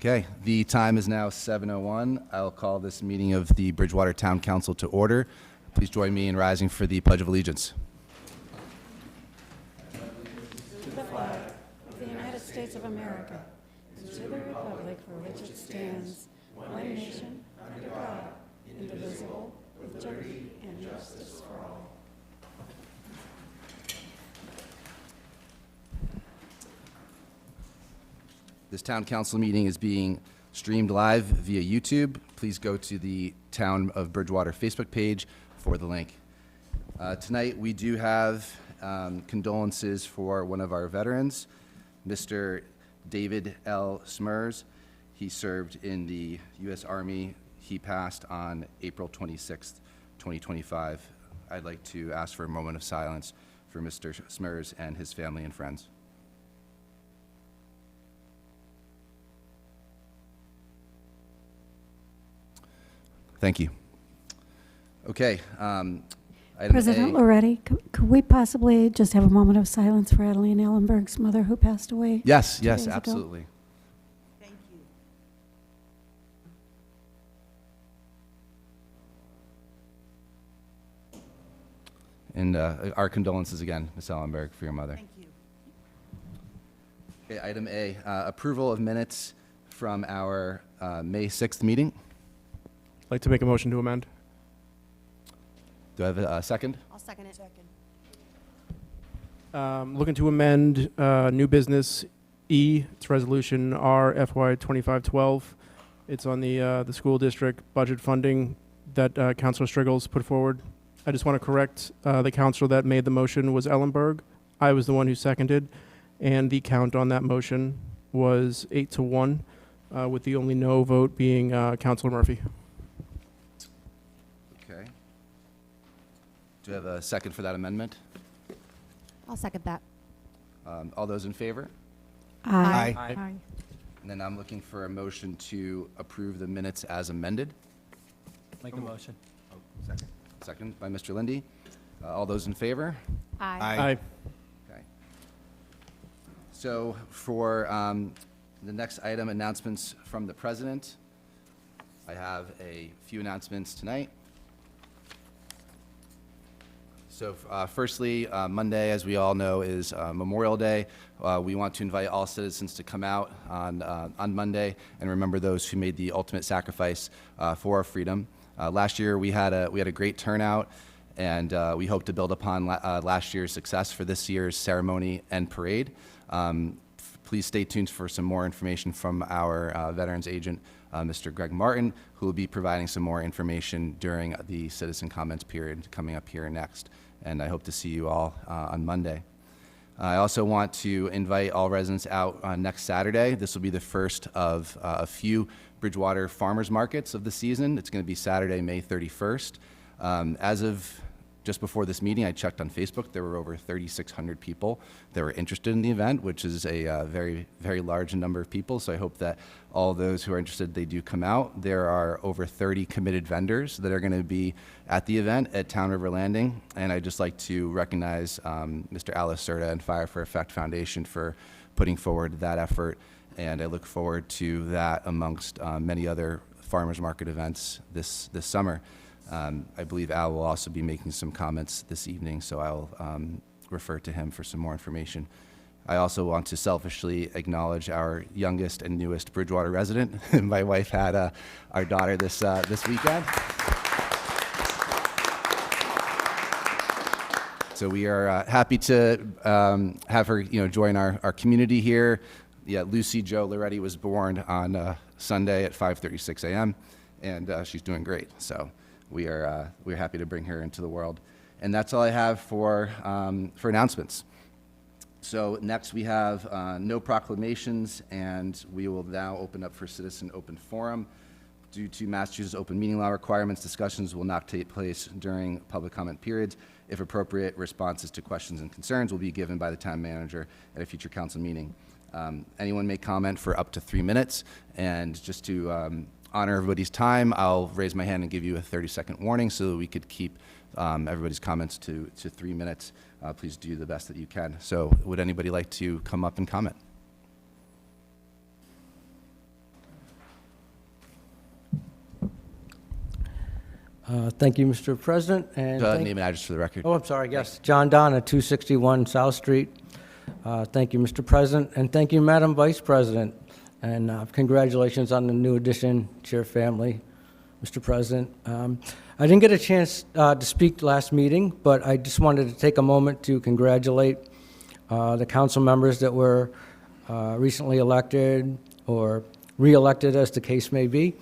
Okay, the time is now 7:01. I'll call this meeting of the Bridgewater Town Council to order. Please join me in rising for the Pledge of Allegiance. To the flag of the United States of America, and to the republic for which it stands, one nation, under God, indivisible, with liberty and justice for all. This town council meeting is being streamed live via YouTube. Please go to the Town of Bridgewater Facebook page for the link. Tonight we do have condolences for one of our veterans, Mr. David L. Smers. He served in the U.S. Army. He passed on April 26th, 2025. I'd like to ask for a moment of silence for Mr. Smers and his family and friends. Thank you. Okay. President Loretti, could we possibly just have a moment of silence for Adeline Ellenberg's mother who passed away? Yes, 2 yes, days ago? absolutely. Thank you. And our condolences again, Ms. Ellenberg, for your mother. Thank you. Okay, item A, approval of minutes from our May 6th meeting. I'd like to make a motion to amend. Do I have a second? I'll second it. Looking to amend new business E. It's resolution R FY2026. It's on the school district budget funding that Councilor Striggles put forward. I just want to correct the councilor that made the motion was Ellenberg. I was the one who seconded, and the count on that motion was 8-1, with the only no vote being Councilor Murphy. Okay. Do I have a second for that amendment? I'll second that. All those in favor? Aye. Aye. And then I'm looking for a motion to approve the minutes as amended. Make a motion. Second. Second by Mr. Lindy. All those in favor? Aye. Okay. So for the next item, announcements from the president. I have a few announcements tonight. So firstly, Monday, as we all know, is Memorial Day. We want to invite all citizens to come out on Monday and remember those who made the ultimate sacrifice for our freedom. Last year, we had a great turnout, and we hope to build upon last year's success for this year's ceremony and parade. Please stay tuned for some more information from our veterans agent, Mr. Greg Martin, who will be providing some more information during the citizen comments period coming up here next. And I hope to see you all on Monday. I also want to invite all residents out next Saturday. This will be the first of a few Bridgewater farmers markets of the season. It's going to be Saturday, May 31st. As of just before this meeting, I checked on Facebook. There were over 3,600 people that were interested in the event, which is a very, very large number of people. So I hope that all those who are interested, they do come out. There are over 30 committed vendors that are going to be at the event at Town River Landing. And I'd just like to recognize Mr. Alice Serta and Fire for Effect Foundation for putting forward that effort. And I look forward to that amongst many other farmers market events this summer. I believe Al will also be making some comments this evening, so I'll refer to him for some more information. I also want to selfishly acknowledge our youngest and newest Bridgewater resident. My wife had our daughter this weekend. So we are happy to have her, join our community here. Yeah, Lucy Jo Loretti was born on Sunday at 5:36 a.m. and she's doing great. So we're happy to bring her into the world, and that's all I have for announcements. So next we have no proclamations, and we will now open up for citizen open forum. Due to Massachusetts open meeting law requirements, discussions will not take place during public comment periods. If appropriate, responses to questions and concerns will be given by the town manager at a future council meeting. Anyone may comment for up to 3 minutes, and just to honor everybody's time, I'll raise my hand and give you a 30-second warning so that we could keep everybody's comments to 3 minutes. Please do the best that you can. So would anybody like to come up and comment? Thank you, Mr. President, and Name and address for the record. oh, I'm sorry, yes, John Donna, 261 South Street. Thank you, Mr. President, and thank you, Madam Vice President, and congratulations on the new addition to your family, Mr. President. I didn't get a chance to speak last meeting, but I just wanted to take a moment to congratulate the council members that were recently elected or re-elected, as the case may be.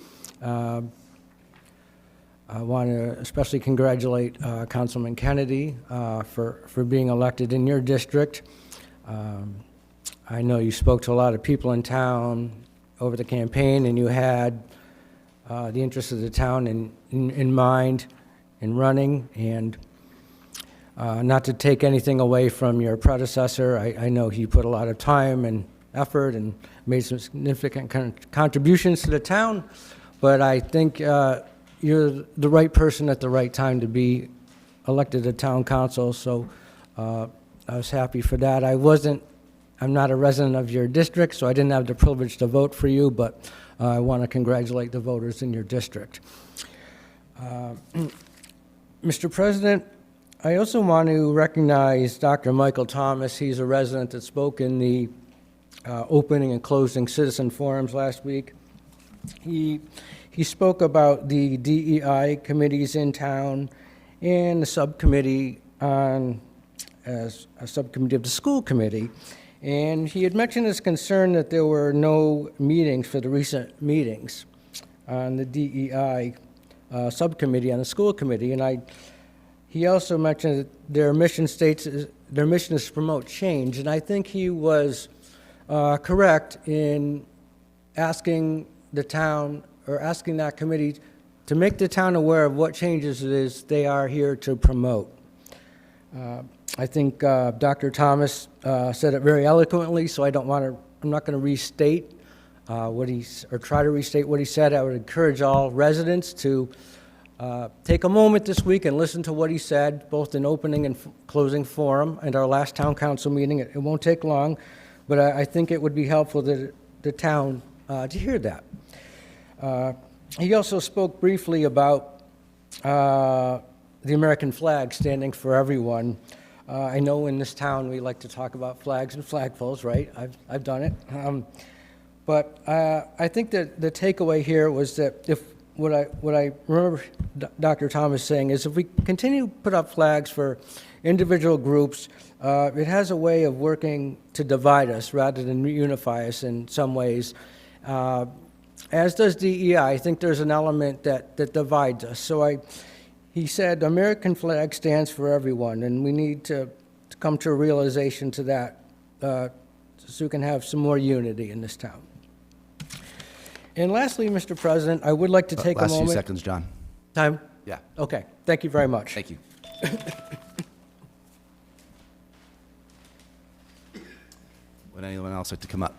I want to especially congratulate Councilman Kennedy for being elected in your district. I know you spoke to a lot of people in town over the campaign, and you had the interests of the town in mind in running, and not to take anything away from your predecessor. I know he put a lot of time and effort and made some significant contributions to the town, but I think you're the right person at the right time to be elected to town council, so I was happy for that. I'm not a resident of your district, so I didn't have the privilege to vote for you, but I want to congratulate the voters in your district. Mr. President, I also want to recognize Dr. Michael Thomas. He's a resident that spoke in the opening and closing citizen forums last week. He spoke about the DEI committees in town and the subcommittee as a subcommittee of the school committee. And he had mentioned his concern that there were no meetings for the recent meetings on the DEI subcommittee on the school committee. And he also mentioned that their mission is to promote change. And I think he was correct in asking the town, or asking that committee, to make the town aware of what changes it is they are here to promote. I think Dr. Thomas said it very eloquently, so I'm not going to restate try to restate what he said. I would encourage all residents to take a moment this week and listen to what he said, both in opening and closing forum at our last town council meeting. It won't take long, but I think it would be helpful to the town to hear that. He also spoke briefly about the American flag standing for everyone. I know in this town we like to talk about flags and flagpoles, right? I've done it. But I think that the takeaway here was that what I remember Dr. Thomas saying is, if we continue to put up flags for individual groups, it has a way of working to divide us rather than unify us in some ways. As does DEI. I think there's an element that divides us. So he said, American flag stands for everyone, and we need to come to a realization to that so we can have some more unity in this town. And lastly, Mr. President, I would like to take a moment. Last few seconds, John. Time? Yeah. Okay. Thank you very much. Thank you. Would anyone else like to come up?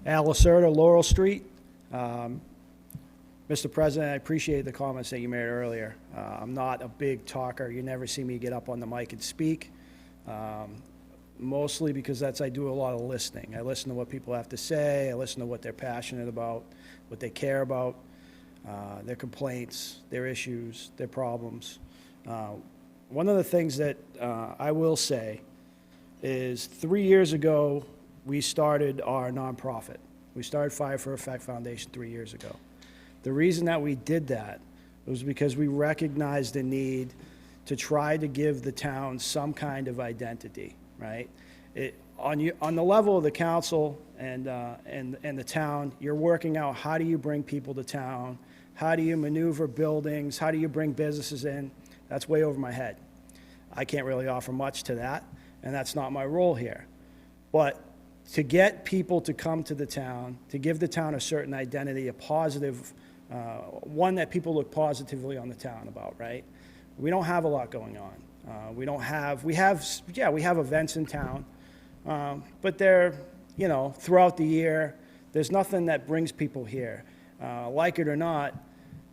Al Lacerda, Laurel Street. Mr. President, I appreciate the comments that you made earlier. I'm not a big talker. You never see me get up on the mic and speak, mostly because I do a lot of listening. I listen to what people have to say. I listen to what they're passionate about, what they care about, their complaints, their issues, their problems. One of the things that I will say is 3 years ago, we started our nonprofit. We started Fire for Effect Foundation 3 years ago. The reason that we did that was because we recognized the need to try to give the town some kind of identity, right? On the level of the council and the town, you're working out how do you bring people to town, how do you maneuver buildings, how do you bring businesses in. That's way over my head. I can't really offer much to that, and that's not my role here. But to get people to come to the town, to give the town a certain identity, a positive, one that people look positively on the town about, right? We don't have a lot going on. We have events in town, but they're, throughout the year, there's nothing that brings people here. Like it or not,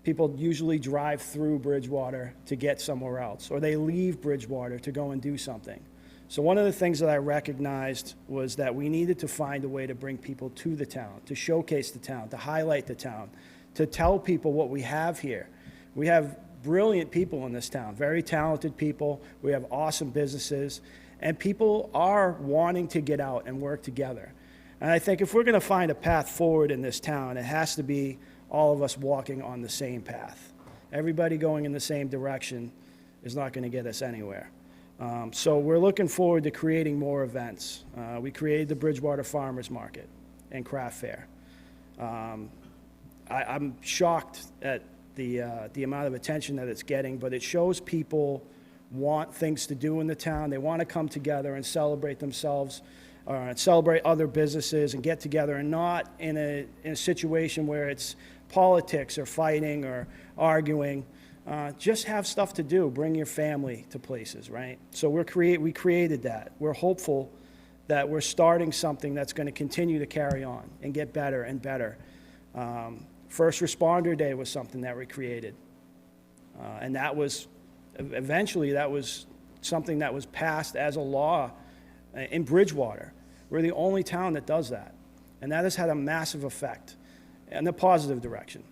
people usually drive through Bridgewater to get somewhere else, or they leave Bridgewater to go and do something. So one of the things that I recognized was that we needed to find a way to bring people to the town, to showcase the town, to highlight the town, to tell people what we have here. We have brilliant people in this town, very talented people. We have awesome businesses, and people are wanting to get out and work together. And I think if we're going to find a path forward in this town, it has to be all of us walking on the same path. Everybody going in the same direction is not going to get us anywhere. So we're looking forward to creating more events. We created the Bridgewater Farmers Market and Craft Fair. I'm shocked at the amount of attention that it's getting, but it shows people want things to do in the town. They want to come together and celebrate themselves, and celebrate other businesses and get together, and not in a situation where it's politics or fighting or arguing. Just have stuff to do. Bring your family to places, right? So we created that. We're hopeful that we're starting something that's going to continue to carry on and get better and better. First Responder Day was something that we created. And that was, eventually, that was something that was passed as a law in Bridgewater. We're the only town that does that. And that has had a massive effect in the positive direction.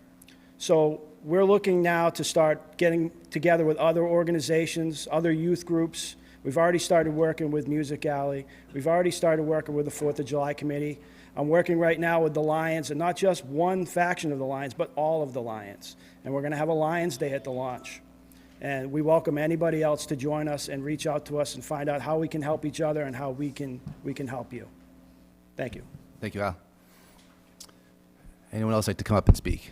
So we're looking now to start getting together with other organizations, other youth groups. We've already started working with Music Alley. We've already started working with the 4th of July Committee. I'm working right now with the Lions, and not just one faction of the Lions, but all of the Lions. And we're going to have a Lions Day at the launch. And we welcome anybody else to join us and reach out to us and find out how we can help each other and how we can help you. Thank you. Thank you, Al. Anyone else like to come up and speak?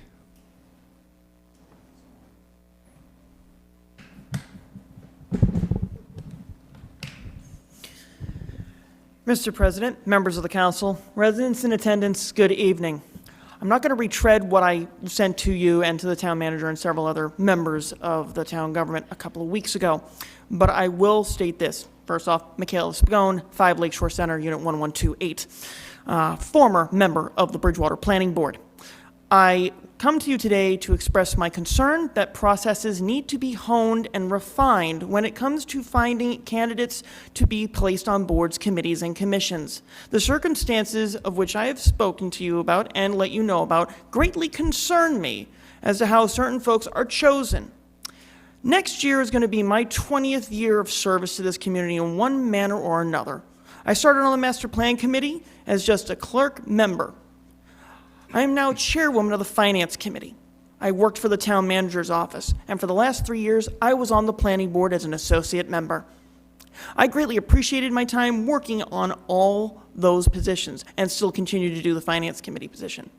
Mr. President, members of the council, residents in attendance, good evening. I'm not going to retread what I sent to you and to the town manager and several other members of the town government a couple of weeks ago, but I will state this. First off, Michaela Spagone, 5 Lakeshore Center, Unit 1128, former member of the Bridgewater Planning Board. I come to you today to express my concern that processes need to be honed and refined when it comes to finding candidates to be placed on boards, committees, and commissions. The circumstances of which I have spoken to you about and let you know about greatly concern me as to how certain folks are chosen. Next year is going to be my 20th year of service to this community in one manner or another. I started on the Master Plan Committee as just a clerk member. I am now chairwoman of the Finance Committee. I worked for the town manager's office, and for the last 3 years, I was on the planning board as an associate member. I greatly appreciated my time working on all those positions and still continue to do the Finance Committee position.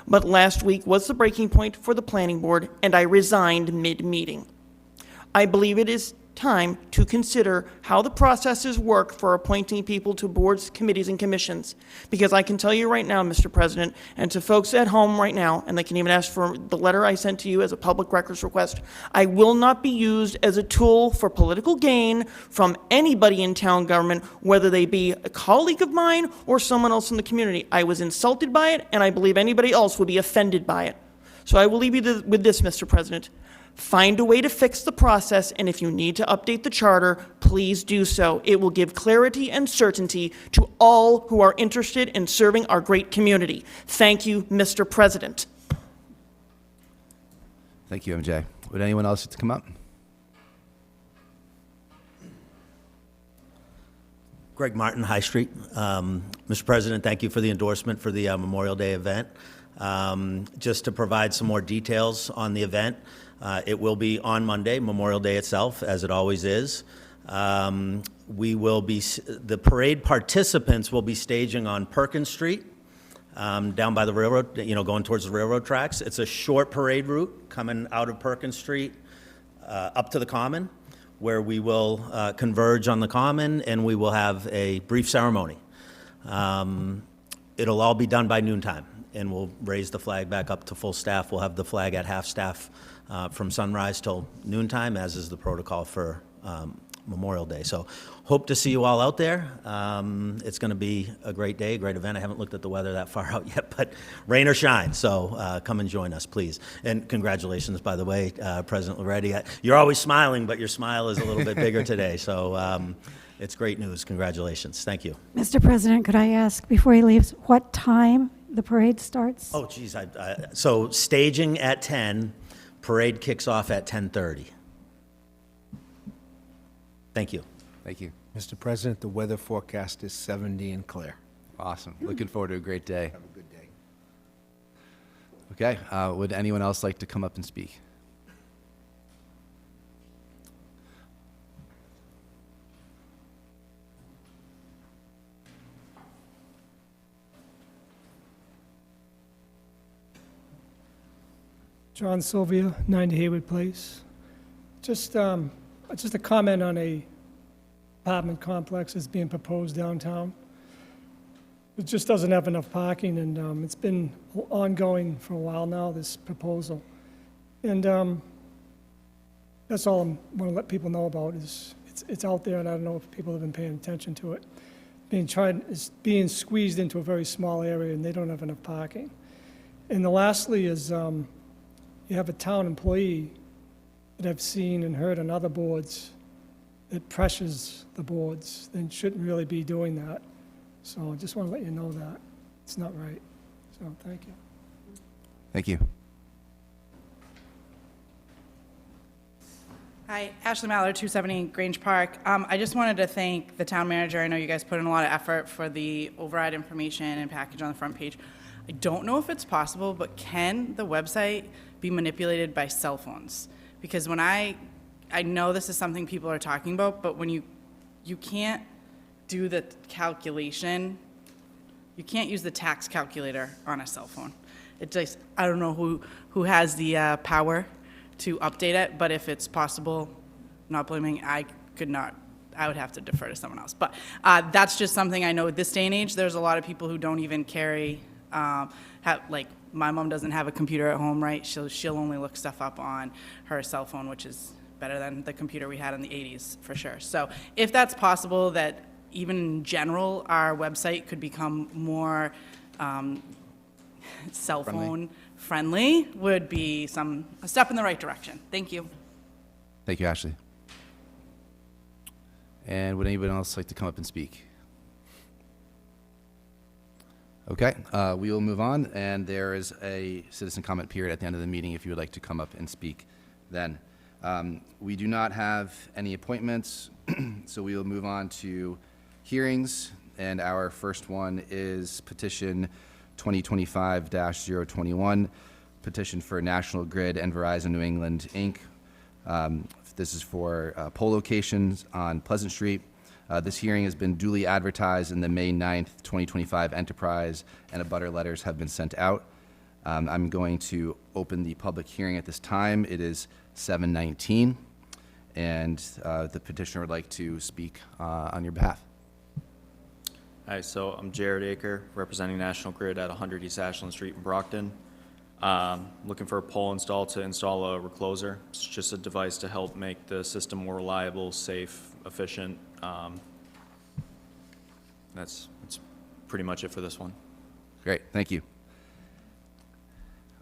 But last week was the breaking point for the planning board, and I resigned mid-meeting. I believe it is time to consider how the processes work for appointing people to boards, committees, and commissions. Because I can tell you right now, Mr. President, and to folks at home right now, and they can even ask for the letter I sent to you as a public records request, I will not be used as a tool for political gain from anybody in town government, whether they be a colleague of mine or someone else in the community. I was insulted by it, and I believe anybody else would be offended by it. So I will leave you with this, Mr. President. Find a way to fix the process, and if you need to update the charter, please do so. It will give clarity and certainty to all who are interested in serving our great community. Thank you, Mr. President. Thank you, MJ. Would anyone else like to come up? Greg Martin, High Street. Mr. President, thank you for the endorsement for the Memorial Day event. Just to provide some more details on the event, it will be on Monday, Memorial Day itself, as it always is. The parade participants will be staging on Perkins Street, down by the railroad, going towards the railroad tracks. It's a short parade route coming out of Perkins Street up to the Common, where we will converge on the Common, and we will have a brief ceremony. It'll all be done by noontime, and we'll raise the flag back up to full staff. We'll have the flag at half staff from sunrise till noontime, as is the protocol for Memorial Day. So hope to see you all out there. It's going to be a great day, a great event. I haven't looked at the weather that far out yet, but rain or shine, so come and join us, please. And congratulations, by the way, President Loretti. You're always smiling, but your smile is a little bit bigger today, so It's great news. Congratulations. Thank you. Mr. President, could I ask, before he leaves, what time the parade starts? Oh, geez, so staging at 10, parade kicks off at 10:30. Thank you. Thank you. Mr. President, the weather forecast is 70 and clear. Awesome. Looking forward to a great day. Have a good day. Okay, would anyone else like to come up and speak? John Sylvia, 90 Haywood Place. Just a comment on a apartment complex that's being proposed downtown. It just doesn't have enough parking, and it's been ongoing for a while now, this proposal. And that's all I want to let people know about, is it's out there, and I don't know if people have been paying attention to it. It's being squeezed into a very small area, and they don't have enough parking. And the lastly is, you have a town employee that I've seen and heard on other boards that pressures the boards and shouldn't really be doing that. So I just want to let you know that. It's not right. So, thank you. Thank you. Hi, Ashley Mallard, 270 Grange Park. I just wanted to thank the town manager. I know you guys put in a lot of effort for the override information and package on the front page. I don't know if it's possible, but can the website be manipulated by cell phones? Because when I know this is something people are talking about, but when you can't do the calculation, you can't use the tax calculator on a cell phone. It just, I don't know who has the power to update it, but if it's possible, not blaming, I could not, I would have to defer to someone else. But that's just something I know at this day and age, there's a lot of people who don't even carry, like my mom doesn't have a computer at home, right? She'll only look stuff up on her cell phone, which is better than the computer we had in the 80s, for sure. So if that's possible, that even in general, our website could become more cell phone friendly, would be a step in the right direction. Thank you. Thank you, Ashley. And would anyone else like to come up and speak? Okay, we will move on, and there is a citizen comment period at the end of the meeting if you would like to come up and speak then. We do not have any appointments, so we will move on to hearings, and our first one is petition 2025-021, petition for National Grid and Verizon New England, Inc. This is for poll locations on Pleasant Street. This hearing has been duly advertised in the May 9th, 2025 Enterprise, and abutter letters have been sent out. I'm going to open the public hearing at this time. It is 7:19, and the petitioner would like to speak on your behalf. Hi, so I'm Jared Aker, representing National Grid at 100 East Ashland Street in Brockton. Looking for a pole install to install a recloser. It's just a device to help make the system more reliable, safe, efficient. That's pretty much it for this one. Great, thank you.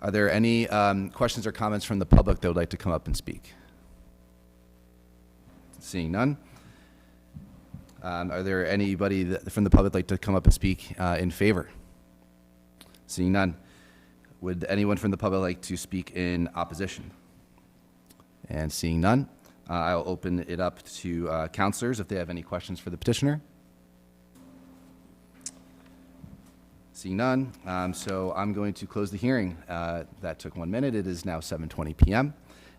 Are there any questions or comments from the public that would like to come up and speak? Seeing none. Are there anybody from the public like to come up and speak in favor? Seeing none. Would anyone from the public like to speak in opposition? And seeing none, I'll open it up to counselors if they have any questions for the petitioner. Seeing none, so I'm going to close the hearing. That took 1 minute. It is now 7:20 p.m.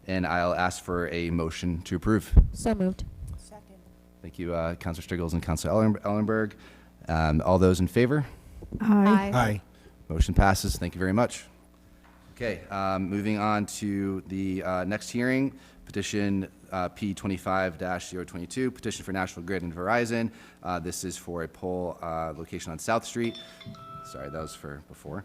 And I'll ask for a motion to approve. So moved. Thank you, Councilor Striggles and Councilor Ellenberg. All those in favor? Aye. Aye. Motion passes. Thank you very much. Okay, moving on to the next hearing, petition P25-022, petition for National Grid and Verizon. This is for a pole location on South Street. Sorry, that was for before.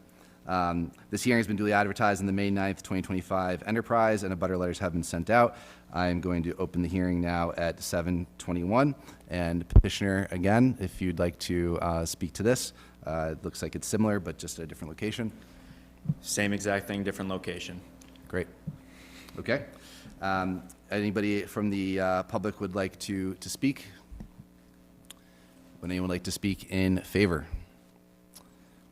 This hearing has been duly advertised in the May 9th, 2025 Enterprise, and abutter letters have been sent out. I'm going to open the hearing now at 7:21. And petitioner, again, if you'd like to speak to this, it looks like it's similar, but just at a different location. Same exact thing, different location. Great. Okay. Anybody from the public would like to speak? Would anyone like to speak in favor?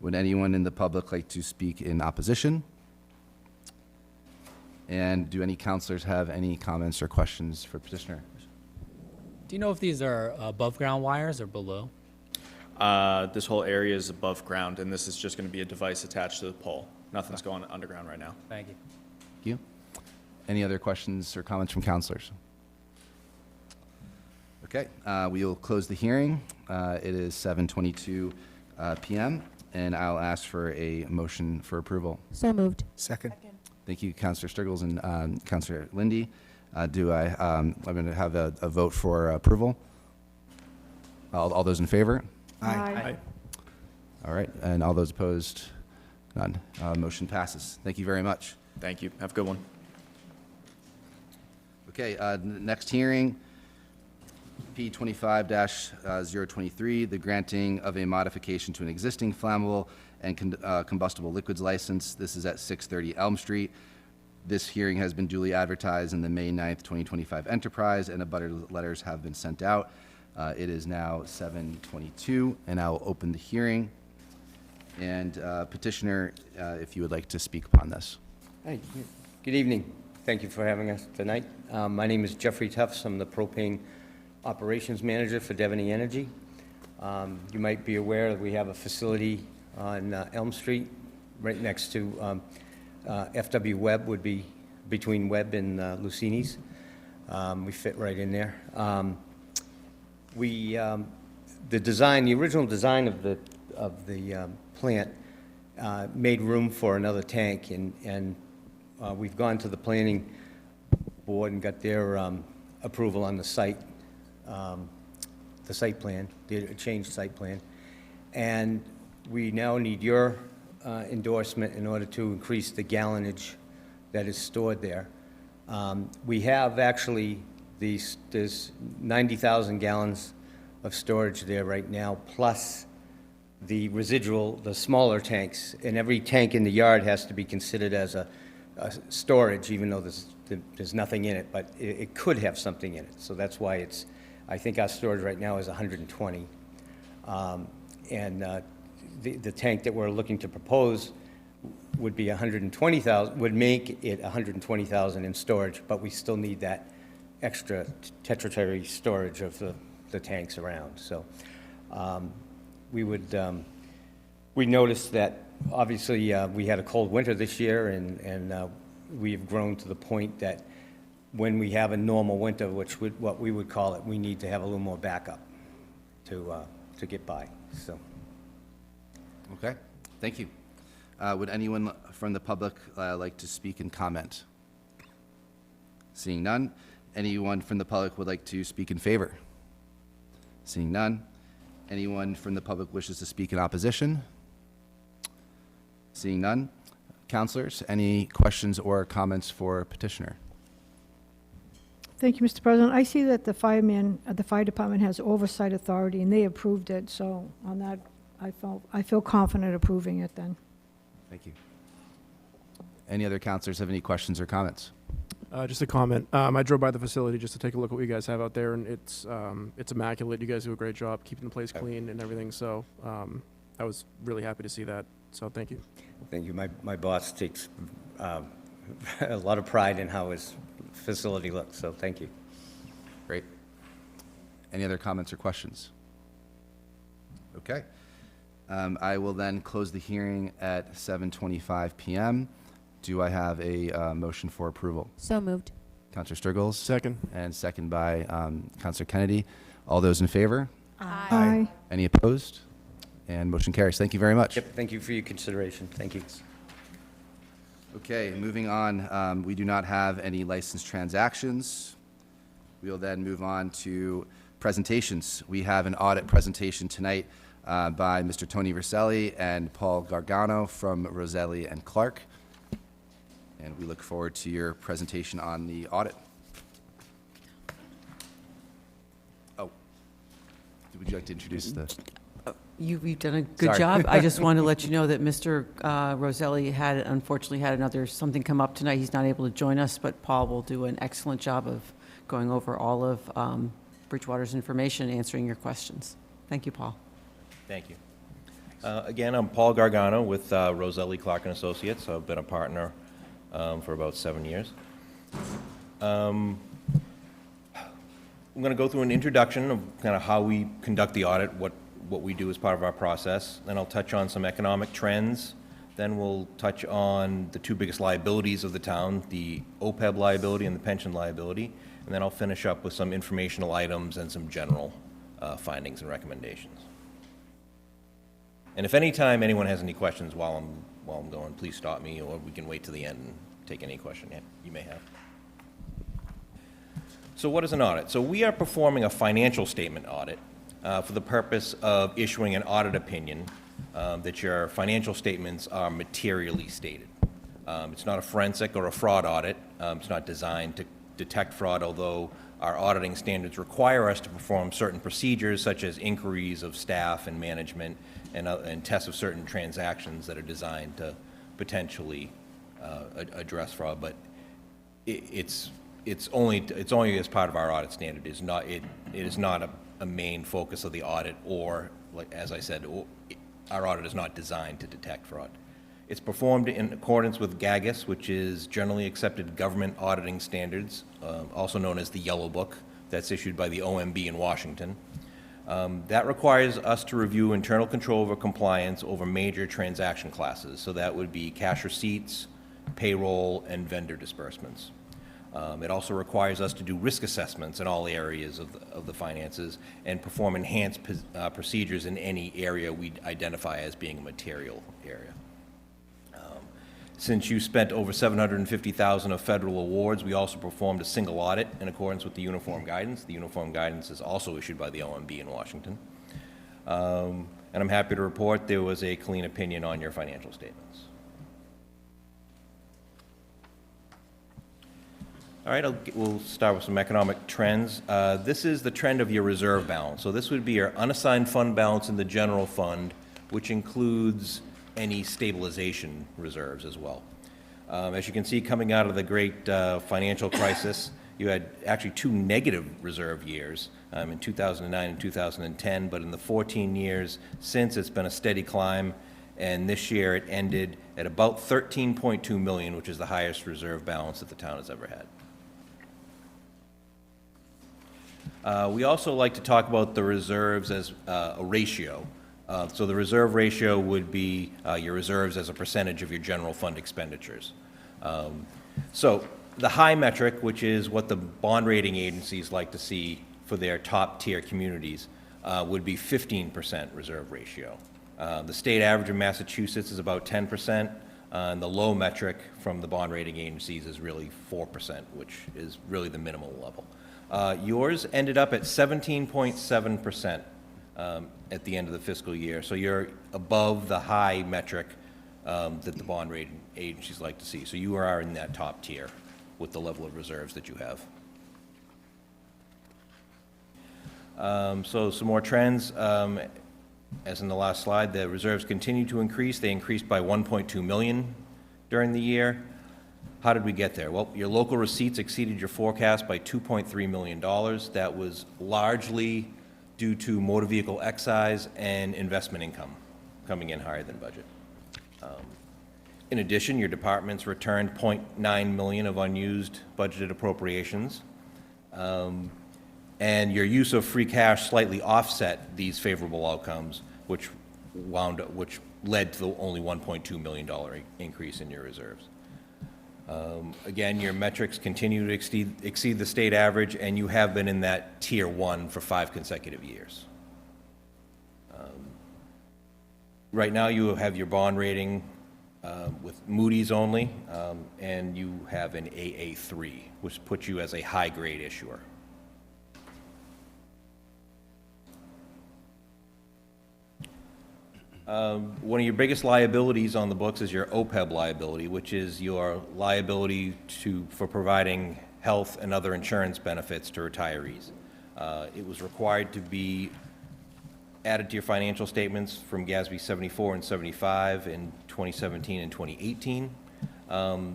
Would anyone in the public like to speak in opposition? And do any counselors have any comments or questions for petitioner? Do you know if these are above-ground wires or below? This whole area is above ground, and this is just going to be a device attached to the pole. Nothing's going underground right now. Thank you. Thank you. Any other questions or comments from counselors? Okay, we will close the hearing. It is 7:22 PM, and I'll ask for a motion for approval. So moved. Second. Thank you, Counselor Striggles and Counselor Lindy. I'm going to have a vote for approval. All those in favor? Aye. All right, and all those opposed? None. Motion passes. Thank you very much. Thank you. Have a good one. Okay, next hearing, P25-023, the granting of a modification to an existing flammable and combustible liquids license. This is at 630 Elm Street. This hearing has been duly advertised in the May 9th, 2025 Enterprise, and abutter letters have been sent out. It is now 7:22, and I will open the hearing. And petitioner, if you would like to speak upon this. Hi, good evening. Thank you for having us tonight. My name is Jeffrey Tufts. I'm the propane operations manager for Devaney Energy. You might be aware that we have a facility on Elm Street, right next to FW Webb, would be between Webb and Lucini's. We fit right in there. The original design of the plant made room for another tank, and we've gone to the planning board and got their approval on the site plan, the changed site plan. And we now need your endorsement in order to increase the gallonage that is stored there. We have actually, there's 90,000 gallons of storage there right now, plus the residual, the smaller tanks, and every tank in the yard has to be considered as a storage, even though there's nothing in it, but it could have something in it. So that's why I think our storage right now is 120. The tank that we're looking to propose would be 120,000, would make it 120,000 in storage, but we still need that extra tetratory storage of the tanks around. So we noticed that obviously we had a cold winter this year, and we have grown to the point that when we have a normal winter, what we would call it, we need to have a little more backup to get by. So. Okay, thank you. Would anyone from the public like to speak and comment? Seeing none. Anyone from the public would like to speak in favor? Seeing none. Anyone from the public wishes to speak in opposition? Seeing none. Counselors, any questions or comments for petitioner? Thank you, Mr. President. I see that the fire department has oversight authority, and they approved it, so on that, I feel confident approving it then. Thank you. Any other counselors have any questions or comments? Just a comment. I drove by the facility just to take a look at what you guys have out there, and it's immaculate. You guys do a great job keeping the place clean and everything, so I was really happy to see that, so thank you. Thank you. My boss takes a lot of pride in how his facility looks, so thank you. Great. Any other comments or questions? Okay. I will then close the hearing at 7:25 PM. Do I have a motion for approval? So moved. Counselor Striggles? Second. And second by Counselor Kennedy. All those in favor? Aye. Any opposed? And motion carries. Thank you very much. Yep, thank you for your consideration. Thank you. Okay, moving on. We do not have any licensed transactions. We'll then move on to presentations. We have an audit presentation tonight by Mr. Tony Roselli and Paul Gargano from Roselli and Clark. And we look forward to your presentation on the audit. Oh, would you like to introduce the? You've done a good Sorry. job. I just wanted to let you know that Mr. Roselli unfortunately had something come up tonight. He's not able to join us, but Paul will do an excellent job of going over all of Bridgewater's information and answering your questions. Thank you, Paul. Thank you. Again, I'm Paul Gargano with Roselli Clark and Associates. I've been a partner for about 7 years. I'm going to go through an introduction of kind of how we conduct the audit, what we do as part of our process. Then I'll touch on some economic trends. Then we'll touch on the two biggest liabilities of the town, the OPEB liability and the pension liability. And then I'll finish up with some informational items and some general findings and recommendations. And if any time anyone has any questions while I'm going, please stop me, or we can wait till the end and take any question you may have. So what is an audit? So we are performing a financial statement audit for the purpose of issuing an audit opinion that your financial statements are materially stated. It's not a forensic or a fraud audit. It's not designed to detect fraud, although our auditing standards require us to perform certain procedures such as inquiries of staff and management and tests of certain transactions that are designed to potentially address fraud. But it's only as part of our audit standard. It is not a main focus of the audit, or, like as I said, our audit is not designed to detect fraud. It's performed in accordance with GAGAS, which is Generally Accepted Government Auditing Standards, also known as the Yellow Book, that's issued by the OMB in Washington. That requires us to review internal control over compliance over major transaction classes. So that would be cash receipts, payroll, and vendor disbursements. It also requires us to do risk assessments in all areas of the finances and perform enhanced procedures in any area we identify as being a material area. Since you spent over $750,000 of federal awards, we also performed a single audit in accordance with the uniform guidance. The uniform guidance is also issued by the OMB in Washington. And I'm happy to report there was a clean opinion on your financial statements. All right, we'll start with some economic trends. This is the trend of your reserve balance. So this would be your unassigned fund balance in the general fund, which includes any stabilization reserves as well. As you can see, coming out of the great financial crisis, you had actually two negative reserve years in 2009 and 2010, but in the 14 years since, it's been a steady climb, and this year it ended at about $13.2 million, which is the highest reserve balance that the town has ever had. We also like to talk about the reserves as a ratio. So the reserve ratio would be your reserves as a percentage of your general fund expenditures. So the high metric, which is what the bond rating agencies like to see for their top tier communities, would be 15% reserve ratio. The state average in Massachusetts is about 10%, and the low metric from the bond rating agencies is really 4%, which is really the minimal level. Yours ended up at 17.7%. At the end of the fiscal year. So you're above the high metric that the bond rating agencies like to see. So you are in that top tier with the level of reserves that you have. So some more trends. As in the last slide, the reserves continue to increase. They increased by $1.2 million during the year. How did we get there? Well, your local receipts exceeded your forecast by $2.3 million. That was largely due to motor vehicle excise and investment income coming in higher than budget. In addition, your departments returned $0.9 million of unused budgeted appropriations, and your use of free cash slightly offset these favorable outcomes, which led to the only $1.2 million increase in your reserves. Again, your metrics continue to exceed the state average, and you have been in that tier 1 for 5 consecutive years. Right now, you have your bond rating with Moody's only, and you have an AA3, which puts you as a high-grade issuer. One of your biggest liabilities on the books is your OPEB liability, which is your liability for providing health and other insurance benefits to retirees. It was required to be added to your financial statements from GASB 74 and 75 in 2017 and 2018.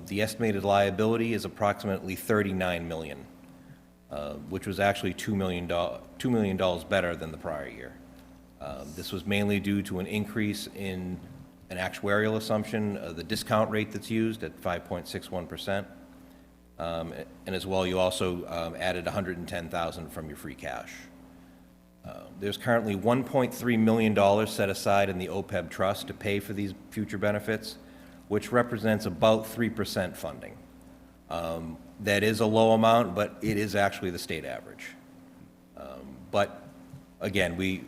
The estimated liability is approximately $39 million, which was actually $2 million better than the prior year. This was mainly due to an increase in an actuarial assumption, the discount rate that's used at 5.61%. And as well, you also added $110,000 from your free cash. There's currently $1.3 million set aside in the OPEB trust to pay for these future benefits, which represents about 3% funding. That is a low amount, but it is actually the state average. But again, we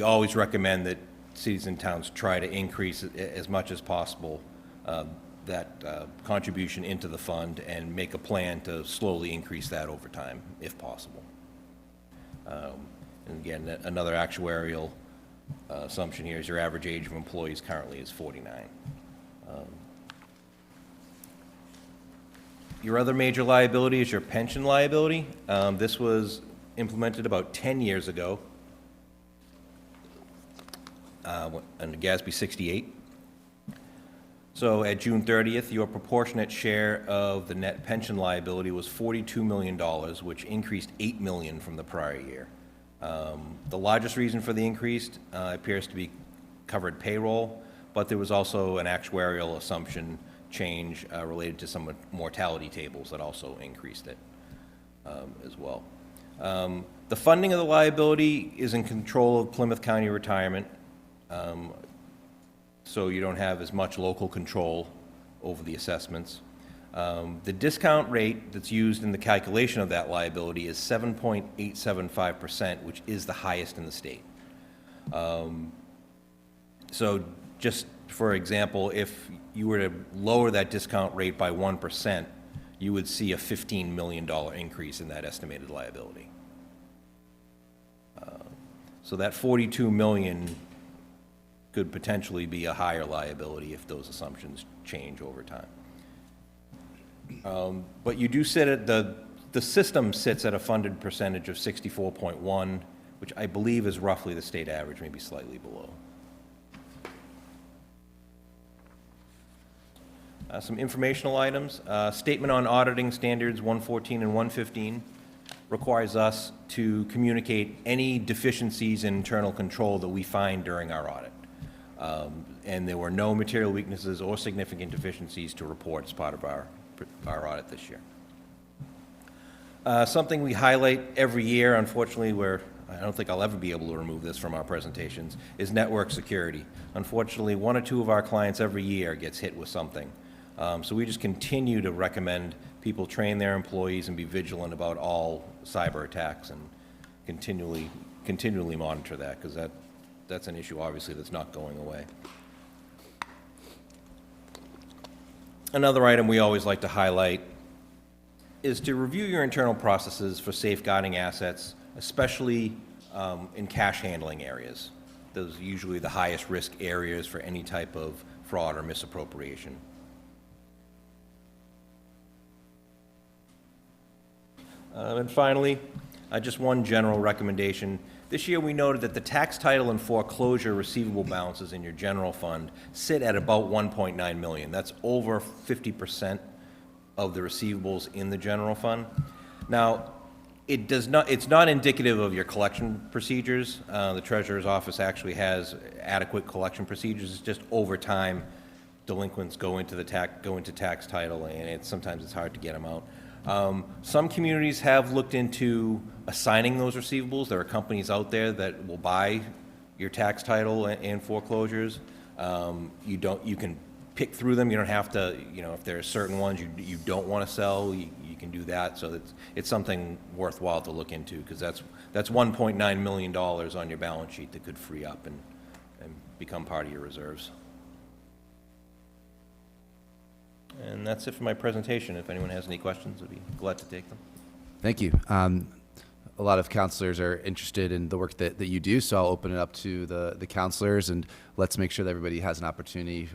always recommend that cities and towns try to increase as much as possible that contribution into the fund and make a plan to slowly increase that over time, if possible. And again, another actuarial assumption here is your average age of employees currently is 49. Your other major liability is your pension liability. This was implemented about 10 years ago under GASB 68. So at June 30th, your proportionate share of the net pension liability was $42 million, which increased $8 million from the prior year. The largest reason for the increase appears to be covered payroll, but there was also an actuarial assumption change related to some mortality tables that also increased it as well. The funding of the liability is in control of Plymouth County Retirement, so you don't have as much local control over the assessments. The discount rate that's used in the calculation of that liability is 7.875%, which is the highest in the state. So just for example, if you were to lower that discount rate by 1%, you would see a $15 million increase in that estimated liability. So that $42 million could potentially be a higher liability if those assumptions change over time. But you do sit at the system sits at a funded percentage of 64.1, which I believe is roughly the state average, maybe slightly below. Some informational items. Statement on auditing standards 114 and 115 requires us to communicate any deficiencies in internal control that we find during our audit. And there were no material weaknesses or significant deficiencies to report as part of our audit this year. Something we highlight every year, unfortunately, I don't think I'll ever be able to remove this from our presentations, is network security. Unfortunately, one or two of our clients every year gets hit with something. So we just continue to recommend people train their employees and be vigilant about all cyber attacks and continually monitor that, because that's an issue, obviously, that's not going away. Another item we always like to highlight is to review your internal processes for safeguarding assets, especially in cash handling areas. Those are usually the highest risk areas for any type of fraud or misappropriation. And finally, just one general recommendation. This year we noted that the tax title and foreclosure receivable balances in your general fund sit at about $1.9 million. That's over 50% of the receivables in the general fund. Now, it's not indicative of your collection procedures. The Treasurer's Office actually has adequate collection procedures. It's just over time, delinquents go into tax title, and sometimes it's hard to get them out. Some communities have looked into assigning those receivables. There are companies out there that will buy your tax title and foreclosures. You can pick through them. You don't have to, if there are certain ones you don't want to sell, you can do that. So it's something worthwhile to look into, because that's $1.9 million on your balance sheet that could free up and become part of your reserves. And that's it for my presentation. If anyone has any questions, I'd be glad to take them. Thank you. A lot of counselors are interested in the work that you do, so I'll open it up to the counselors, and let's make sure that everybody has an opportunity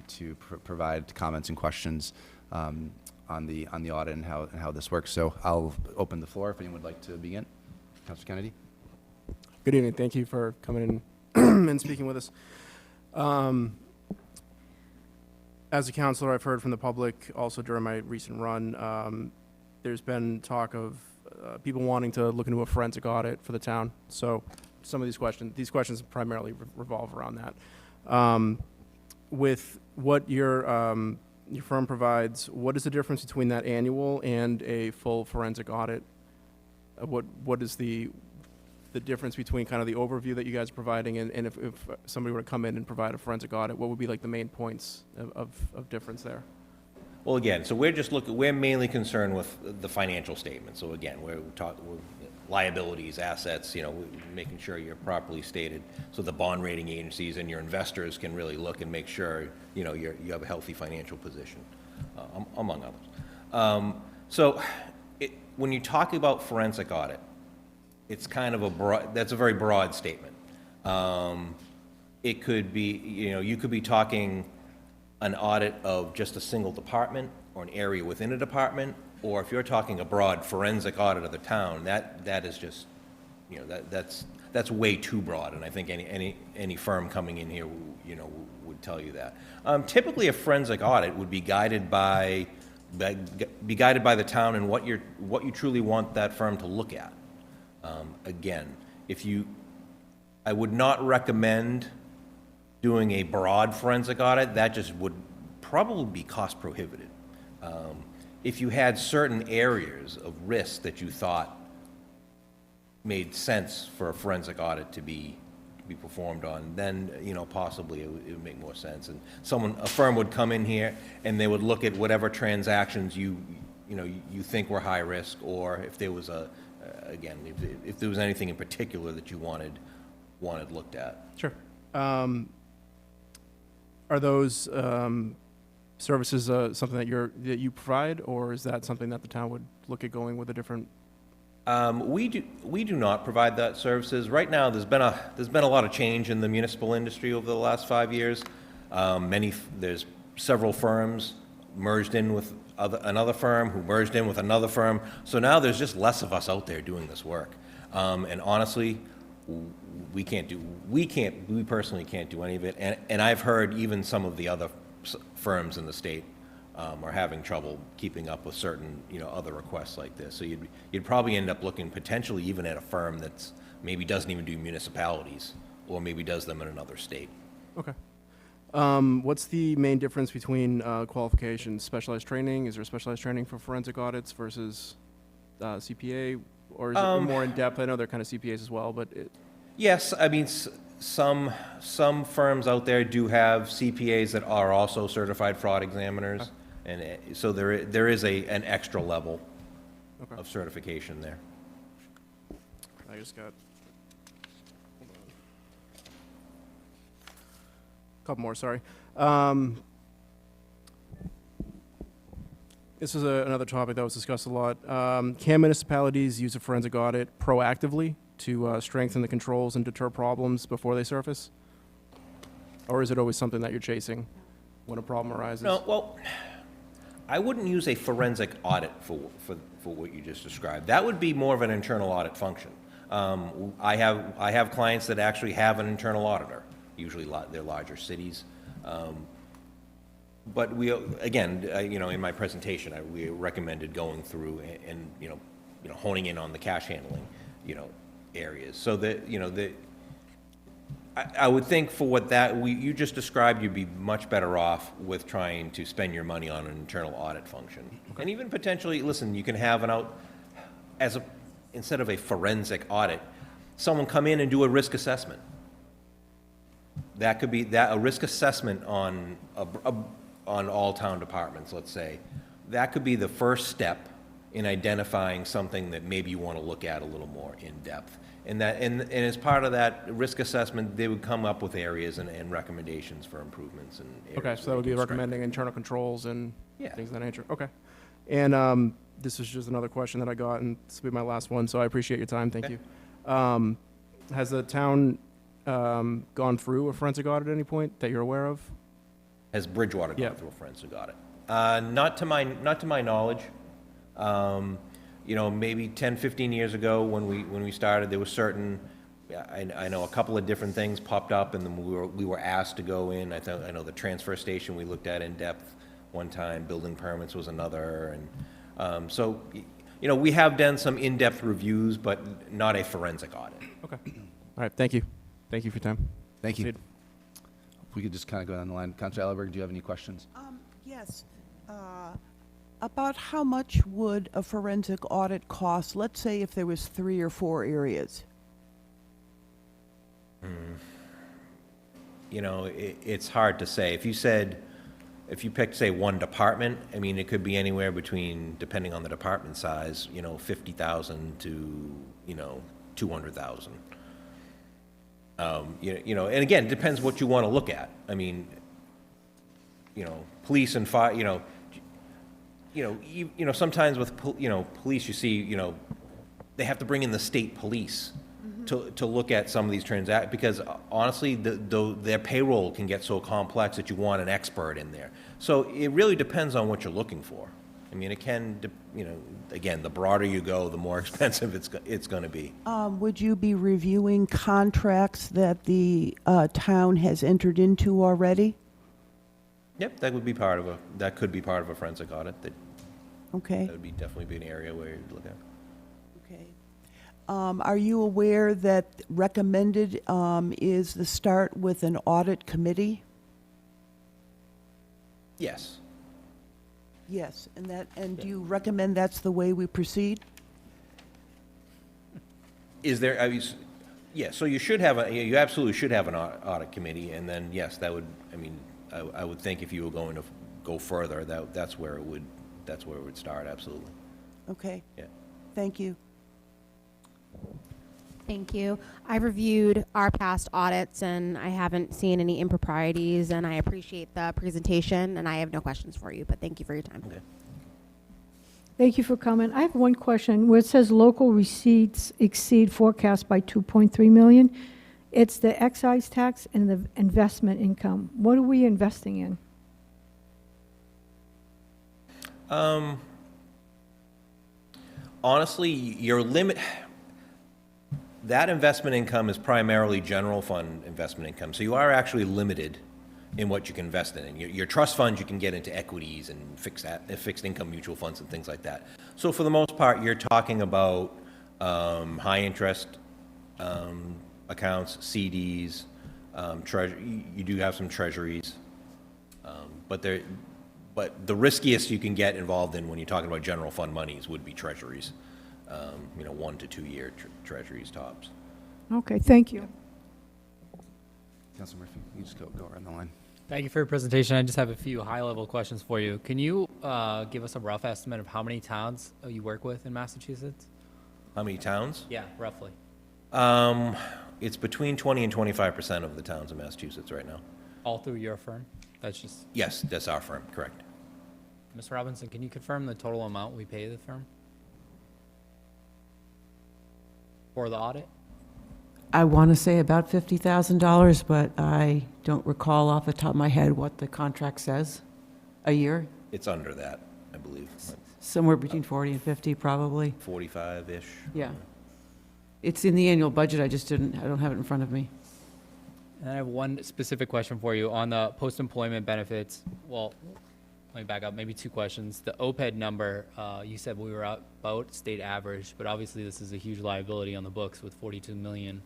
to provide comments and questions on the audit and how this works. So I'll open the floor if anyone would like to begin. Councilor Kennedy. Good evening. Thank you for coming in and speaking with us. As a counselor, I've heard from the public also during my recent run, there's been talk of people wanting to look into a forensic audit for the town. So some of these questions primarily revolve around that. With what your firm provides, what is the difference between that annual and a full forensic audit? What is the difference between kind of the overview that you guys are providing, and if somebody were to come in and provide a forensic audit, what would be like the main points of difference there? Well, again, so we're mainly concerned with the financial statement. So again, we're liabilities, assets, making sure you're properly stated, so the bond rating agencies and your investors can really look and make sure, you have a healthy financial position, among others. When you talk about forensic audit, it's kind of that's a very broad statement. It could be, you could be talking an audit of just a single department or an area within a department, or if you're talking a broad forensic audit of the town, that is just, that's way too broad, and I think any firm coming in here, would tell you that. Typically, a forensic audit would be guided by the town and what you truly want that firm to look at. Again, I would not recommend doing a broad forensic audit. That just would probably be cost prohibitive. If you had certain areas of risk that you thought made sense for a forensic audit to be performed on, then, possibly it would make more sense. And a firm would come in here and they would look at whatever transactions you think were high risk, or if there was if there was anything in particular that you wanted looked at. Sure. Are those services something that you provide, or is that something that the town would look at going with a different? We do not provide that services. Right now, there's been a lot of change in the municipal industry over the last 5 years. There's several firms merged in with another firm who merged in with another firm. So now there's just less of us out there doing this work. And honestly, we personally can't do any of it. And I've heard even some of the other firms in the state are having trouble keeping up with certain, other requests like this. So you'd probably end up looking potentially even at a firm that's maybe doesn't even do municipalities, or maybe does them in another state. Okay. What's the main difference between qualifications? Specialized training? Is there specialized training for forensic audits versus CPA, or is it more in depth? I know they're kind of CPAs as well, but yes, I mean, some firms out there do have CPAs that are also certified fraud examiners, and so there is an extra level of certification there. I just got a couple more, sorry. This is another topic that was discussed a lot. Can municipalities use a forensic audit proactively to strengthen the controls and deter problems before they surface? Or is it always something that you're chasing when a problem arises? No, well, I wouldn't use a forensic audit for what you just described. That would be more of an internal audit function. I have clients that actually have an internal auditor. Usually they're larger cities. But again, in my presentation, we recommended going through and honing in on the cash handling, areas. So that, I would think for what you just described, you'd be much better off with trying to spend your money on an internal audit function. Okay. And even potentially, listen, you can have instead of a forensic audit, someone come in and do a risk assessment. That could be a risk assessment on all town departments, let's say. That could be the first step in identifying something that maybe you want to look at a little more in depth. And as part of that risk assessment, they would come up with areas and recommendations for improvements. Okay, so that would be recommending internal controls and things of that nature. Okay. And this is just another question that I got, and this will be my last one, so I appreciate your time. Thank you. Has the town gone through a forensic audit at any point that you're aware of? Has Bridgewater gone through a forensic audit? Not to my knowledge. Maybe 10, 15 years ago when we started, there was certain, I know a couple of different things popped up, and then we were asked to go in. I know the transfer station we looked at in depth one time, building permits was another, and so we have done some in-depth reviews, but not a forensic audit. Okay. All right, thank you. Thank you for your time. Thank you. Proceed. We could just kind of go down the line. Counselor Ellerberg, do you have any questions? Yes. About how much would a forensic audit cost, let's say if there was 3 or 4 areas? You know, it's hard to say. If you picked, say, one department, I mean, it could be anywhere between, depending on the department size, you know, 50,000 to, you know, 200,000. You know, and again, it depends what you want to look at. I mean, you know, police and fire, you know, sometimes with, police, you see, you know, they have to bring in the state police to look at some of these transactions, because honestly, their payroll can get so complex that you want an expert in there. So it really depends on what you're looking for. I mean, it can, you know, again, the broader you go, the more expensive it's going to be. Would you be reviewing contracts that the town has entered into already? Yep, that could be part of a forensic audit. Okay. That would definitely be an area where you'd look at. Okay. Are you aware that recommended is the start with an audit committee? Yes. Yes, and do you recommend that's the way we proceed? Is there, I mean, yeah, so you absolutely should have an audit committee, and then, yes, that would, I mean, I would think if you were going to go further, that's where it would start, absolutely. Okay. Yeah. Thank you. Thank you. I reviewed our past audits and I haven't seen any improprieties, and I appreciate the presentation, and I have no questions for you, but thank you for your time. Okay. Thank you for comment. I have one question. Where it says local receipts exceed forecast by 2.3 million, it's the excise tax and the investment income. What are we investing in? Honestly, your limit, that investment income is primarily general fund investment income, so you are actually limited in what you can invest in. Your trust funds, you can get into equities and fixed income mutual funds and things like that. So for the most part, you're talking about high interest accounts, CDs, you do have some treasuries, but the riskiest you can get involved in when you're talking about general fund monies would be treasuries, 1 to 2 year treasuries tops. Okay, thank you. Councilor Murphy, you just go around the line. Thank you for your presentation. I just have a few high-level questions for you. Can you give us a rough estimate of how many towns you work with in Massachusetts? How many towns? Yeah, roughly. It's between 20 and 25% of the towns in Massachusetts right now. All through your firm? That's just... Yes, that's our firm, correct. Ms. Robinson, can you confirm the total amount we pay the firm for the audit? I want to say about $50,000, but I don't recall off the top of my head what the contract says. A year? It's under that, I believe. Somewhere between 40 and 50, probably. 45-ish. Yeah. It's in the annual budget. I don't have it in front of me. And I have one specific question for you on the post-employment benefits. Well, let me back up, maybe two questions. The OPEB number, you said we were about state average, but obviously this is a huge liability on the books with 42 million.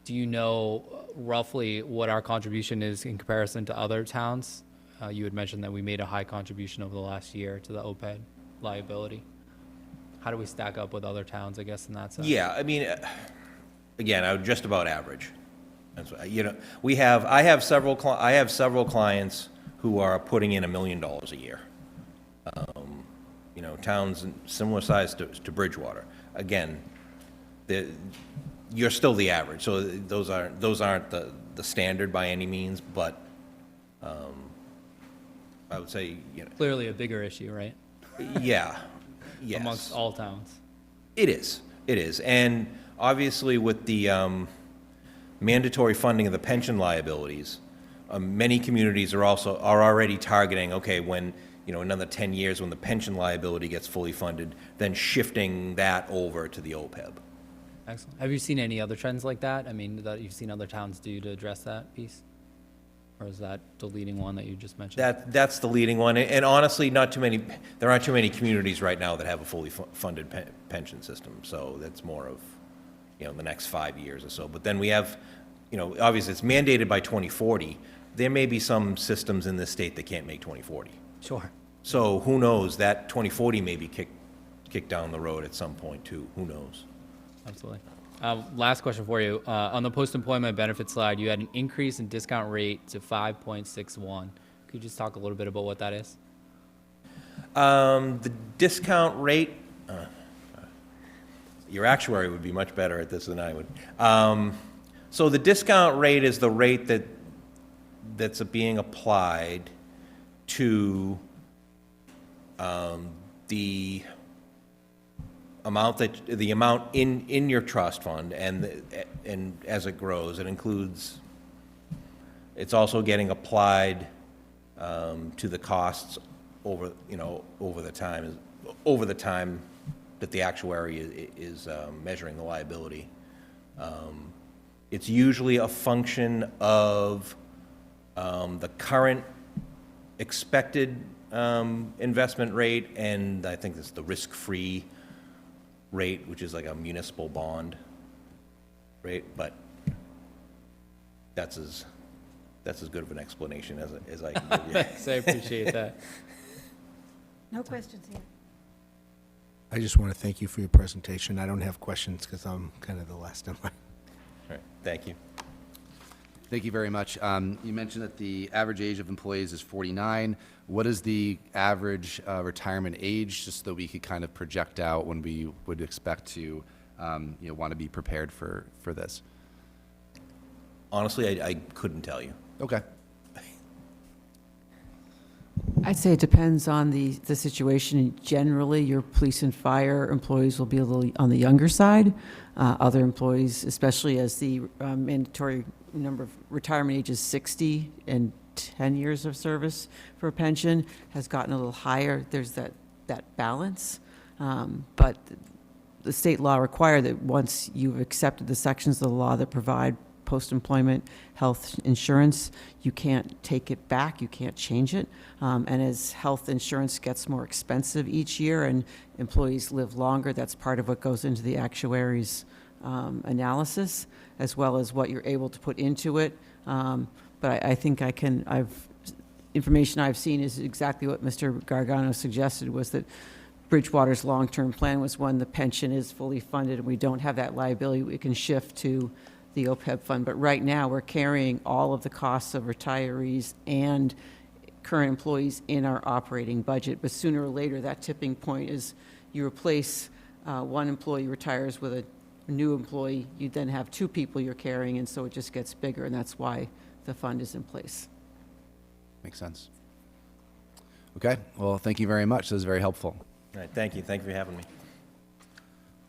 Do you know roughly what our contribution is in comparison to other towns? You had mentioned that we made a high contribution over the last year to the OPEB liability. How do we stack up with other towns, I guess, in that sense? Yeah, I mean, again, I would just about average. That's what, I have several clients who are putting in $1 million a year. Towns similar size to Bridgewater. Again, you're still the average, so those aren't the standard by any means, but I would say, Clearly a bigger issue, right? Yeah, yes. Amongst all towns. It is, and obviously with the mandatory funding of the pension liabilities, many communities are already targeting, okay, when, another 10 years when the pension liability gets fully funded, then shifting that over to the OPEB. Excellent. Have you seen any other trends like that? I mean, that you've seen other towns do to address that piece? Or is that the leading one that you just mentioned? That's the leading one, and honestly, there aren't too many communities right now that have a fully funded pension system, so that's more of, the next 5 years or so. But then we have, obviously it's mandated by 2040. There may be some systems in this state that can't make 2040. Sure. So who knows, that 2040 may be kicked down the road at some point too, who knows? Absolutely. Last question for you. On the post-employment benefit slide, you had an increase in discount rate to 5.61. Could you just talk a little bit about what that is? The discount rate, your actuary would be much better at this than I would. So the discount rate is the rate that's being applied to the amount in your trust fund, and as it grows, it includes. It's also getting applied to the costs over the time that the actuary is measuring the liability. It's usually a function of the current expected investment rate, and I think it's the risk-free rate, which is like a municipal bond rate, but that's as good of an explanation as I can give you. Thanks, I appreciate that. No questions here. I just want to thank you for your presentation. I don't have questions because I'm kind of the last in line. All right, thank you. Thank you very much. You mentioned that the average age of employees is 49. What is the average retirement age, just so that we could kind of project out when we would expect to want to be prepared for this? Honestly, I couldn't tell you. Okay. I'd say it depends on the situation. Generally, your police and fire employees will be a little on the younger side. Other employees, especially as the mandatory number of retirement age is 60 and 10 years of service for a pension, has gotten a little higher. There's that balance. But the state law require that once you've accepted the sections of the law that provide post-employment health insurance, you can't take it back, you can't change it. And as health insurance gets more expensive each year and employees live longer, that's part of what goes into the actuary's analysis, as well as what you're able to put into it. But I think information I've seen is exactly what Mr. Gargano suggested, was that Bridgewater's long-term plan was when the pension is fully funded and we don't have that liability, we can shift to the OPEB fund. But right now, we're carrying all of the costs of retirees and current employees in our operating budget. But sooner or later, that tipping point is you replace one employee retires with a new employee, you then have two people you're carrying, and so it just gets bigger, and that's why the fund is in place. Makes sense. Okay. Well, thank you very much. That was very helpful. All right, thank you. Thank you for having me.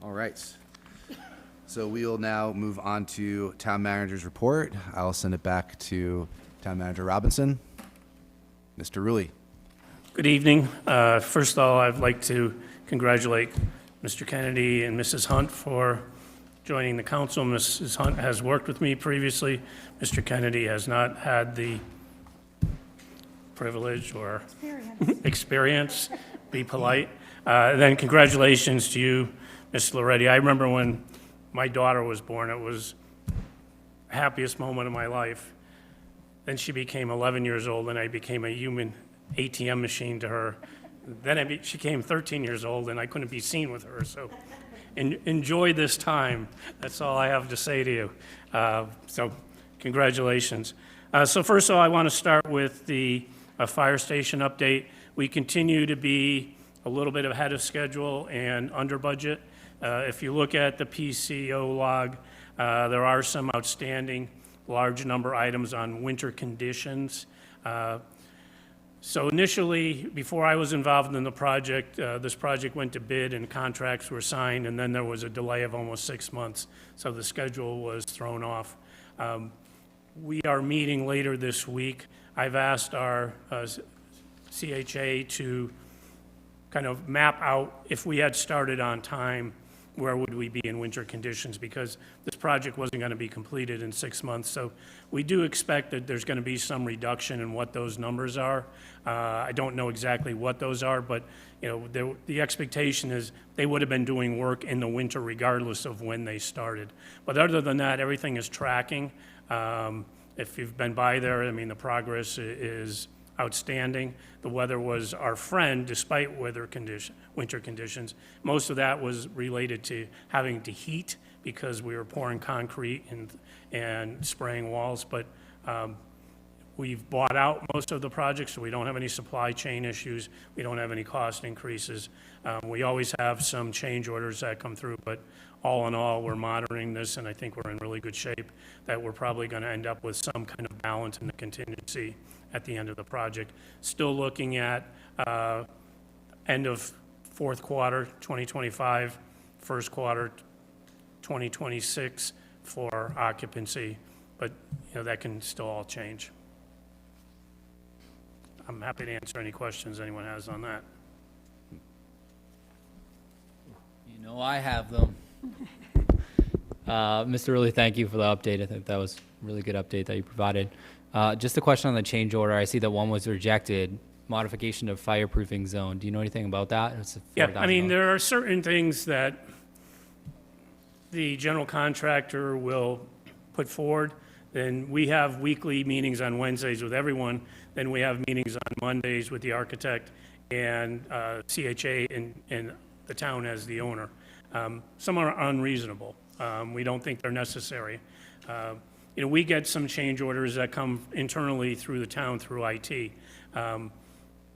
All right. So we will now move on to Town Manager's report. I'll send it back to Town Manager Robinson. Mr. Rulli. Good evening. First of all, I'd like to congratulate Mr. Kennedy and Mrs. Hunt for joining the council. Mrs. Hunt has worked with me previously. Mr. Kennedy has not had the privilege or experience. Be polite. Then congratulations to you, Ms. Loretti. I remember when my daughter was born, it was the happiest moment of my life. Then she became 11 years old, and I became a human ATM machine to her. Then she became 13 years old, and I couldn't be seen with her. So enjoy this time. That's all I have to say to you. So congratulations. So first of all, I want to start with the fire station update. We continue to be a little bit ahead of schedule and under budget. If you look at the PCO log, there are some outstanding large number items on winter conditions. So initially, before I was involved in the project, this project went to bid and contracts were signed, and then there was a delay of almost 6 months, so the schedule was thrown off. We are meeting later this week. I've asked our CHA to kind of map out, if we had started on time, where would we be in winter conditions, because this project wasn't going to be completed in 6 months. So we do expect that there's going to be some reduction in what those numbers are. I don't know exactly what those are, but the expectation is they would have been doing work in the winter regardless of when they started. But other than that, everything is tracking. If you've been by there, I mean, the progress is outstanding. The weather was our friend despite winter conditions. Most of that was related to having to heat because we were pouring concrete and spraying walls. But we've bought out most of the projects, so we don't have any supply chain issues. We don't have any cost increases. We always have some change orders that come through, but all in all, we're monitoring this, and I think we're in really good shape that we're probably going to end up with some kind of balance in the contingency at the end of the project. Still looking at end of fourth quarter 2025, first quarter 2026 for occupancy, but that can still all change. I'm happy to answer any questions anyone has on that. I have them. Mr. Ridley, thank you for the update. I think that was a really good update that you provided. Just a question on the change order. I see that one was rejected, modification of fireproofing zone. Do you know anything about that? Yeah, I mean, there are certain things that the general contractor will put forward. Then we have weekly meetings on Wednesdays with everyone. Then we have meetings on Mondays with the architect and CHA and the town as the owner. Some are unreasonable. We don't think they're necessary. We get some change orders that come internally through the town through IT.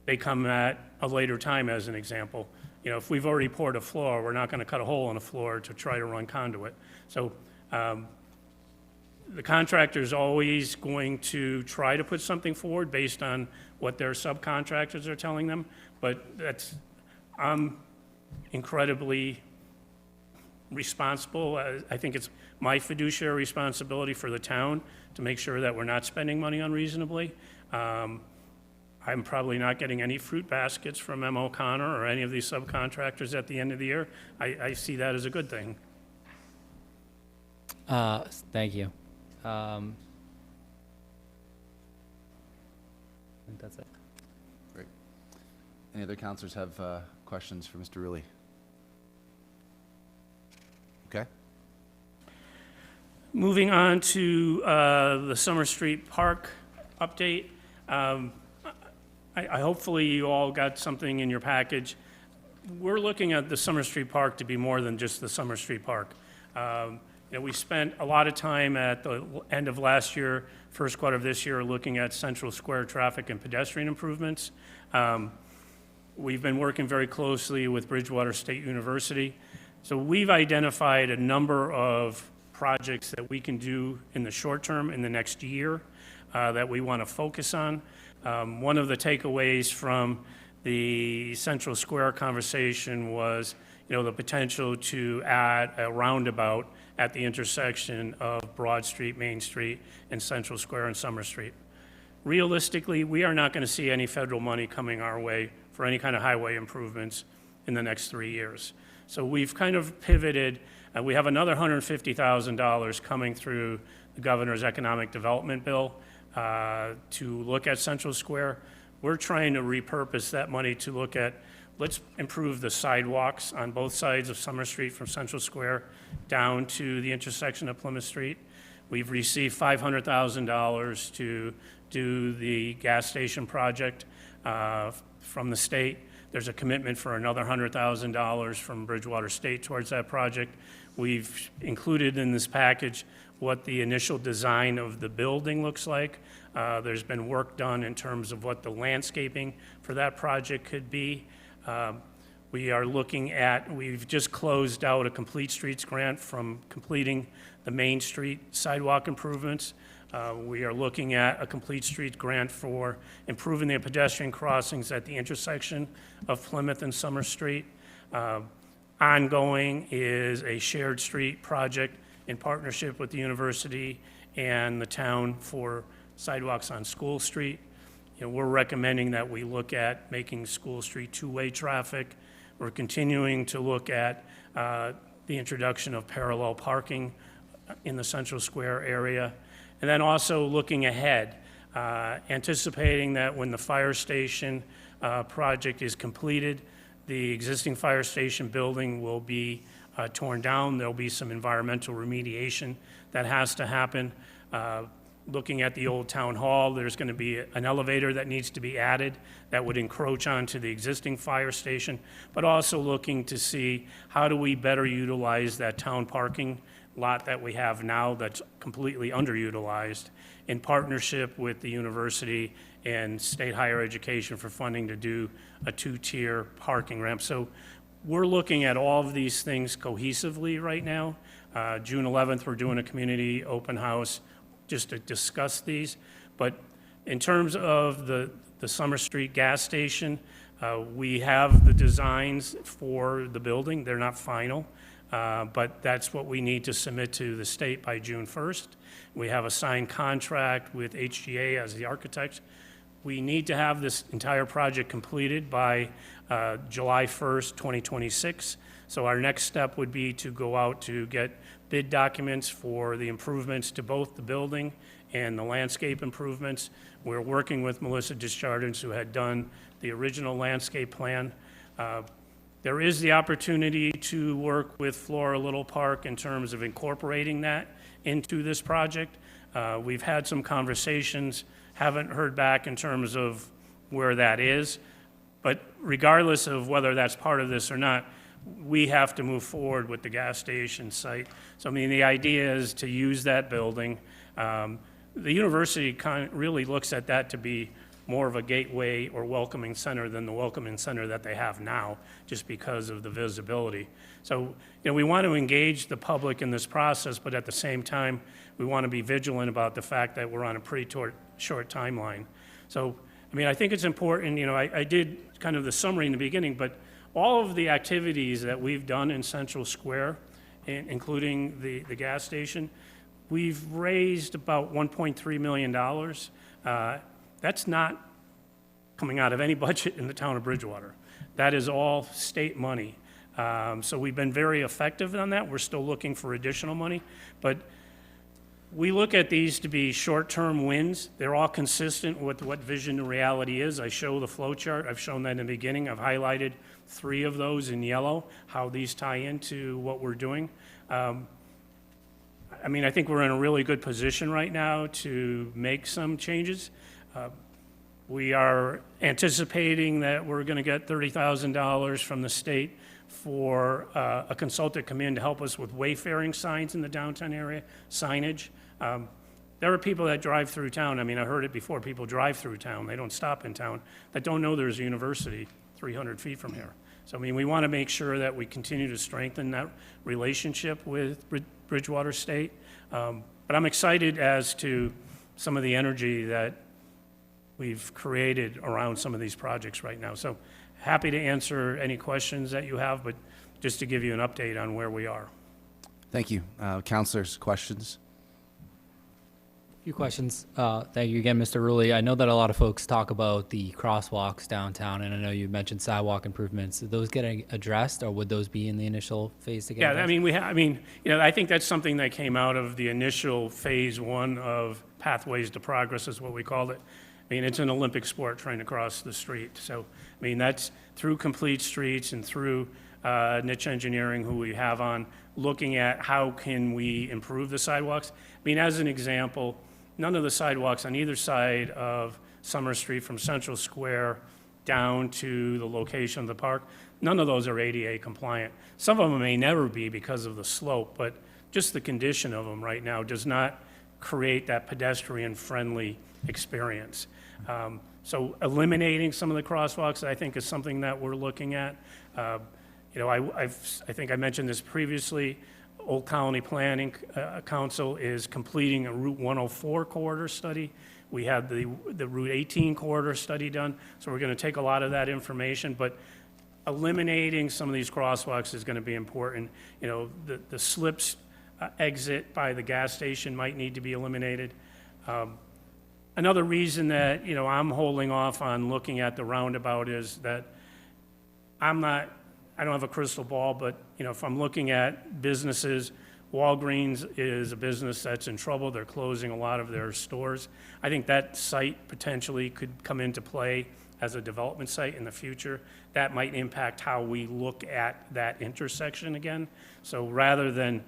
They come at a later time, as an example. If we've already poured a floor, we're not going to cut a hole in a floor to try to run conduit. So the contractor is always going to try to put something forward based on what their subcontractors are telling them, but I'm incredibly responsible. I think it's my fiduciary responsibility for the town to make sure that we're not spending money unreasonably. I'm probably not getting any fruit baskets from M. O'Connor or any of these subcontractors at the end of the year. I see that as a good thing. Thank you. I think that's it. Great. Any other counselors have questions for Mr. Ridley? Okay. Moving on to the Summer Street Park update. I hopefully you all got something in your package. We're looking at the Summer Street Park to be more than just the Summer Street Park. We spent a lot of time at the end of last year, first quarter of this year, looking at Central Square traffic and pedestrian improvements. We've been working very closely with Bridgewater State University. So we've identified a number of projects that we can do in the short term, in the next year, that we want to focus on. One of the takeaways from the Central Square conversation was, the potential to add a roundabout at the intersection of Broad Street, Main Street, and Central Square and Summer Street. Realistically, we are not going to see any federal money coming our way for any kind of highway improvements in the next 3 years. So we've kind of pivoted. We have another $150,000 coming through the governor's economic development bill to look at Central Square. We're trying to repurpose that money to look at, let's improve the sidewalks on both sides of Summer Street from Central Square down to the intersection of Plymouth Street. We've received $500,000 to do the gas station project from the state. There's a commitment for another $100,000 from Bridgewater State towards that project. We've included in this package what the initial design of the building looks like. There's been work done in terms of what the landscaping for that project could be. We've just closed out a Complete Streets grant from completing the Main Street sidewalk improvements. We are looking at a Complete Streets grant for improving the pedestrian crossings at the intersection of Plymouth and Summer Street. Ongoing is a shared street project in partnership with the university and the town for sidewalks on School Street. We're recommending that we look at making School Street two-way traffic. We're continuing to look at the introduction of parallel parking in the Central Square area. And then also looking ahead, anticipating that when the fire station project is completed, the existing fire station building will be torn down. There'll be some environmental remediation that has to happen. Looking at the old town hall, there's going to be an elevator that needs to be added that would encroach onto the existing fire station, but also looking to see how do we better utilize that town parking lot that we have now that's completely underutilized in partnership with the university and state higher education for funding to do a two-tier parking ramp. So we're looking at all of these things cohesively right now. June 11th, we're doing a community open house just to discuss these. But in terms of the Summer Street gas station, we have the designs for the building. They're not final, but that's what we need to submit to the state by June 1st. We have a signed contract with HGA as the architect. We need to have this entire project completed by July 1st, 2026. So our next step would be to go out to get bid documents for the improvements to both the building and the landscape improvements. We're working with Melissa Desjardins, who had done the original landscape plan. There is the opportunity to work with Flora Little Park in terms of incorporating that into this project. We've had some conversations, haven't heard back in terms of where that is, but regardless of whether that's part of this or not, we have to move forward with the gas station site. So, I mean, the idea is to use that building. The university really looks at that to be more of a gateway or welcoming center than the welcoming center that they have now, just because of the visibility. So, you know, we want to engage the public in this process, but at the same time, we want to be vigilant about the fact that we're on a pretty short timeline. So, I mean, I think it's important, you know, I did kind of the summary in the beginning, but all of the activities that we've done in Central Square, including the gas station, we've raised about $1.3 million. That's not coming out of any budget in the town of Bridgewater. That is all state money. So we've been very effective on that. We're still looking for additional money, but we look at these to be short-term wins. They're all consistent with what vision and reality is. I show the flow chart. I've shown that in the beginning. I've highlighted 3 of those in yellow, how these tie into what we're doing. I mean, I think we're in a really good position right now to make some changes. We are anticipating that we're going to get $30,000 from the state for a consultant to come in to help us with wayfaring signs in the downtown area, signage. There are people that drive through town. I mean, I heard it before. People drive through town. They don't stop in town, that don't know there's a university 300 feet from here. So, I mean, we want to make sure that we continue to strengthen that relationship with Bridgewater State. But I'm excited as to some of the energy that we've created around some of these projects right now. So happy to answer any questions that you have, but just to give you an update on where we are. Thank you. Councilors, questions? A few questions. Thank you again, Mr. Rulli. I know that a lot of folks talk about the crosswalks downtown, and I know you mentioned sidewalk improvements. Are those getting addressed, or would those be in the initial phase to get Yeah, addressed? I mean, you know, I think that's something that came out of the initial phase 1 of Pathways to Progress, is what we called it. I mean, it's an Olympic sport trying to cross the street. So, I mean, that's through Complete Streets and through niche engineering, who we have on, looking at how can we improve the sidewalks. I mean, as an example, none of the sidewalks on either side of Summer Street from Central Square down to the location of the park, none of those are ADA compliant. Some of them may never be because of the slope, but just the condition of them right now does not create that pedestrian-friendly experience. So eliminating some of the crosswalks, I think, is something that we're looking at. You know, I think I mentioned this previously. Old Colony Planning Council is completing a Route 104 corridor study. We had the Route 18 corridor study done, so we're going to take a lot of that information, but eliminating some of these crosswalks is going to be important. You know, the slips exit by the gas station might need to be eliminated. Another reason that, you know, I'm holding off on looking at the roundabout is that I'm not I don't have a crystal ball, but, if I'm looking at businesses, Walgreens is a business that's in trouble. They're closing a lot of their stores. I think that site potentially could come into play as a development site in the future. That might impact how we look at that intersection again. So rather than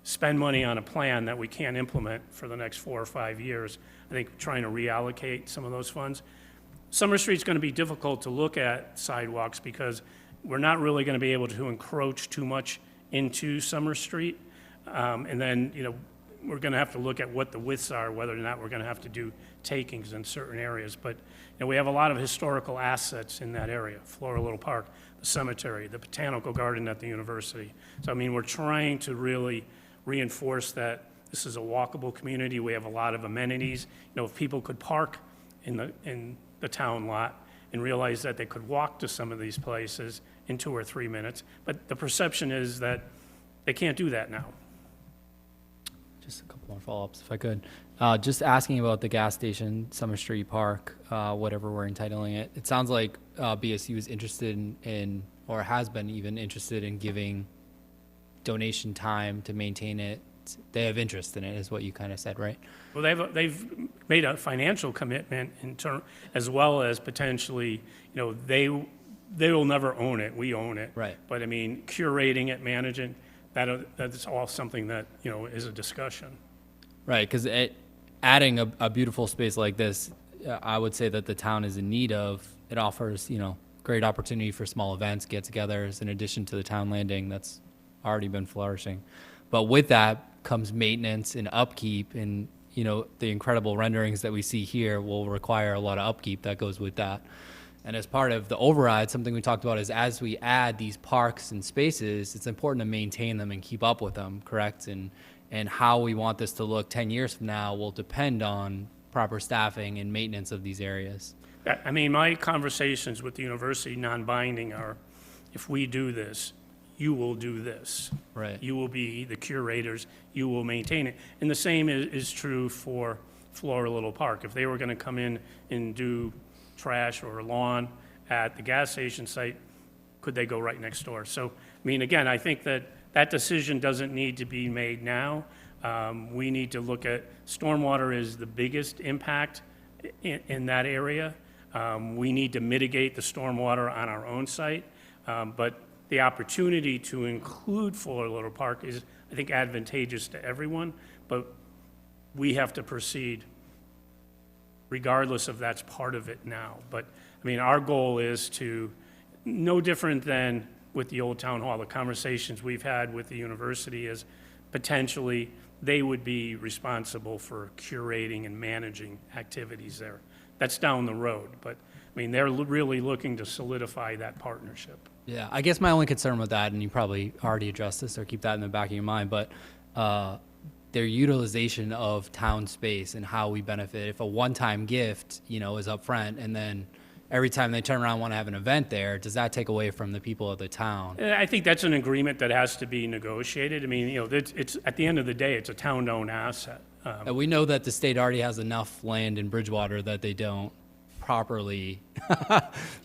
spend money on a plan that we can't implement for the next 4 or 5 years, I think trying to reallocate some of those funds. Summer Street's going to be difficult to look at sidewalks because we're not really going to be able to encroach too much into Summer Street. And then, we're going to have to look at what the widths are, whether or not we're going to have to do takings in certain areas. But we have a lot of historical assets in that area, Flora Little Park, the cemetery, the botanical garden at the university. So, we're trying to really reinforce that this is a walkable community. We have a lot of amenities. If people could park in the town lot and realize that they could walk to some of these places in 2 or 3 minutes. But the perception is that they can't do that now. Just a couple more follow-ups, if I could. Just asking about the gas station, Summer Street Park, whatever we're entitling it. It sounds like BSU is interested in, or has been even interested in giving donation time to maintain it. They have interest in it, is what you kind of said, right? Well, they've made a financial commitment as well as potentially, they will never own it. We own it. Right. But curating it, managing, that's all something that, is a discussion. Right, because adding a beautiful space like this, I would say that the town is in need of. It offers, great opportunity for small events, get-togethers, in addition to the town landing that's already been flourishing. But with that comes maintenance and upkeep, and, the incredible renderings that we see here will require a lot of upkeep that goes with that. And as part of the override, something we talked about is as we add these parks and spaces, it's important to maintain them and keep up with them, correct? And how we want this to look 10 years from now will depend on proper staffing and maintenance of these areas. My conversations with the university, non-binding, are if we do this, you will do this. Right. You will be the curators, you will maintain it. And the same is true for Flora Little Park. If they were going to come in and do trash or lawn at the gas station site, could they go right next door? So, again, I think that decision doesn't need to be made now. We need to look at stormwater is the biggest impact in that area. We need to mitigate the stormwater on our own site, but the opportunity to include Flora Little Park is, I think, advantageous to everyone, but we have to proceed regardless of that's part of it now. But, our goal is to, no different than with the old town hall, the conversations we've had with the university is potentially they would be responsible for curating and managing activities there. That's down the road, but, they're really looking to solidify that partnership. Yeah, I guess my only concern with that, and you probably already addressed this or keep that in the back of your mind, but their utilization of town space and how we benefit. If a one-time gift, is up front, and then every time they turn around and want to have an event there, does that take away from the people of the town? I think that's an agreement that has to be negotiated. It's at the end of the day, it's a town-owned asset. And we know that the state already has enough land in Bridgewater that they don't properly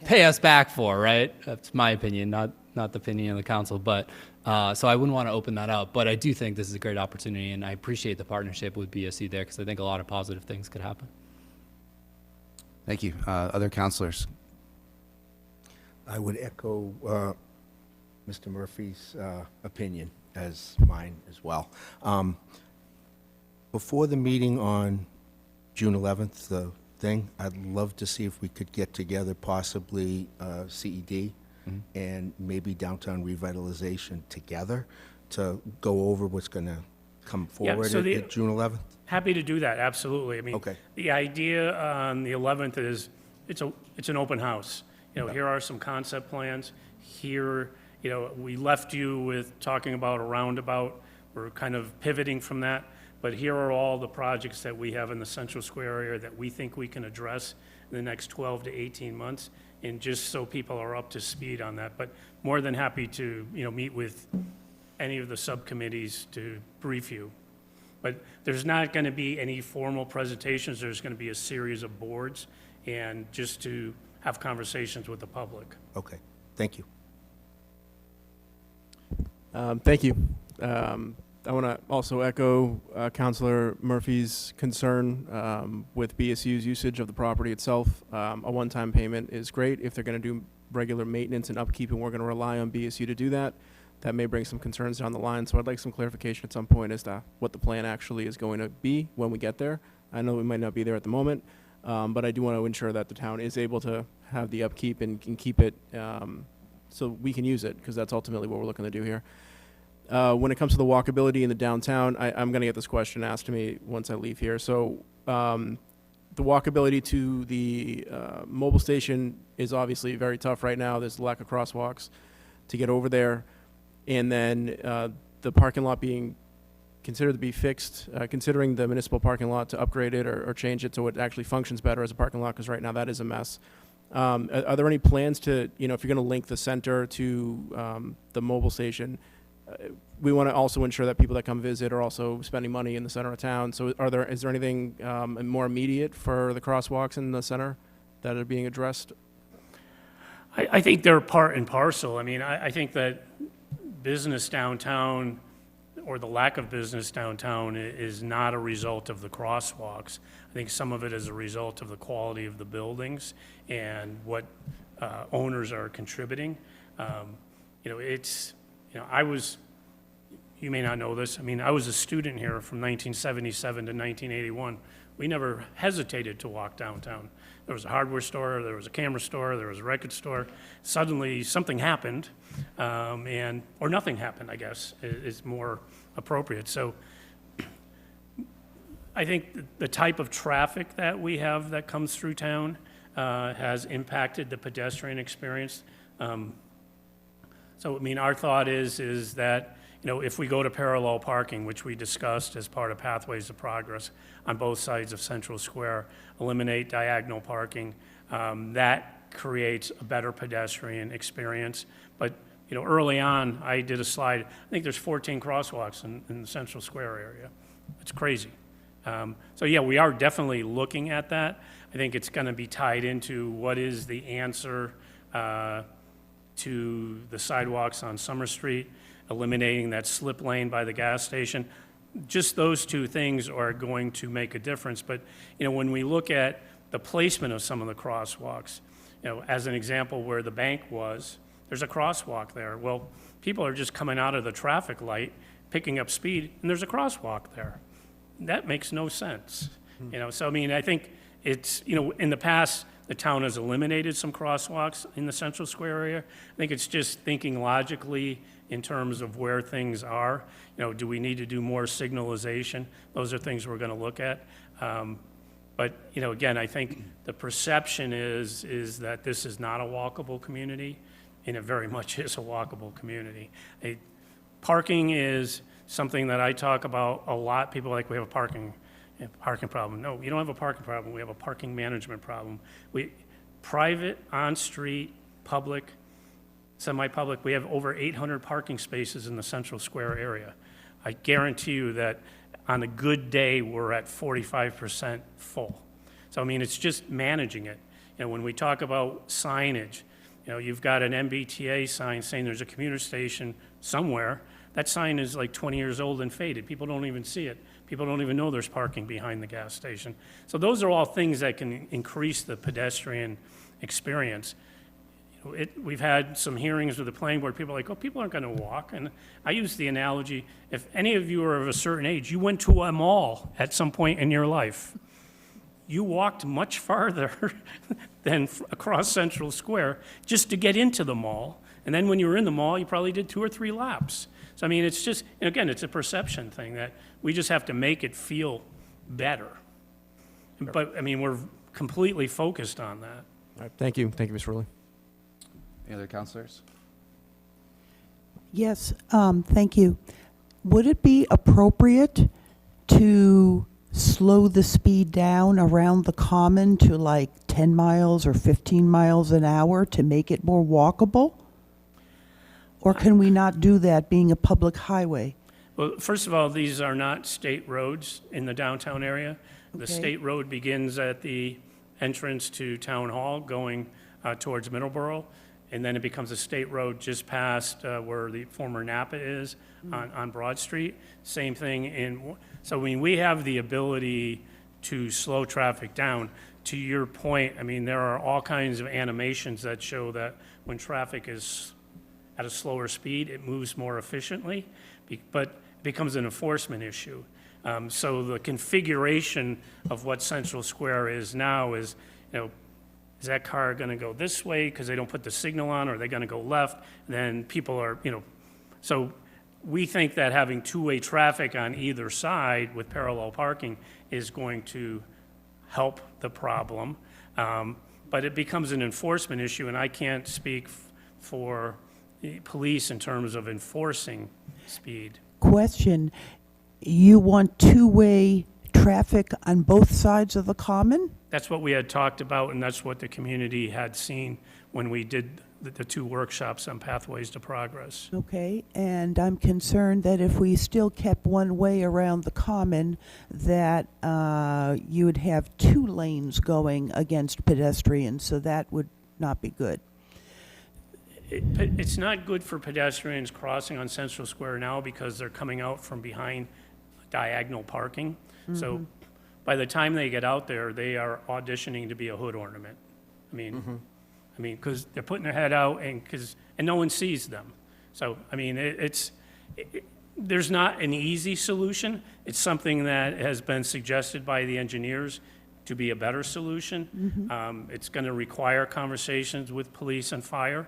pay us back for, right? That's my opinion, not the opinion of the council. But so I wouldn't want to open that up. But I do think this is a great opportunity, and I appreciate the partnership with BSU there because I think a lot of positive things could happen. Thank you. Other councilors? I would echo Mr. Murphy's opinion as mine as well. Before the meeting on June 11th, the thing, I'd love to see if we could get together possibly CED and maybe downtown revitalization together to go over what's going to come forward at June 11th. Happy to do that, absolutely. Okay. The idea on the 11th is it's an open house. Here are some concept plans. Here, we left you with talking about a roundabout. We're kind of pivoting from that. But here are all the projects that we have in the Central Square area that we think we can address in the next 12 to 18 months, and just so people are up to speed on that. But more than happy to, meet with any of the subcommittees to brief you. But there's not going to be any formal presentations. There's going to be a series of boards, and just to have conversations with the public. Okay, thank you. Thank you. I want to also echo Councilor Murphy's concern with BSU's usage of the property itself. A one-time payment is great if they're going to do regular maintenance and upkeep, and we're going to rely on BSU to do that. That may bring some concerns down the line, so I'd like some clarification at some point as to what the plan actually is going to be when we get there. I know we might not be there at the moment, but I do want to ensure that the town is able to have the upkeep and can keep it so we can use it, because that's ultimately what we're looking to do here. When it comes to the walkability in the downtown, I'm going to get this question asked to me once I leave here. So the walkability to the mobile station is obviously very tough right now. There's a lack of crosswalks to get over there. And then the parking lot being considered to be fixed, considering the municipal parking lot to upgrade it or change it so it actually functions better as a parking lot, because right now that is a mess. Are there any plans to, if you're going to link the center to the mobile station, we want to also ensure that people that come visit are also spending money in the center of town. So is there anything more immediate for the crosswalks in the center that are being addressed? I think they're part and parcel. I mean, I think that business downtown, or the lack of business downtown, is not a result of the crosswalks. I think some of it is a result of the quality of the buildings and what owners are contributing. You may not know this, I was a student here from 1977 to 1981. We never hesitated to walk downtown. There was a hardware store, there was a camera store, there was a record store. Suddenly, something happened, or nothing happened, I guess, is more appropriate. So I think the type of traffic that we have that comes through town has impacted the pedestrian experience. Our thought is that, if we go to parallel parking, which we discussed as part of Pathways of Progress on both sides of Central Square, eliminate diagonal parking, that creates a better pedestrian experience. But, early on, I did a slide. I think there's 14 crosswalks in the Central Square area. It's crazy. We are definitely looking at that. I think it's going to be tied into what is the answer to the sidewalks on Summer Street, eliminating that slip lane by the gas station. Just those two things are going to make a difference. But, when we look at the placement of some of the crosswalks, as an example where the bank was, there's a crosswalk there. Well, people are just coming out of the traffic light, picking up speed, and there's a crosswalk there. That makes no sense. I think it's, in the past, the town has eliminated some crosswalks in the Central Square area. I think it's just thinking logically in terms of where things are. Do we need to do more signalization? Those are things we're going to look at. But again, I think the perception is that this is not a walkable community, and it very much is a walkable community. Parking is something that I talk about a lot. People are like, we have a parking problem. No, you don't have a parking problem. We have a parking management problem. Private, on-street, public, semi-public, we have over 800 parking spaces in the Central Square area. I guarantee you that on a good day, we're at 45% full. So, it's just managing it. When we talk about signage, you've got an MBTA sign saying there's a commuter station somewhere. That sign is like 20 years old and faded. People don't even see it. People don't even know there's parking behind the gas station. So those are all things that can increase the pedestrian experience. We've had some hearings with the planning board. People are like, people aren't going to walk. And I use the analogy, if any of you are of a certain age, you went to a mall at some point in your life. You walked much farther than across Central Square just to get into the mall. And then when you were in the mall, you probably did 2 or 3 laps. So, it's just, again, it's a perception thing that we just have to make it feel better. Sure. But, we're completely focused on that. All right, thank you. Thank you, Mr. Rowley. Any other counselors? Yes, thank you. Would it be appropriate to slow the speed down around the common to like 10 miles or 15 miles an hour to make it more walkable? Or can we not do that being a public highway? Well, first of all, these are not state roads in the downtown area. The state road begins at the entrance to Town Hall going towards Middleborough. and then it becomes a state road just past where the former Napa is on Broad Street. Same thing so I mean, we have the ability to slow traffic down. To your point, I mean, there are all kinds of animations that show that when traffic is at a slower speed, it moves more efficiently, but it becomes an enforcement issue. So the configuration of what Central Square is now is, is that car going to go this way because they don't put the signal on, or are they going to go left? Then people are, so we think that having two-way traffic on either side with parallel parking is going to help the problem. But it becomes an enforcement issue, and I can't speak for the police in terms of enforcing speed. Question, you want two-way traffic on both sides of the common? That's what we had talked about, and that's what the community had seen when we did the two workshops on Pathways to Progress. Okay, and I'm concerned that if we still kept one way around the common, that you would have two lanes going against pedestrians, so that would not be good. It's not good for pedestrians crossing on Central Square now because they're coming out from behind diagonal parking. So by the time they get out there, they are auditioning to be a hood ornament. I mean, because they're putting their head out and no one sees them. So, I mean, there's not an easy solution. It's something that has been suggested by the engineers to be a better solution. It's going to require conversations with police and fire.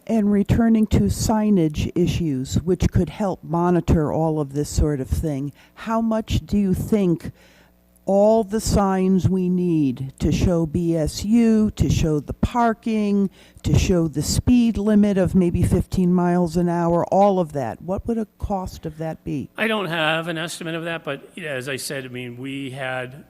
And returning to signage issues, which could help monitor all of this sort of thing, how much do you think all the signs we need to show BSU, to show the parking, to show the speed limit of maybe 15 miles an hour, all of that, what would a cost of that be? I don't have an estimate of that, but as I said, I mean, we had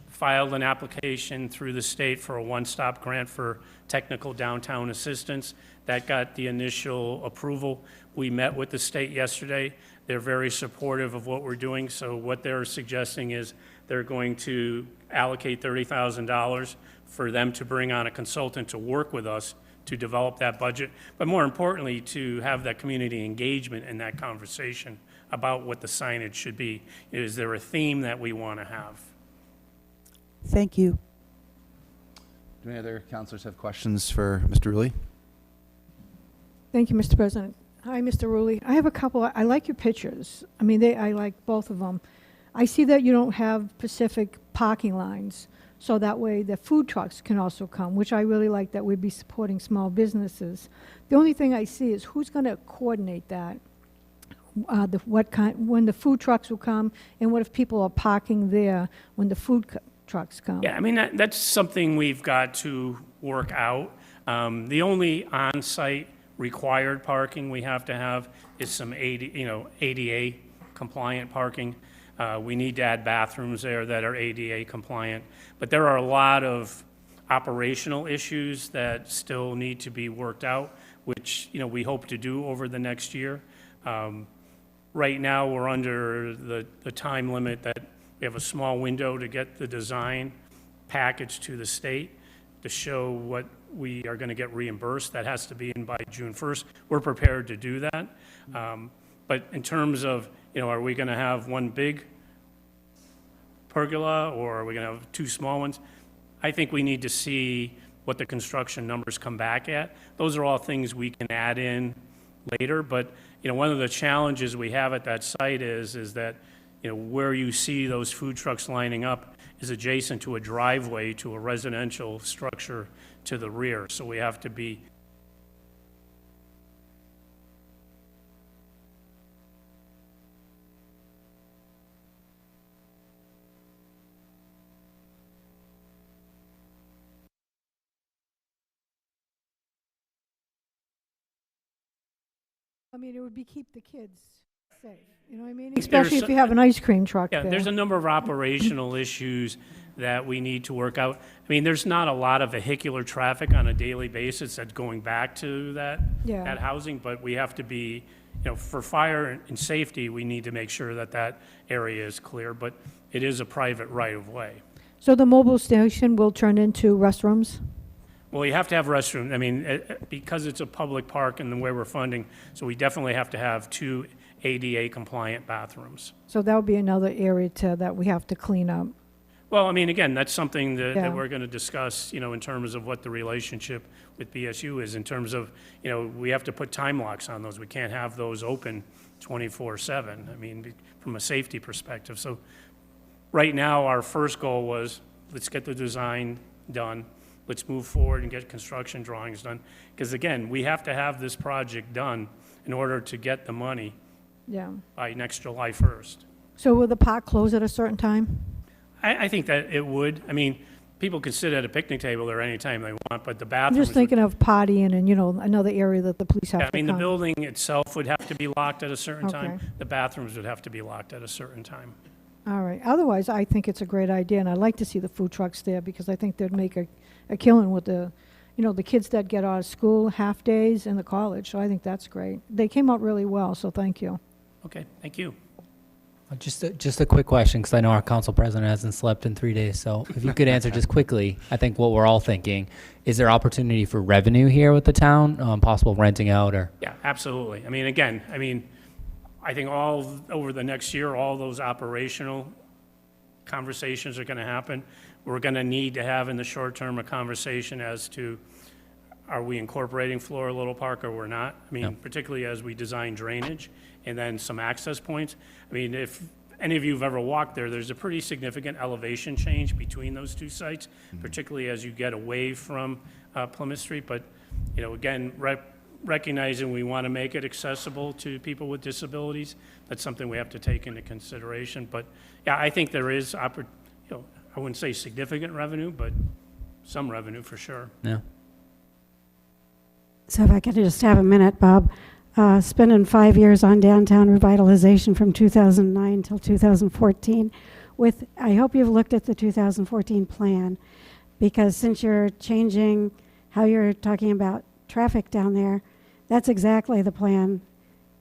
filed an application through the state for a one-stop grant for technical downtown assistance. That got the initial approval. We met with the state yesterday. They're very supportive of what we're doing. So what they're suggesting is they're going to allocate $30,000 for them to bring on a consultant to work with us to develop that budget, but more importantly, to have that community engagement in that conversation about what the signage should be. Is there a theme that we want to have? Thank you. Do any other counselors have questions for Mr. Rulli? Thank you, Mr. President. Hi, Mr. Rulli. I have a couple. I like your pictures. I mean, I like both of them. I see that you don't have specific parking lines, so that way the food trucks can also come, which I really like, that we'd be supporting small businesses. The only thing I see is who's going to coordinate that? When the food trucks will come, and what if people are parking there when the food trucks come? Yeah, I mean, that's something we've got to work out. The only on-site required parking we have to have is some ADA compliant parking. We need to add bathrooms there that are ADA compliant. But there are a lot of operational issues that still need to be worked out, which we hope to do over the next year. Right now, we're under the time limit that we have a small window to get the design package to the state to show what we are going to get reimbursed. That has to be in by June 1st. We're prepared to do that. But in terms of, are we going to have one big pergola or are we going to have two small ones? I think we need to see what the construction numbers come back at. Those are all things we can add in later. But, one of the challenges we have at that site is that, where you see those food trucks lining up is adjacent to a driveway to a residential structure to the rear. So we have to be I mean, it would be keep the kids safe, you know what I mean? Especially if you have an ice cream truck there. Yeah, there's a number of operational issues that we need to work out. I mean, there's not a lot of vehicular traffic on a daily basis that's going back to that housing, but we have to be, for fire and safety, we need to make sure that area is clear, but it is a private right-of-way. So the mobile station will turn into restrooms? Well, you have to have restrooms. I mean, because it's a public park and the way we're funding, so we definitely have to have 2 ADA compliant bathrooms. So that would be another area that we have to clean up. Well, I mean, again, that's something that, Yeah. that we're going to discuss, you know, in terms of what the relationship with BSU is, in terms of, you know, we have to put time locks on those. We can't have those open 24/7, I mean, from a safety perspective. So right now, our first goal was, let's get the design done. Let's move forward and get construction drawings done. Because again, we have to have this project done in order to get the money Yeah. by next July 1st. So will the park close at a certain time? I think that it would. I mean, people can sit at a picnic table there anytime they want, but the I'm bathrooms. just thinking of partying and, another area that the police have I to mean, the come. building itself would have to be locked at a certain time. Okay. The bathrooms would have to be locked at a certain time. All right. Otherwise, I think it's a great idea, and I'd like to see the food trucks there because I think they'd make a killing with the kids that get out of school, half days, and the college. So I think that's great. They came out really well, so thank you. Okay, thank you. Just a quick question, because I know our council president hasn't slept in 3 days. So if you could answer just quickly, I think what we're all thinking, is there opportunity for revenue here with the town, possible renting out or? Yeah, absolutely. I mean, again, I think all over the next year, all those operational conversations are going to happen. We're going to need to have in the short term a conversation as to, are we incorporating Flora Little Park or we're not? I mean, Yeah. particularly as we design drainage and then some access points. I mean, if any of you have ever walked there, there's a pretty significant elevation change between those two sites, particularly as you get away from Plymouth Street. But, again, recognizing we want to make it accessible to people with disabilities, that's something we have to take into consideration. But, yeah, I think there is, I wouldn't say significant revenue, but some revenue for sure. Yeah. So if I could just have a minute, Bob. Spending 5 years on downtown revitalization from 2009 till 2014. I hope you've looked at the 2014 plan, because since you're changing how you're talking about traffic down there, that's exactly the plan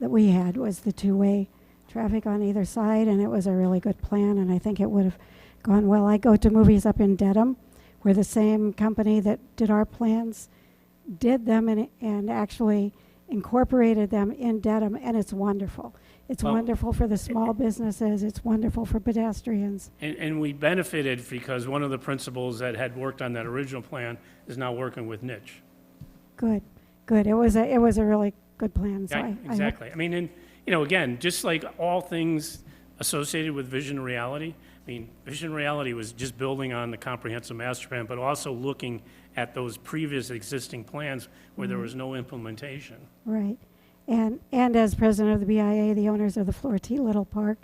that we had, was the two-way traffic on either side, and it was a really good plan, and I think it would have gone well. I go to movies up in Dedham, where the same company that did our plans did them and actually incorporated them in Dedham, and it's wonderful. It's wonderful for the small businesses. It's wonderful for pedestrians. And we benefited because one of the principals that had worked on that original plan is now working with Niche. Good. It was a really good plan. So Yeah, exactly. I mean, and, again, just like all things associated with Vision Reality, Vision Reality was just building on the comprehensive master plan, but also looking at those previous existing plans where there was no implementation. Right. And as president of the BIA, the owners of the Flora T. Little Park,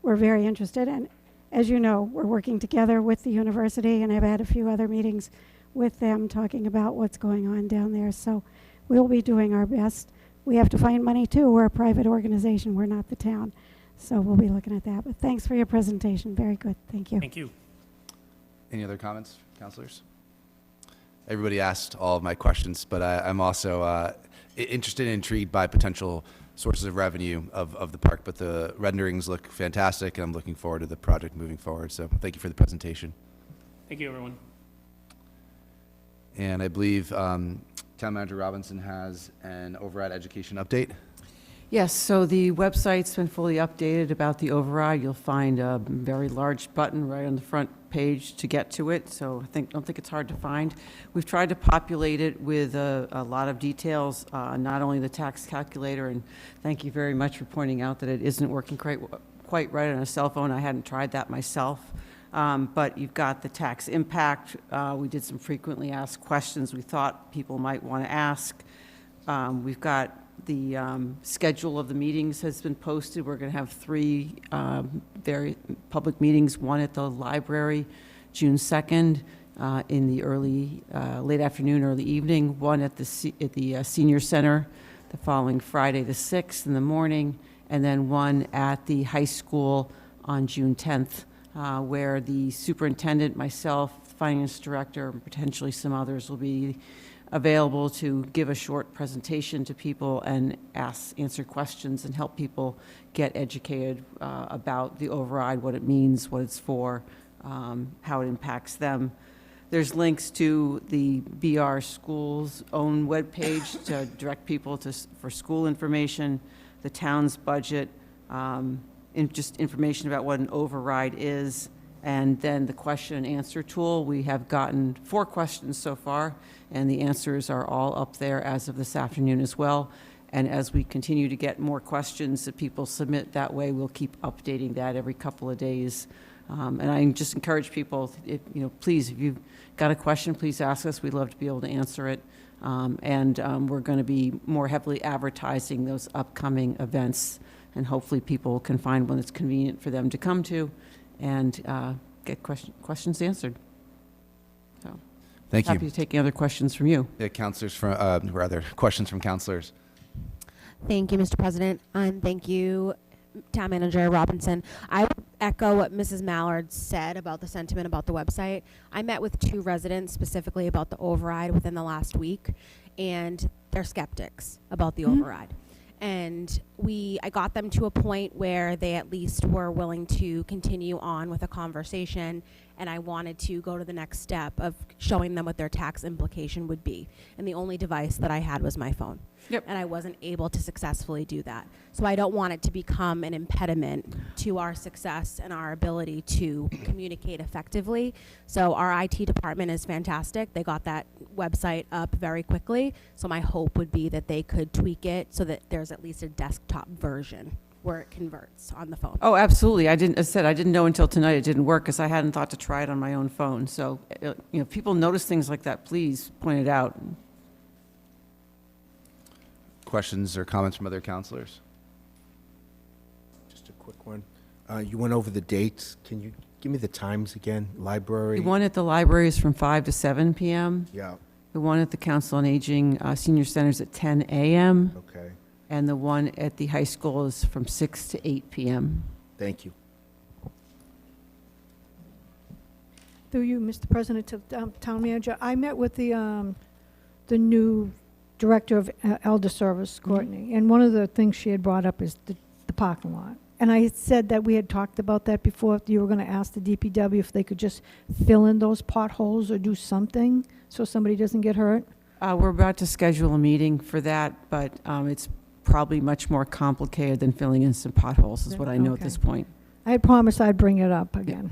we're very interested. And as you know, we're working together with the university, and I've had a few other meetings with them talking about what's going on down there. So we'll be doing our best. We have to find money too. We're a private organization. We're not the town. So we'll be looking at that. But thanks for your presentation. Very good. Thank you. Thank you. Any other comments, councilors? Everybody asked all of my questions, but I'm also interested and intrigued by potential sources of revenue of the park. But the renderings look fantastic, and I'm looking forward to the project moving forward. So thank you for the presentation. Thank you, everyone. And I believe Town Manager Robinson has an override education update. Yes, so the website's been fully updated about the override. You'll find a very large button right on the front page to get to it, so don't think it's hard to find. We've tried to populate it with a lot of details, not only the tax calculator, and thank you very much for pointing out that it isn't working quite right on a cell phone. I hadn't tried that myself. But you've got the tax impact. We did some frequently asked questions we thought people might want to ask. We've got the schedule of the meetings has been posted. We're going to have 3 very public meetings, one at the library, June 2nd, in the late afternoon, early evening, one at the senior center the following Friday the 6th in the morning, and then one at the high school on June 10th. Where the superintendent, myself, finance director, and potentially some others will be available to give a short presentation to people and answer questions and help people get educated about the override, what it means, what it's for, how it impacts them. There's links to the BR School's own webpage to direct people for school information, the town's budget, just information about what an override is, and then the question and answer tool. We have gotten 4 questions so far, and the answers are all up there as of this afternoon as well. And as we continue to get more questions that people submit that way, we'll keep updating that every couple of days. And I just encourage people, please, if you've got a question, please ask us. We'd love to be able to answer it. We're going to be more heavily advertising those upcoming events, and hopefully people can find one that's convenient for them to come to and get questions answered. So, Thank you. happy to take any other questions from you. Yeah, counselors from, rather, questions from counselors. Thank you, Mr. President, and thank you, Town Manager Robinson. I would echo what Mrs. Mallard said about the sentiment about the website. I met with 2 residents specifically about the override within the last week, and they're skeptics about the override. And I got them to a point where they at least were willing to continue on with a conversation, and I wanted to go to the next step of showing them what their tax implication would be. And the only device that I had was my phone. Yep. And I wasn't able to successfully do that. So I don't want it to become an impediment to our success and our ability to communicate effectively. So our IT department is fantastic. They got that website up very quickly. So my hope would be that they could tweak it so that there's at least a desktop version where it converts on the phone. Oh, absolutely. I didn't know until tonight it didn't work because I hadn't thought to try it on my own phone. So, if people notice things like that, please point it out. Questions or comments from other counselors? Just a quick one. You went over the dates. Can you give me the times again? Library? The one at the library is from 5 to 7 p.m. Yeah, The one at the Council on Aging Senior Center is at 10 a.m. okay. And the one at the high school is from 6 to 8 p.m. Thank you. Through you, Mr. President, to Town Manager, I met with the new Director of Elder Service, Courtney, and one of the things she had brought up is the parking lot. And I had said that we had talked about that before, if you were going to ask the DPW if they could just fill in those potholes or do something so somebody doesn't get hurt. We're about to schedule a meeting for that, but it's probably much more complicated than filling in some potholes, is what I know at Okay. this point. I had promised I'd bring it up again.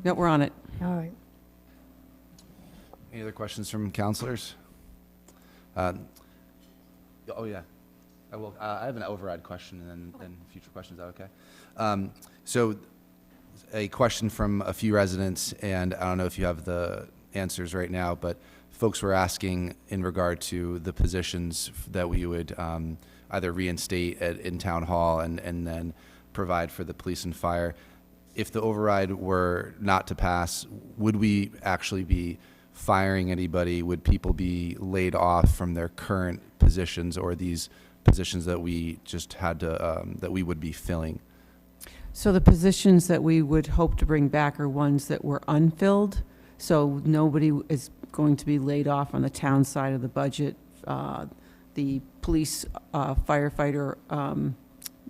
No, we're on it. All right. Any other questions from counselors? Oh, yeah. I have an override question and then future questions. Is that okay? So a question from a few residents, and I don't know if you have the answers right now, but folks were asking in regard to the positions that we would either reinstate in town hall and then provide for the police and fire. If the override were not to pass, would we actually be firing anybody? Would people be laid off from their current positions, or these positions that we just had to, that we would be filling? So the positions that we would hope to bring back are ones that were unfilled. So nobody is going to be laid off on the town side of the budget. The police firefighter,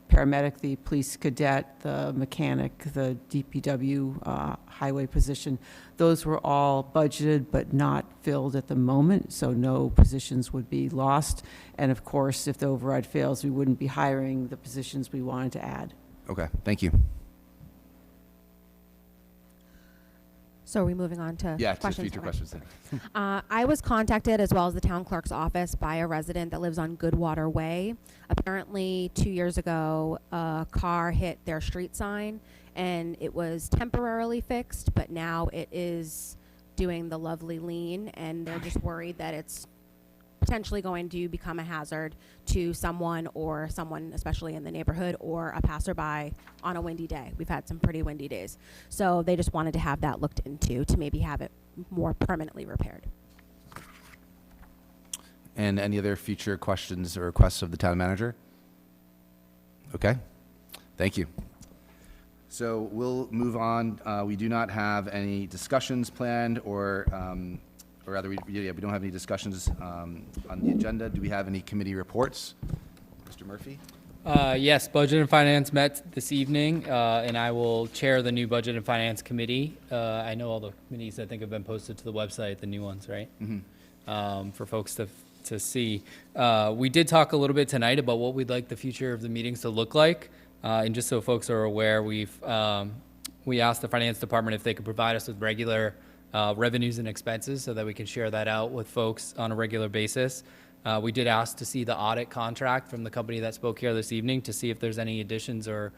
paramedic, the police cadet, the mechanic, the DPW highway position, those were all budgeted but not filled at the moment, so no positions would be lost. And of course, if the override fails, we wouldn't be hiring the positions we wanted to add. Okay, thank you. So are we moving on to Yeah, to questions? future Okay. questions. I was contacted, as well as the town clerk's office, by a resident that lives on Goodwater Way. Apparently, 2 years ago, a car hit their street sign, and it was temporarily fixed, but now it is doing the lovely lean, and they're just worried that it's potentially going to become a hazard to someone, or someone especially in the neighborhood, or a passerby on a windy day. We've had some pretty windy days. So they just wanted to have that looked into to maybe have it more permanently repaired. And any other future questions or requests of the town manager? Okay, thank you. So we'll move on. We do not have any discussions planned, or rather, we don't have any discussions on the agenda. Do we have any committee reports? Mr. Murphy? Yes, Budget and Finance met this evening, and I will chair the new Budget and Finance Committee. I know all the committees, I think, have been posted to the website, the new ones, right? For folks to see. We did talk a little bit tonight about what we'd like the future of the meetings to look like. And just so folks are aware, we asked the Finance Department if they could provide us with regular revenues and expenses so that we can share that out with folks on a regular basis. We did ask to see the audit contract from the company that spoke here this evening to see if there's any additions or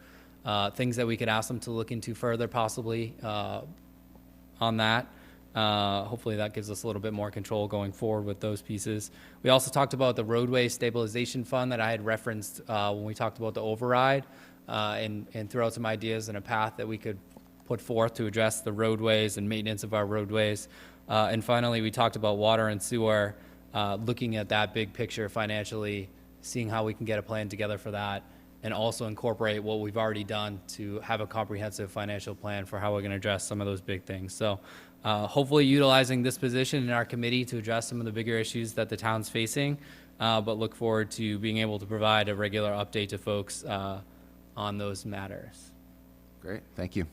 things that we could ask them to look into further possibly on that. Hopefully that gives us a little bit more control going forward with those pieces. We also talked about the roadway stabilization fund that I had referenced when we talked about the override and threw out some ideas and a path that we could put forth to address the roadways and maintenance of our roadways. And finally, we talked about water and sewer, looking at that big picture financially, seeing how we can get a plan together for that, and also incorporate what we've already done to have a comprehensive financial plan for how we're going to address some of those big things. So hopefully utilizing this position in our committee to address some of the bigger issues that the town's facing, but look forward to being able to provide a regular update to folks on those matters. Great, thank you.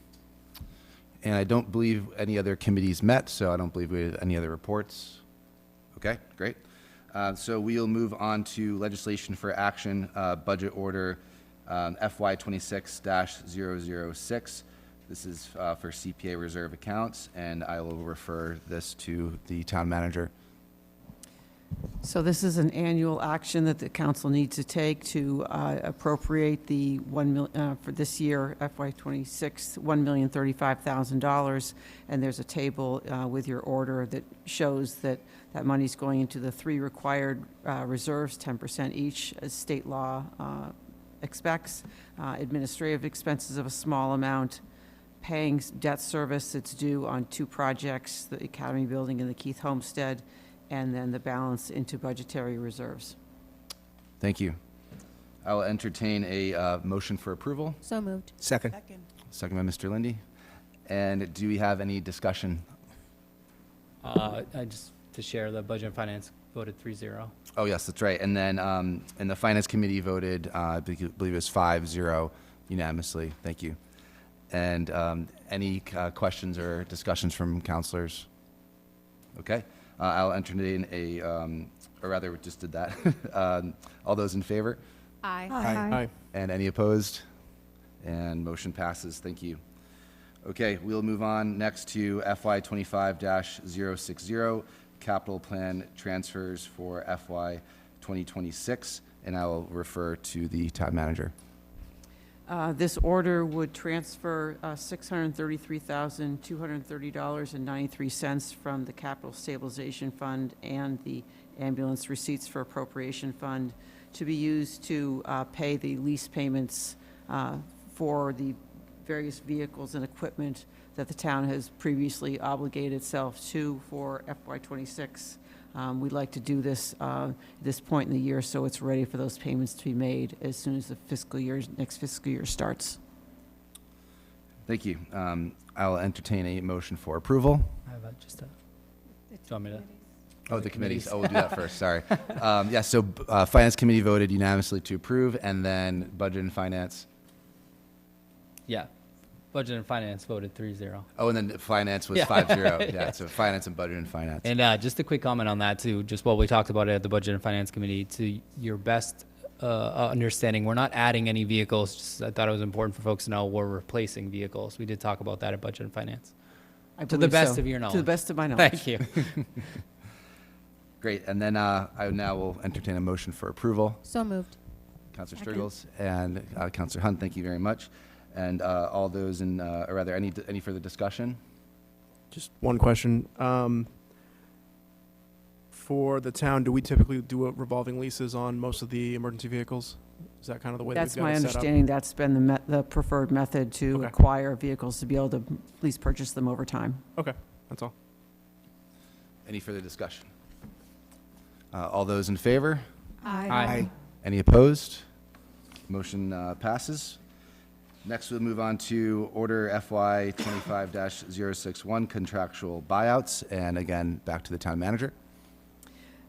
And I don't believe any other committees met, so I don't believe we have any other reports. Okay, great. So we'll move on to legislation for action, budget order FY2026-006. This is for CPA Reserve Accounts, and I will refer this to the town manager. So this is an annual action that the council needs to take to appropriate the for this year, FY26, $1,035,000. And there's a table with your order that shows that that money's going into the 3 required reserves, 10% each, as state law expects, administrative expenses of a small amount, paying debt service that's due on 2 projects, the Academy Building and the Keith Homestead, and then the balance into budgetary reserves. Thank you. I will entertain a motion for approval. So moved. Second. Second by Mr. Lindy. And do we have any discussion? I just to share the Budget and Finance voted 3-0. Oh, yes, that's right. And then, and the Finance Committee voted, I believe it was 5-0 unanimously. Thank you. And any questions or discussions from councilors? Okay. I'll entertain or rather, we just did that. All those in favor? Aye. Aye. And any opposed? And motion passes. Thank you. Okay, we'll move on next to FY25-060, capital plan transfers for FY2026, and I will refer to the town manager. This order would transfer $633,230.93 from the Capital Stabilization Fund and the Ambulance Receipts for Appropriation Fund to be used to pay the lease payments for the various vehicles and equipment that the town has previously obligated itself to for FY26. We'd like to do this at this point in the year so it's ready for those payments to be made as soon as the next fiscal year starts. Thank you. I will entertain a motion for approval. I have just a, do you want me to? Oh, the committees. Oh, we'll do that first. Sorry. Yeah, so Finance Committee voted unanimously to approve, and then Budget and Finance. Yeah. Budget and Finance voted 3-0. Oh, and then Finance was Yeah. 5-0. Yeah, so Finance and Budget and Finance. And just a quick comment on that, too, just while we talked about it at the Budget and Finance Committee, to your best understanding, we're not adding any vehicles. Just, I thought it was important for folks to know we're replacing vehicles. We did talk about that at Budget and Finance. I To the believe best so. of your knowledge. To the best of my knowledge. Thank you. Great. And then I now will entertain a motion for approval. So moved. Councilor Striggles and Councilor Hunt, thank you very much. And all those in, or rather, any further discussion? Just one question. For the town, do we typically do revolving leases on most of the emergency vehicles? Is that kind of the way that That's we've got my it set up? understanding. That's been the preferred method to Okay. acquire vehicles, to be able to at least purchase them over time. Okay, that's all. Any further discussion? All those in favor? Aye. Any opposed? Motion passes. Next, we'll move on to Order FY 25-061, contractual buyouts, and again, back to the town manager.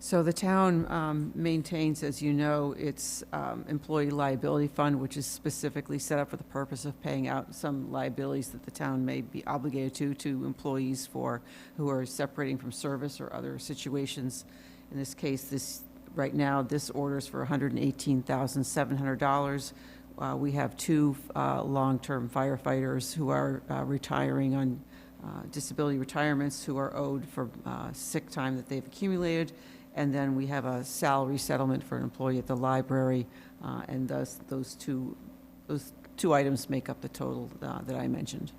So the town maintains, as you know, its employee liability fund, which is specifically set up for the purpose of paying out some liabilities that the town may be obligated to employees who are separating from service or other situations. In this case, right now, this order is for $118,700. We have two long-term firefighters who are retiring on disability retirements who are owed for sick time that they've accumulated. And then we have a salary settlement for an employee at the library, and thus those two items make up the total that I mentioned.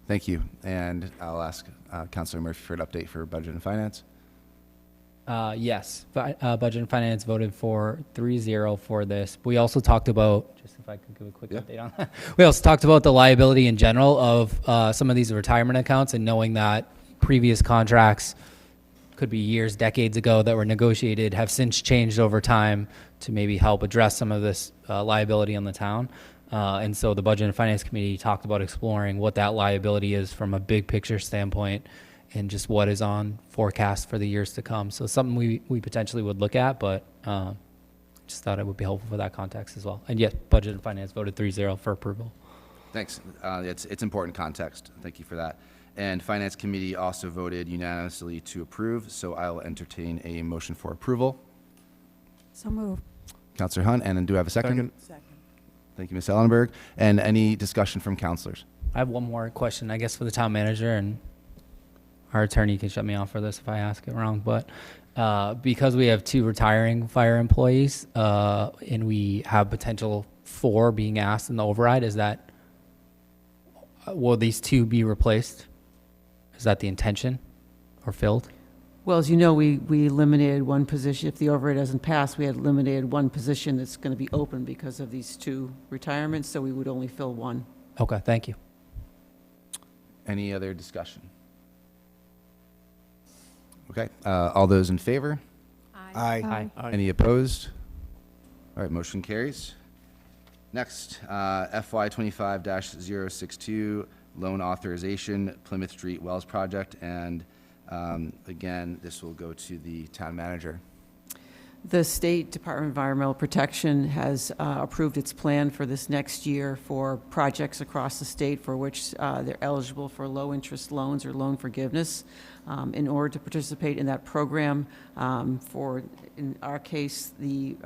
Thank you. And I'll ask Councilor Murphy for an update for Budget and Finance. Yes, Budget and Finance voted for 3-0 for this. We also talked about, just if I could give a quick update on that. We also talked about the liability in general of some of these retirement accounts, and knowing that previous contracts could be years, decades ago that were negotiated have since changed over time to maybe help address some of this liability on the town. And so the Budget and Finance Committee talked about exploring what that liability is from a big picture standpoint and just what is on forecast for the years to come. So something we potentially would look at, but just thought it would be helpful for that context as well. And yes, Budget and Finance voted 3-0 for approval. Thanks. It's important context. Thank you for that. And Finance Committee also voted unanimously to approve, so I will entertain a motion for approval. So move. Councilor Hunt, and then do I have a second? Second. Thank you, Ms. Ellenberg. And any discussion from councilors? I have one more question, I guess, for the town manager, and our attorney can shut me off for this if I ask it wrong. But because we have 2 retiring fire employees and we have potential 4 being asked in the override, will these 2 be replaced? Is that the intention or filled? Well, as you know, we eliminated one position. If the override doesn't pass, we had eliminated one position that's going to be open because of these 2 retirements, so we would only fill 1. Okay, thank you. Any other discussion? Okay, all those in favor? Aye. Any opposed? All right, motion carries. Next, FY2025-062, loan authorization, Plymouth Street Wells Project, and again, this will go to the town manager. The State Department of Environmental Protection has approved its plan for this next year for projects across the state for which they're eligible for low-interest loans or loan forgiveness. In order to participate in that program, in our case, the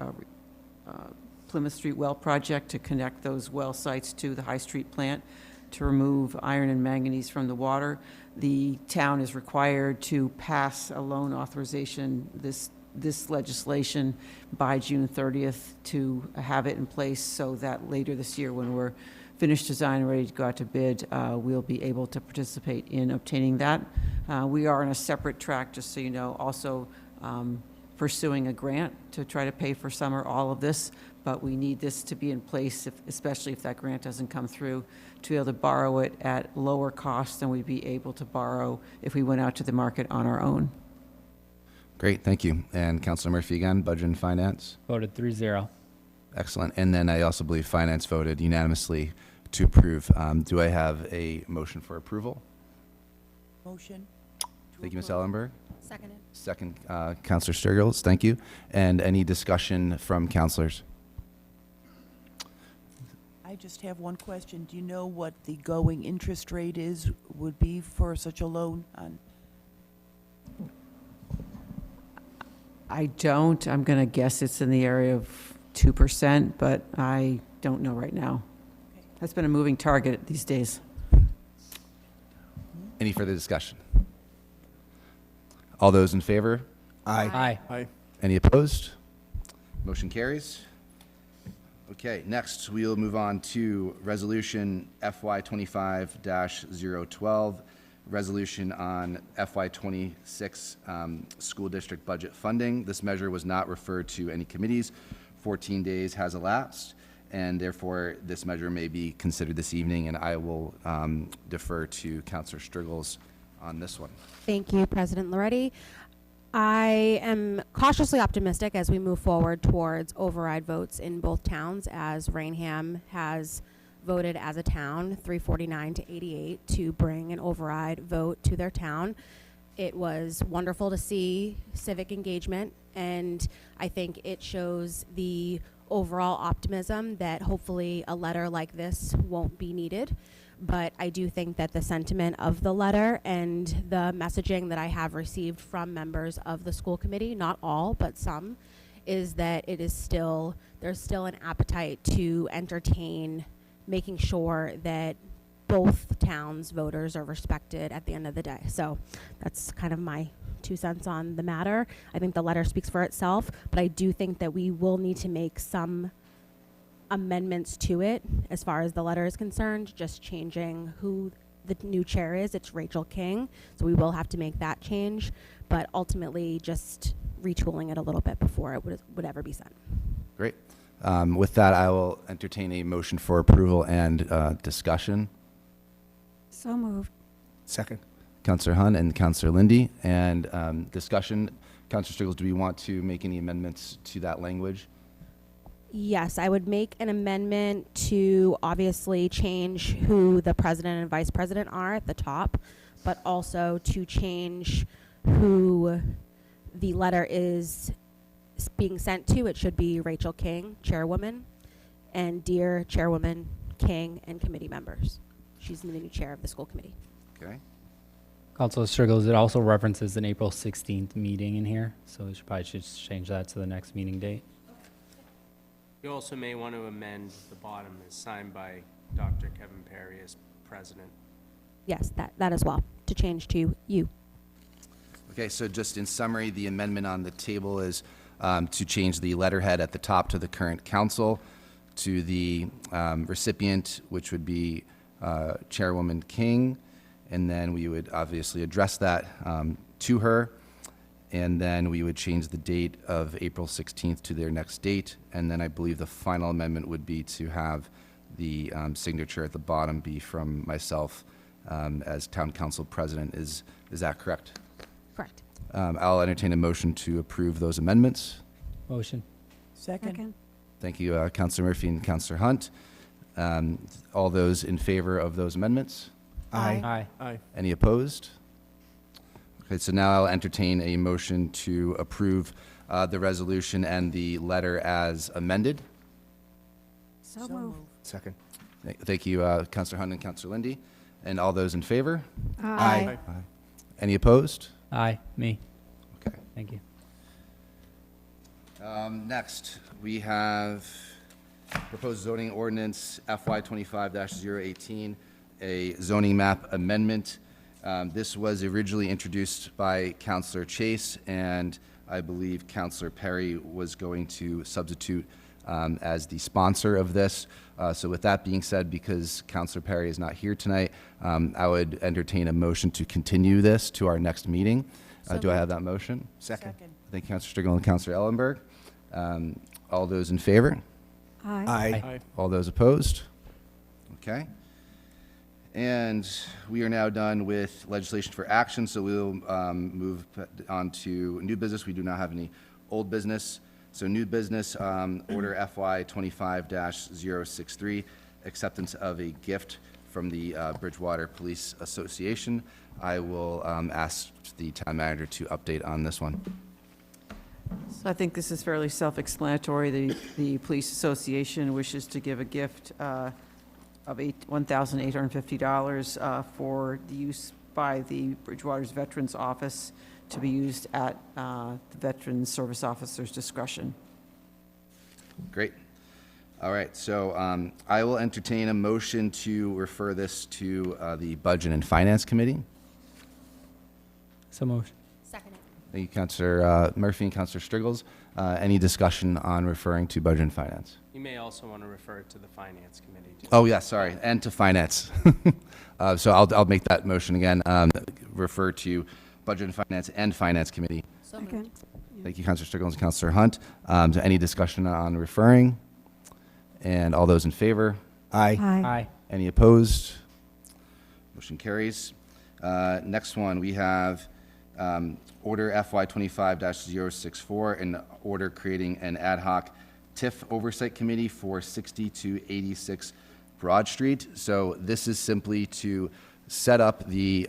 Plymouth Street Well Project to connect those well sites to the High Street plant to remove iron and manganese from the water, the town is required to pass a loan authorization, this legislation, by June 30th to have it in place so that later this year, when we're finished design and ready to go out to bid, we'll be able to participate in obtaining that. We are on a separate track, just so you know, also pursuing a grant to try to pay for some or all of this, but we need this to be in place, especially if that grant doesn't come through, to be able to borrow it at lower cost than we'd be able to borrow if we went out to the market on our own. Great, thank you. And Councilor Murphy again, Budget and Finance. Voted 3-0. Excellent. And then I also believe Finance voted unanimously to approve. Do I have a motion for approval? Motion. Thank you, Ms. Ellenberg. Seconded. Second, Councilor Sturgills, thank you. And any discussion from councilors? I just have one question. Do you know what the going interest rate would be for such a loan on? I don't. I'm going to guess it's in the area of 2%, but I don't know right now. That's been a moving target these days. Any further discussion? All those in favor? Aye. Aye. Any opposed? Motion carries. Okay, next we'll move on to Resolution FY25-012, resolution on FY26 school district budget funding. This measure was not referred to any committees. 14 days has elapsed, and therefore this measure may be considered this evening, and I will defer to Councilor Sturgills on this one. Thank you, President Loretti. I am cautiously optimistic as we move forward towards override votes in both towns, as Rainham has voted as a town 349 to 88 to bring an override vote to their town. It was wonderful to see civic engagement, and I think it shows the overall optimism that hopefully a letter like this won't be needed. But I do think that the sentiment of the letter and the messaging that I have received from members of the school committee, not all, but some, is that there's still an appetite to entertain making sure that both towns' voters are respected at the end of the day. So that's kind of my 2 cents on the matter. I think the letter speaks for itself, but I do think that we will need to make some amendments to it as far as the letter is concerned, just changing who the new chair is. It's Rachel King, so we will have to make that change, but ultimately just retooling it a little bit before it would ever be sent. Great. With that, I will entertain a motion for approval and discussion. So moved. Second. Councillor Hunt and Councillor Lindy. And discussion, Councillor Striggles, do we want to make any amendments to that language? Yes, I would make an amendment to obviously change who the president and vice president are at the top, but also to change who the letter is being sent to. It should be Rachel King, chairwoman, and dear Chairwoman King and committee members. She's the new chair of the school committee. Okay. Councilor Striggles, it also references an April 16th meeting in here, so we should change that to the next meeting date. You also may want to amend the bottom as signed by Dr. Kevin Perry as president. Yes, that as well, to change to you. Okay, so just in summary, the amendment on the table is to change the letterhead at the top to the current council, to the recipient, which would be Chairwoman King, and then we would obviously address that to her, and then we would change the date of April 16th to their next date, and then I believe the final amendment would be to have the signature at the bottom be from myself as town council president. Is that correct? Correct. I'll entertain a motion to approve those amendments. Motion. Second. Thank you, Councillor Murphy and Councillor Hunt. All those in favor of those amendments? Aye. Aye. Any opposed? Okay, so now I'll entertain a motion to approve the resolution and the letter as amended. So moved. Second. Thank you, Councillor Hunt and Councillor Lindy. And all those in favor? Aye. Any opposed? Aye. Me. Okay. Thank you. Next, we have proposed zoning ordinance FY25-018, a zoning map amendment. This was originally introduced by Councillor Chase, and I believe Councillor Perry was going to substitute as the sponsor of this. So with that being said, because Councillor Perry is not here tonight, I would entertain a motion to continue this to our next meeting. Do I have that motion? Second. Thank you, Councillor Strickland and Councillor Ellenberg. All those in favor? Aye. Aye. All those opposed? Okay. And we are now done with legislation for action, so we'll move on to new business. We do not have any old business. So new business, order FY 25-063, acceptance of a gift from the Bridgewater Police Association. I will ask the town manager to update on this one. So I think this is fairly self-explanatory. The Police Association wishes to give a gift of $1,850 for the use by the Bridgewater's Veterans Office to be used at the Veterans Service Officer's discretion. Great. All right, so I will entertain a motion to refer this to the Budget and Finance Committee. So moved. Second. Thank you, Councillor Murphy and Councillor Striggles. Any discussion on referring to Budget and Finance? You may also want to refer it to the Finance Committee. Oh, yeah, sorry, and to Finance. So I'll make that motion again, refer to Budget and Finance and Finance Committee. Second. Thank you, Councillor Striggles and Councillor Hunt. So any discussion on referring? And all those in favor? Aye. Aye. Any opposed? Motion carries. Next one, we have order FY 25-064, an order creating an ad hoc TIF Oversight Committee for 60 to 86 Broad Street. So this is simply to set up the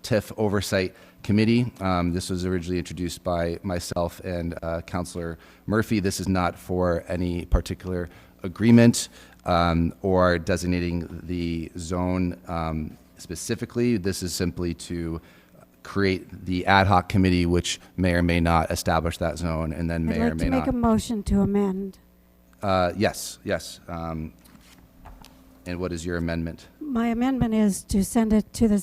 TIF Oversight committee. This was originally introduced by myself and Councilor Murphy. This is not for any particular agreement or designating the zone specifically. This is simply to create the ad hoc committee, which may or may not establish that zone, and then may or may I'd like to make not. a motion to amend. Yes, yes. And what is your amendment? My amendment is to send it to the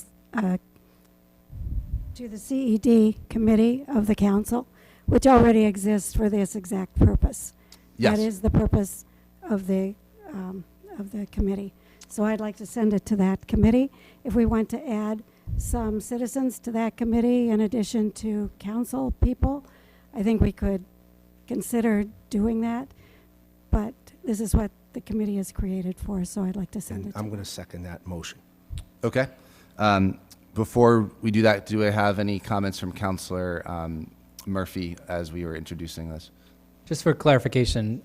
CED committee of the council, which already exists for this exact purpose. Yes. That is the purpose of the committee. So I'd like to send it to that committee. If we want to add some citizens to that committee in addition to council people, I think we could consider doing that. But this is what the committee is created for, so I'd like to send And it to I'm going to second that motion. Okay. Before we do that, do I have any comments from Councilor Murphy as we were introducing this? Just for clarification,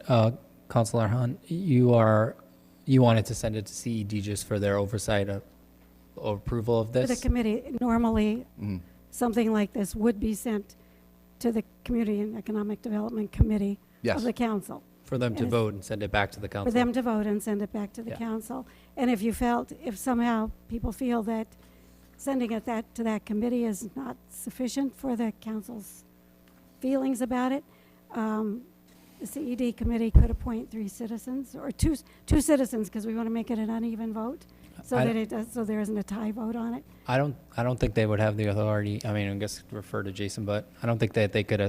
Councilor Hunt, you wanted to send it to CED just for their oversight or approval of For this? the committee. Normally, Mhm. something like this would be sent to the Community and Economic Development Committee Yes. of the council. For them to Yes. vote and send it back to the council? For them to vote and send it back to the Yeah. council. And if somehow people feel that sending it to that committee is not sufficient for the council's feelings about it, the CED committee could appoint 3 citizens, or two citizens, because we want to make it an uneven vote, so so there isn't a tie vote on it. I don't think they would have the authority, I mean, I guess refer to Jason, but I don't think that they could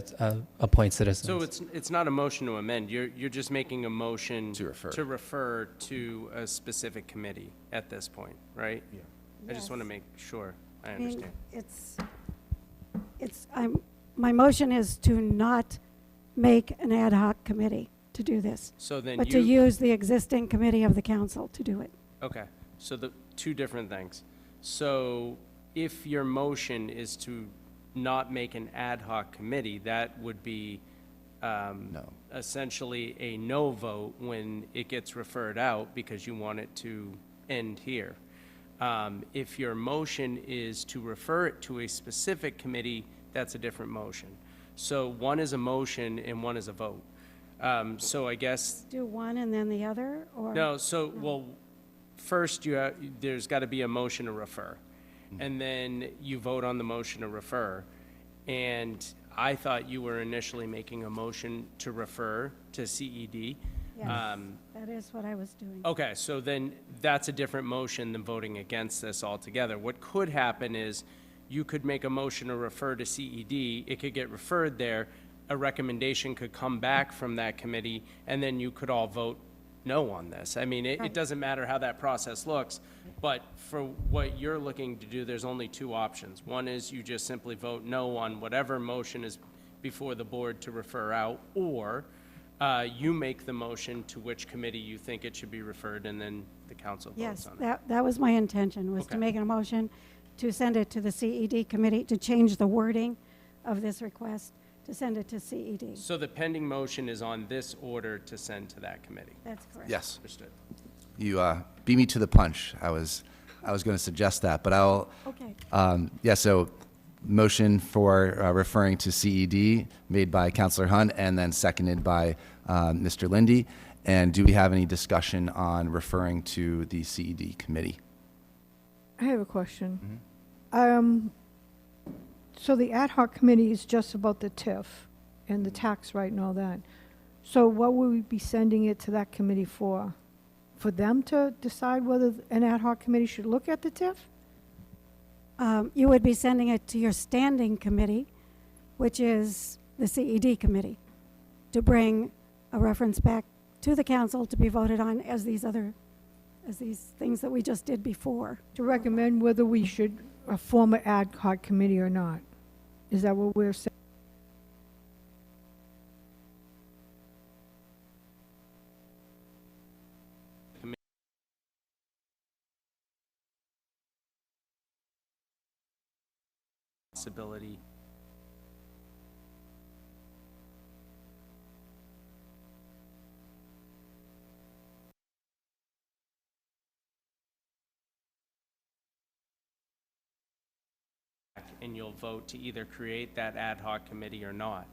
appoint citizens. So it's not a motion to amend, you're just making a motion To refer. to refer to a specific committee at this point, right? Yeah. I just want to Yes. make sure I I mean, understand. my motion is to not make an ad hoc committee to do this, So then but to use the existing committee of the council to do it. Okay, so the two different things. So if your motion is to not make an ad hoc committee, that would be No. essentially a no vote when it gets referred out because you want it to end here. If your motion is to refer it to a specific committee, that's a different motion. So one is a motion and one is a vote. So I guess Do one and then the other, or? no, well, first there's got to be a motion to refer. And then you vote on the motion to refer. And I thought you were initially making a motion to refer to CED. Yes, that is what I was doing. Okay, so then that's a different motion than voting against this altogether. What could happen is you could make a motion to refer to CED, it could get referred there, a recommendation could come back from that committee, and then you could all vote no on this. I mean, it doesn't matter how that process looks, but for what you're looking to do, there's only 2 options. One is you just simply vote no on whatever motion is before the board to refer out, or you make the motion to which committee you think it should be referred, and then the council votes Yes, on it. that was my intention, was to Okay. make a motion to send it to the CED committee, to change the wording of this request, to send it to CED. So the pending motion is on this order to send to that committee. That's correct. Yes. Understood. You beat me to the punch. I was going to suggest that, but I'll. Okay. Yeah. So, motion for referring to CED made by Councilor Hunt and then seconded by Mr. Lindy. And do we have any discussion on referring to the CED committee? I have a question. So the ad hoc committee is just about the TIF and the tax rate and all that. So what would we be sending it to that committee for? For them to decide whether an ad hoc committee should look at the TIF? You would be sending it to your standing committee, which is the CED committee, to bring a reference back to the council to be voted on as these things that we just did before. To recommend whether we should form an ad hoc committee or not? Is that what we're saying? Possibility. and you'll vote to either create that ad hoc committee or not.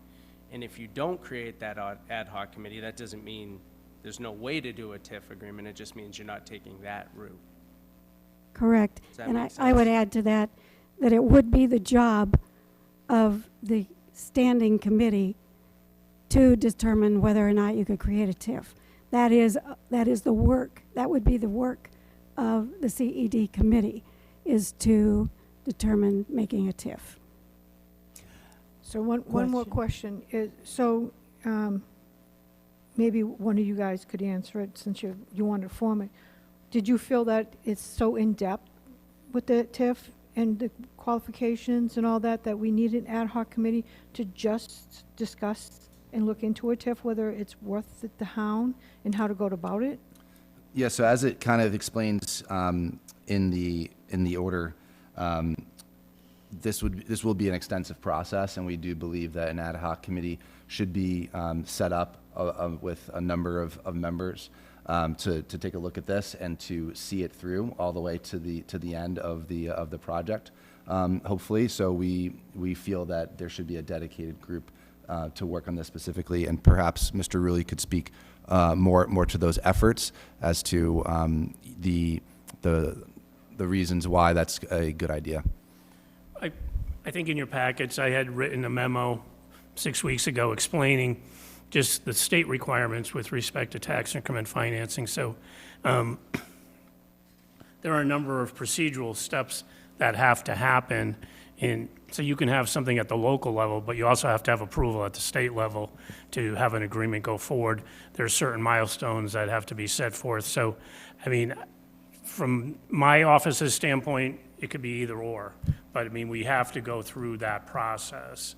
And if you don't create that ad hoc committee, that doesn't mean there's no way to do a TIF agreement, it just means you're not taking that route. Correct. Does that And make I would sense? add to that, that it would be the job of the standing committee to determine whether or not you could create a TIF. That is the work, that would be the work of the CED committee, is to determine making a TIF. So one more question is, so maybe one of you guys could answer it since you wanted to form it. Did you feel that it's so in-depth with the TIF and the qualifications and all that, that we need an ad hoc committee to just discuss and look into a TIF, whether it's worth the hound and how to go about it? Yeah, so as it kind of explains in the order, this will be an extensive process, and we do believe that an ad hoc committee should be set up with a number of members to take a look at this and to see it through all the way to the end of the project, hopefully. So we feel that there should be a dedicated group to work on this specifically, and perhaps Mr. Rulli could speak more to those efforts as to the reasons why that's a good idea. I think in your packets, I had written a memo 6 weeks ago explaining just the state requirements with respect to tax increment financing. So there are a number of procedural steps that have to happen. So you can have something at the local level, but you also have to have approval at the state level to have an agreement go forward. There are certain milestones that have to be set forth. So, I mean, from my office's standpoint, it could be either or. But, I mean, we have to go through that process.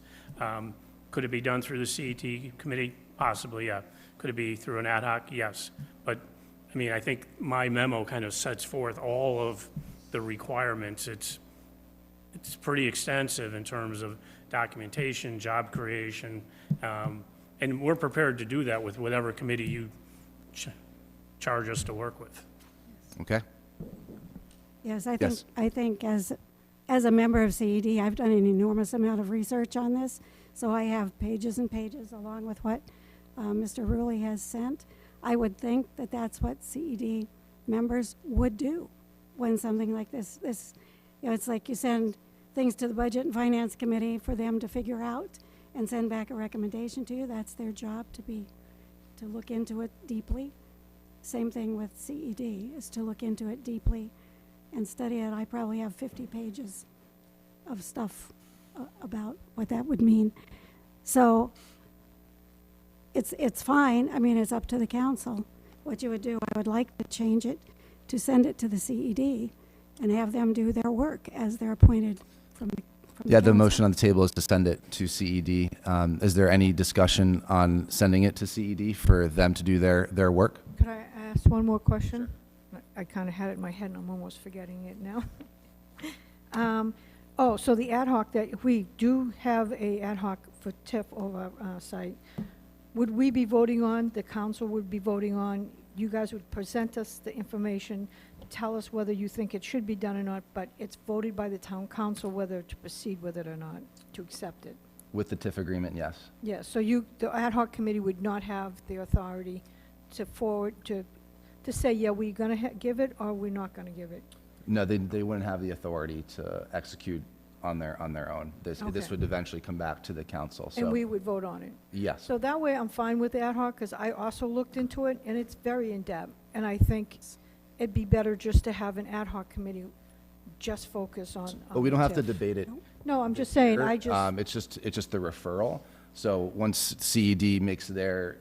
Could it be done through the CET committee? Possibly, yeah. Could it be through an ad hoc? Yes. But, I mean, I think my memo kind of sets forth all of the requirements. It's pretty extensive in terms of documentation, job creation, and we're prepared to do that with whatever committee you charge us to work with. Okay? Yes, Yes. I think as a member of CED, I've done an enormous amount of research on this, so I have pages and pages along with what Mr. Rulli has sent. I would think that that's what CED members would do when something like this, you know, it's like you send things to the Budget and Finance Committee for them to figure out and send back a recommendation to you. That's their job, to look into it deeply. Same thing with CED, is to look into it deeply and study it. I probably have 50 pages of stuff about what that would mean. So it's fine. I mean, it's up to the council what you would do. I would like to change it to send it to the CED and have them do their work as they're appointed from the Yeah, the council. motion on the table is to send it to CED. Is there any discussion on sending it to CED for them to do their work? Could I ask one more question? I kind of had it in my head and I'm almost forgetting it now. So the ad hoc, that if we do have a ad hoc for TIF oversight, would we be voting on, the council would be voting on, you guys would present us the information, tell us whether you think it should be done or not, but it's voted by the town council whether to proceed with it or not, to accept it? With the TIF agreement, yes. Yeah, so the ad hoc committee would not have the authority to forward, to say, yeah, we're going to give it or we're not going to give it? No, they wouldn't have the authority to execute on their own. This Okay. would eventually come back to the council, so. And we would vote on it? Yes. So that way I'm fine with the ad hoc, because I also looked into it, and it's very in-depth. And I think it'd be better just to have an ad hoc committee just focus on But we don't have to TIF. debate it. No, I'm just saying, I just, It's just the referral. So once CED makes their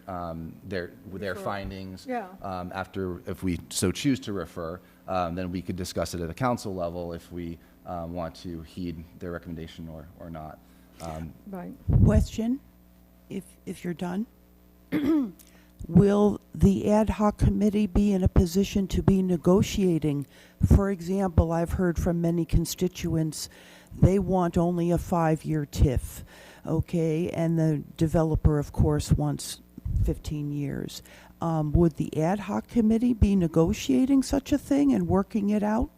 findings. Yeah. After, if we so choose to refer, then we could discuss it at a council level if we want to heed their recommendation or not. right. Question, if you're done. Will the ad hoc committee be in a position to be negotiating? For example, I've heard from many constituents, they want only a 5-year TIF, okay? And the developer, of course, wants 15 years. Would the ad hoc committee be negotiating such a thing and working it out?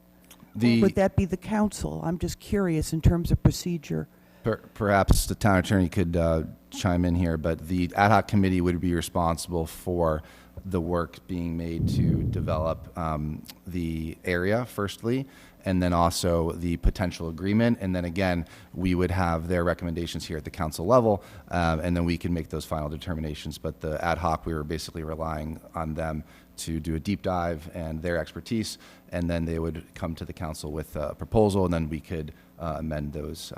Or would that be the council? I'm just curious in terms of procedure. Perhaps the town attorney could chime in here, but the ad hoc committee would be responsible for the work being made to develop the area, firstly, and then also the potential agreement. And then again, we would have their recommendations here at the council level, and then we can make those final determinations. But the ad hoc, we were basically relying on them to do a deep dive and their expertise, and then they would come to the council with a proposal, and then we could amend those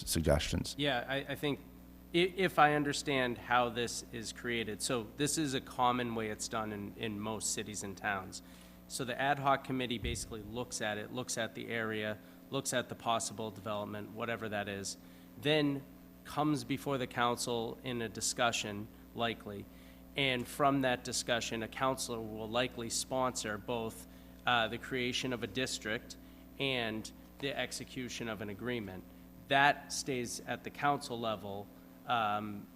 suggestions. Yeah, I think if I understand how this is created, so this is a common way it's done in most cities and towns. So the ad hoc committee basically looks at it, looks at the area, looks at the possible development, whatever that is, then comes before the council in a discussion, likely, and from that discussion, a councilor will likely sponsor both the creation of a district and the execution of an agreement. That stays at the council level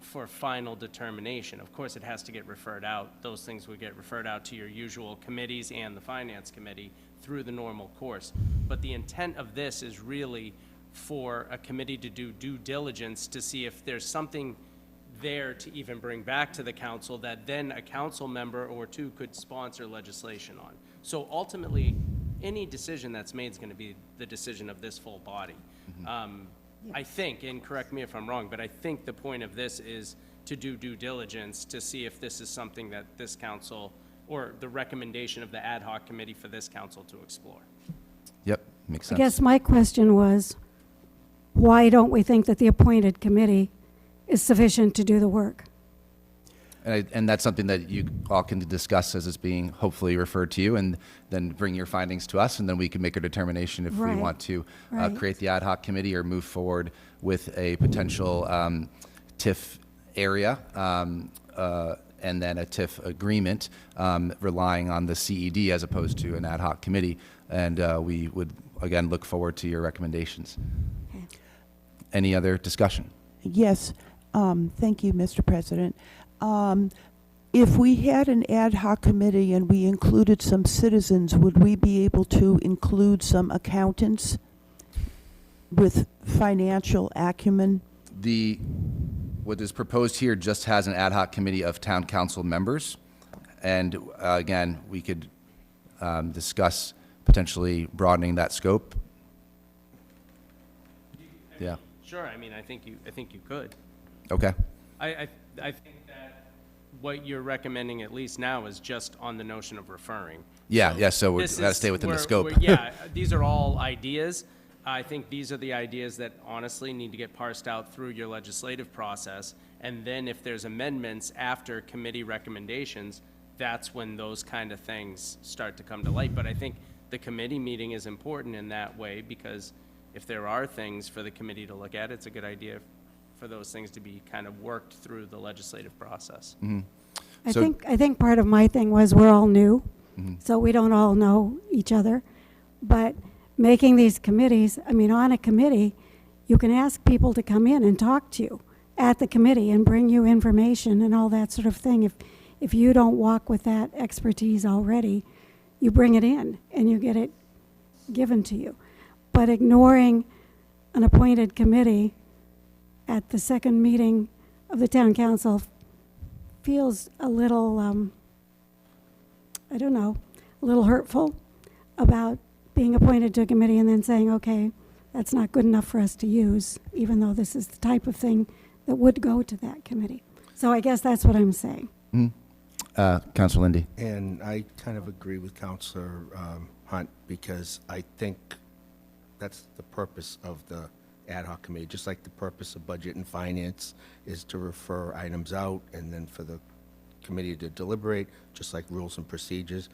for final determination. Of course, it has to get referred out. Those things would get referred out to your usual committees and the finance committee through the normal course. But the intent of this is really for a committee to do due diligence to see if there's something there to even bring back to the council that then a council member or two could sponsor legislation on. So ultimately, any decision that's made is going to be the decision of this full body. I think, and correct me if I'm wrong, but I think the point of this is to do due diligence to see if this is something that this council, or the recommendation of the ad hoc committee for this council to explore. Yep, makes I sense. guess my question was, why don't we think that the appointed committee is sufficient to do the work? And that's something that you all can discuss as it's being hopefully referred to you, and then bring your findings to us, and then we can make a determination if we Right. want to Right. create the ad hoc committee or move forward with a potential TIF area and then a TIF agreement, relying on the CED as opposed to an ad hoc committee. And we would, again, look forward to your recommendations. Okay. Any other discussion? Yes, thank you, Mr. President. If we had an ad hoc committee and we included some citizens, would we be able to include some accountants with financial acumen? What is proposed here just has an ad hoc committee of town council members. And again, we could discuss potentially broadening that scope. Yeah, Sure, I mean, I think you could. okay. I think that what you're recommending, at least now, is just on the notion of referring. So we This gotta is- stay within the we're- scope. Yeah, these are all ideas. I think these are the ideas that honestly need to get parsed out through your legislative process. And then if there's amendments after committee recommendations, that's when those kind of things start to come to light. But I think the committee meeting is important in that way, because if there are things for the committee to look at, it's a good idea for those things to be kind of worked through the legislative process. I So- think part of my thing was we're all new, so we don't all know each other. But making these committees, I mean, on a committee, you can ask people to come in and talk to you at the committee and bring you information and all that sort of thing. If you don't walk with that expertise already, you bring it in and you get it given to you. But ignoring an appointed committee at the second meeting of the town council feels a little, I don't know, a little hurtful about being appointed to a committee and then saying, okay, that's not good enough for us to use, even though this is the type of thing that would go to that committee. So I guess that's what I'm saying. Councilor Lindy. And I kind of agree with Councilor Hunt, because I think that's the purpose of the ad hoc committee, just like the purpose of budget and finance is to refer items out and then for the committee to deliberate, just like rules and procedures.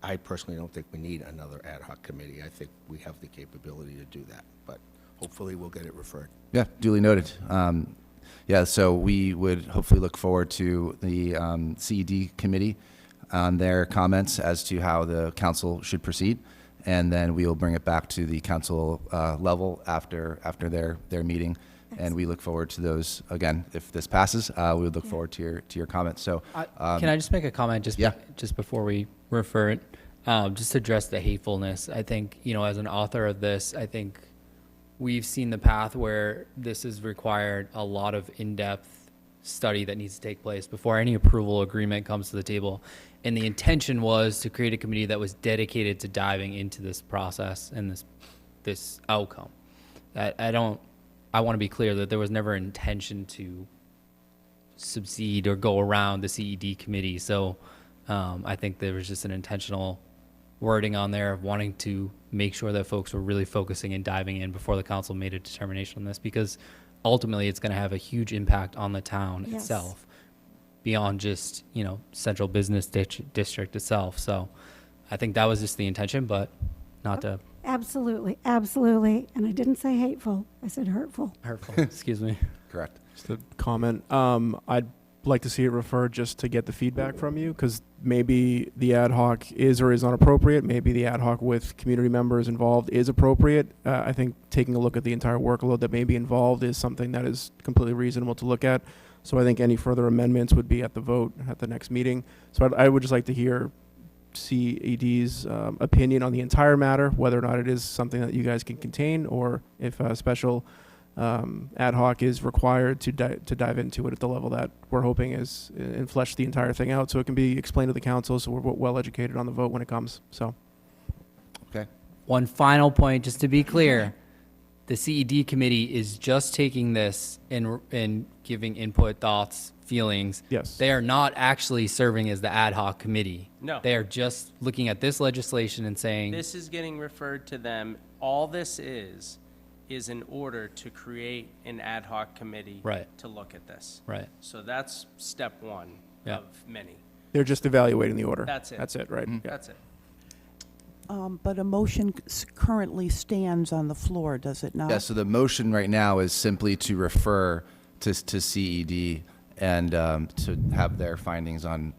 I personally don't think we need another ad hoc committee. I think we have the capability to do that, but hopefully we'll get it referred. Yeah, duly noted. So we would hopefully look forward to the CED committee on their comments as to how the council should proceed, and then we will bring it back to the council level after their meeting. And we look forward to those. Again, if this passes, we would look forward to your comments. So, Can I just make a comment just Yeah. just before we refer it? Just to address the hatefulness, I think, as an author of this, I think we've seen the path where this has required a lot of in-depth study that needs to take place before any approval agreement comes to the table. And the intention was to create a committee that was dedicated to diving into this process and this outcome. I want to be clear that there was never intention to subsede or go around the CED committee. So I think there was just an intentional wording on there of wanting to make sure that folks were really focusing and diving in before the council made a determination on this, because ultimately it's going to have a huge impact on the town Yes. itself beyond just, central business district itself. So I think that was just the intention, but not to Absolutely, absolutely. And I didn't say hateful, I said hurtful. hurtful. Excuse me. Correct. Just a comment. I'd like to see it referred just to get the feedback from you, because maybe the ad hoc is or is not appropriate. Maybe the ad hoc with community members involved is appropriate. I think taking a look at the entire workload that may be involved is something that is completely reasonable to look at. So I think any further amendments would be at the vote at the next meeting. So I would just like to hear CED's opinion on the entire matter, whether or not it is something that you guys can contain, or if a special ad hoc is required to dive into it at the level that we're hoping is, and flesh the entire thing out so it can be explained to the council, so we're well educated on the vote when it comes. So, Okay. One final point, just to be clear, the CED committee is just taking this and giving input, thoughts, feelings. yes. They are not actually serving as the ad hoc committee. No. They are just looking at this legislation and saying, This is getting referred to them. All this is in order to create an ad hoc committee Right. to look at this. right. So that's step one Yeah. of many. They're just evaluating the order. That's it. That's it, right? Yeah. That's it. But a motion currently stands on the floor, does it not? Yeah, so the motion right now is simply to refer to CED and to have their findings on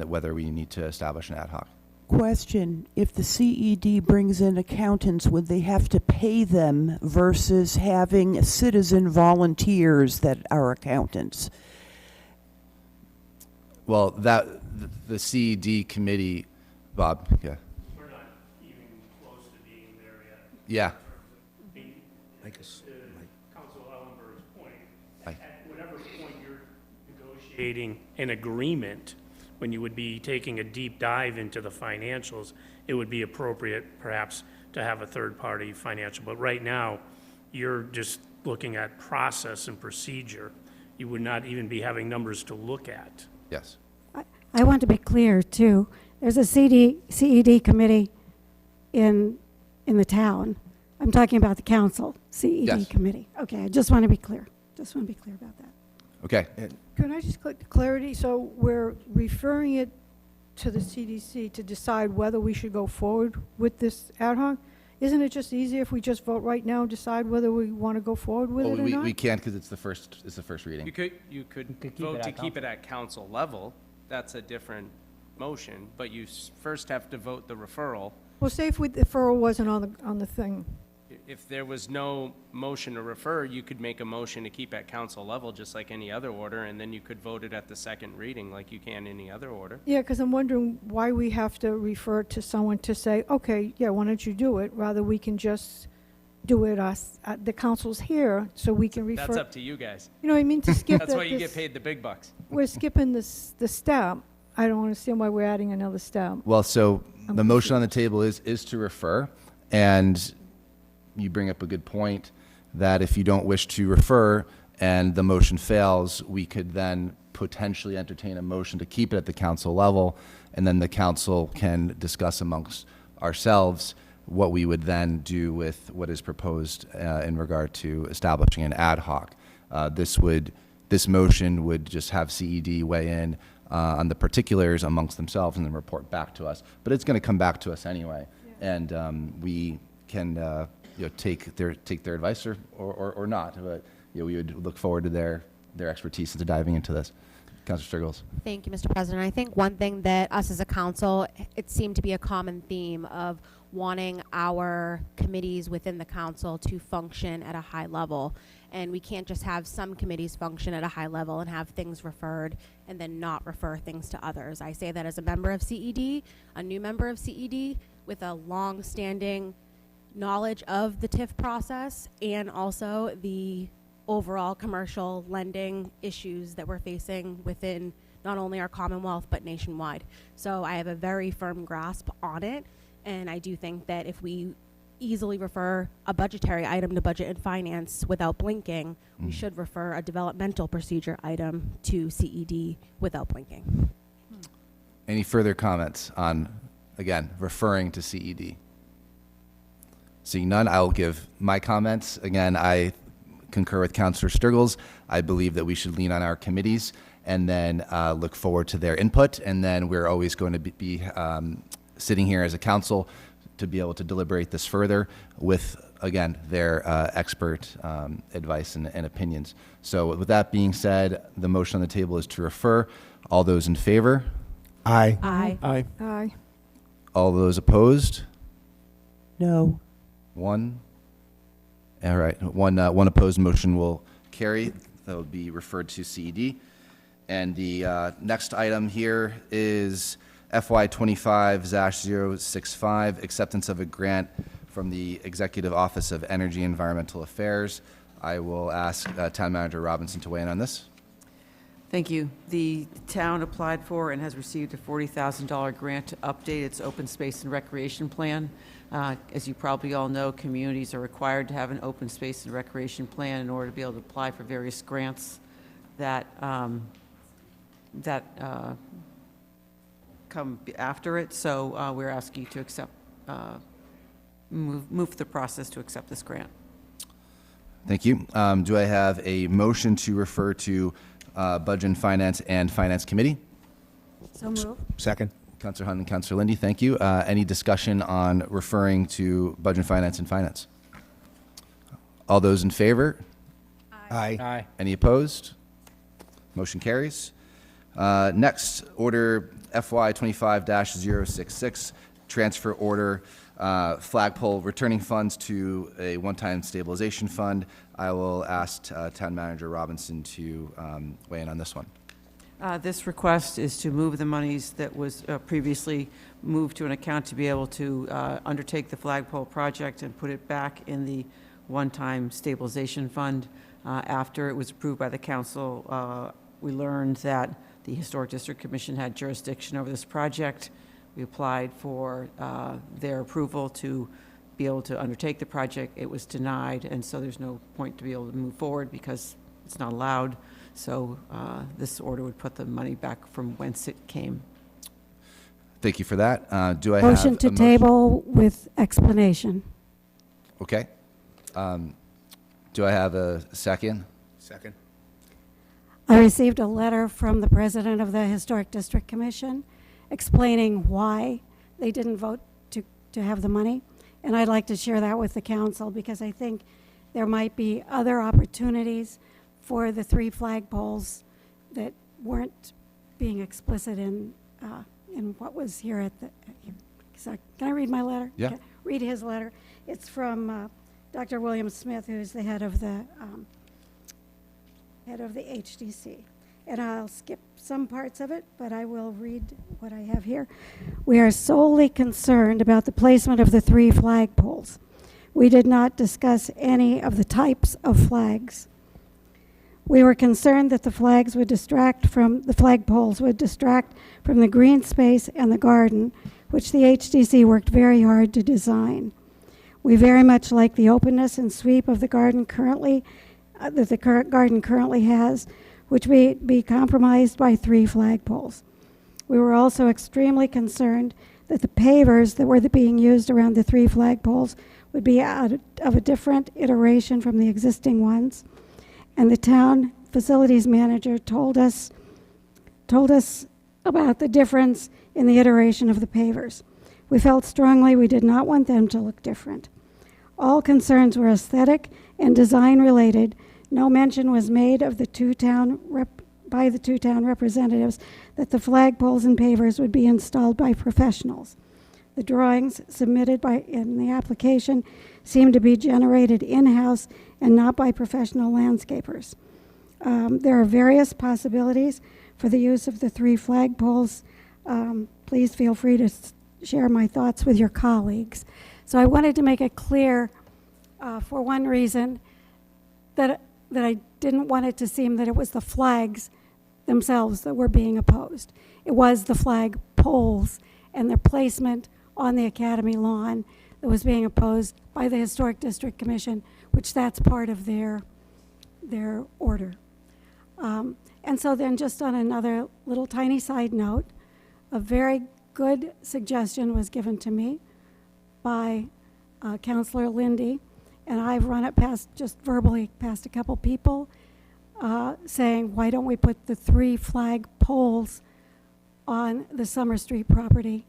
whether we need to establish an ad hoc. Question, if the CED brings in accountants, would they have to pay them versus having citizen volunteers that are accountants? Well, the CED committee, Bob, yeah. We're not even close to being there yet. Yeah. Council Ellenberg's point, Aye. at whatever point you're negotiating an agreement, when you would be taking a deep dive into the financials, it would be appropriate perhaps to have a third-party financial. But right now, you're just looking at process and procedure. You would not even be having numbers to look at. Yes. I want to be clear, too. There's a CED committee in the town. I'm talking about the council, CED Yes. committee. Okay, I just want to be clear. Just want to be clear about that. Okay. Can I just click clarity? So we're referring it to the CDC to decide whether we should go forward with this ad hoc? Isn't it just easier if we just vote right now and decide whether we want to go forward with Well, it or not? we can't because it's the first reading. You could keep vote it to at keep it at council level. That's a different motion, but you first have to vote the referral. Well, say if the referral wasn't on the thing. If there was no motion to refer, you could make a motion to keep at council level, just like any other order, and then you could vote it at the second reading like you can any other order. Yeah, because I'm wondering why we have to refer to someone to say, okay, yeah, why don't you do it? Rather, we can just do it us, the council's here, so we can refer. That's up to you guys. You know what I mean? To skip That's why you this- get paid the big bucks. We're skipping the step. I don't understand why we're adding another step. Well, so I'm the motion on the table is to refer, and you bring up a good point that if you don't wish to refer and the motion fails, we could then potentially entertain a motion to keep it at the council level, and then the council can discuss amongst ourselves what we would then do with what is proposed in regard to establishing an ad hoc. This motion would just have CED weigh in on the particulars amongst themselves and then report back to us. But it's going to come back to us anyway, and we can take their advice or not. But we would look forward to their expertise into diving into this. Councilor Striggles. Thank you, Mr. President. I think one thing that us as a council, it seemed to be a common theme of wanting our committees within the council to function at a high level. And we can't just have some committees function at a high level and have things referred and then not refer things to others. I say that as a member of CED, a new member of CED with a long-standing knowledge of the TIF process and also the overall commercial lending issues that we're facing within not only our Commonwealth but nationwide. So I have a very firm grasp on it, and I do think that if we easily refer a budgetary item to Budget and Finance without blinking, we should refer a developmental procedure item to CED without blinking. Any further comments on, again, referring to CED? Seeing none, I will give my comments. Again, I concur with Councilor Striggles. I believe that we should lean on our committees and then look forward to their input. And then we're always going to be sitting here as a council to be able to deliberate this further with, again, their expert advice and opinions. So with that being said, the motion on the table is to refer. All those in favor? Aye. Aye. Aye. Aye. All those opposed? No. One. All right, one opposed motion will carry. That will be referred to CED. And the next item here is FY2025-065, acceptance of a grant from the Executive Office of Energy and Environmental Affairs. I will ask Town Manager Robinson to weigh in on this. Thank you. The town applied for and has received a $40,000 grant to update its open space and recreation plan. As you probably all know, communities are required to have an open space and recreation plan in order to be able to apply for various grants that come after it. So we're asking you to accept, move the process to accept this grant. Thank you. Do I have a motion to refer to Budget and Finance Committee? So move. Second. Councilor Hunt and Councilor Lindy, thank you. Any discussion on referring to Budget and Finance? All those in favor? Aye. Aye. Any opposed? Motion carries. Next, order FY25-066, transfer order, flagpole returning funds to a one-time stabilization fund. I will ask Town Manager Robinson to weigh in on this one. This request is to move the monies that was previously moved to an account to be able to undertake the flagpole project and put it back in the one-time stabilization fund. After it was approved by the council, we learned that the Historic District Commission had jurisdiction over this project. We applied for their approval to be able to undertake the project. It was denied, and so there's no point to be able to move forward because it's not allowed. So this order would put the money back from whence it came. Thank you for that. Do I Motion have to a table with explanation. Okay. Do I have a second? Second. I received a letter from the president of the Historic District Commission explaining why they didn't vote to have the money. And I'd like to share that with the council because I think there might be other opportunities for the 3 flagpoles that weren't being explicit in what was here at the. So can I read my letter? Yeah. Okay. Read his letter. It's from Dr. William Smith, who's the head of the HDC. And I'll skip some parts of it, but I will read what I have here. We are solely concerned about the placement of the 3 flagpoles. We did not discuss any of the types of flags. We were concerned that the flagpoles would distract from the green space and the garden, which the HDC worked very hard to design. We very much like the openness and sweep of the garden currently, that the current garden currently has, which may be compromised by 3 flagpoles. We were also extremely concerned that the pavers that were being used around the 3 flagpoles would be out of a different iteration from the existing ones. And the town facilities manager told us about the difference in the iteration of the pavers. We felt strongly we did not want them to look different. All concerns were aesthetic and design related. No mention was made of the 2 town by the two town representatives that the flagpoles and pavers would be installed by professionals. The drawings submitted in the application seem to be generated in-house and not by professional landscapers. There are various possibilities for the use of the 3 flagpoles. Please feel free to share my thoughts with your colleagues. So I wanted to make it clear, for one reason, that I didn't want it to seem that it was the flags themselves that were being opposed. It was the flag poles and their placement on the Academy lawn that was being opposed by the Historic District Commission, which that's part of their order. And so then, just on another little tiny side note, a very good suggestion was given to me by Councilor Lindy, and I've run it just verbally past a couple people, saying, why don't we put the 3 flag poles on the Summer Street property?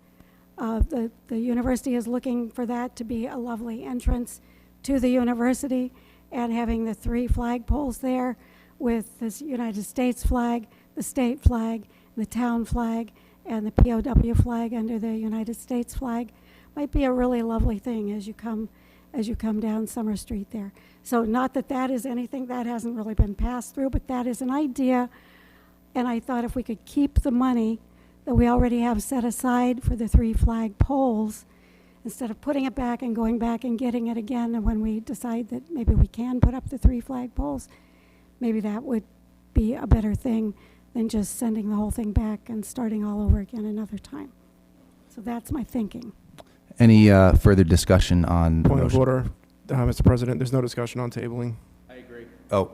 The university is looking for that to be a lovely entrance to the university, and having the 3 flag poles there with the United States flag, the state flag, the town flag, and the POW flag under the United States flag might be a really lovely thing as you come down Summer Street there. So not that that is anything that hasn't really been passed through, but that is an idea. And I thought if we could keep the money that we already have set aside for the 3 flag poles, instead of putting it back and going back and getting it again, and when we decide that maybe we can put up the 3 flag poles, maybe that would be a better thing than just sending the whole thing back and starting all over again another time. So that's my thinking. Any further discussion on the Point of motion? order, Mr. President, there's no discussion on tabling. I agree. Oh,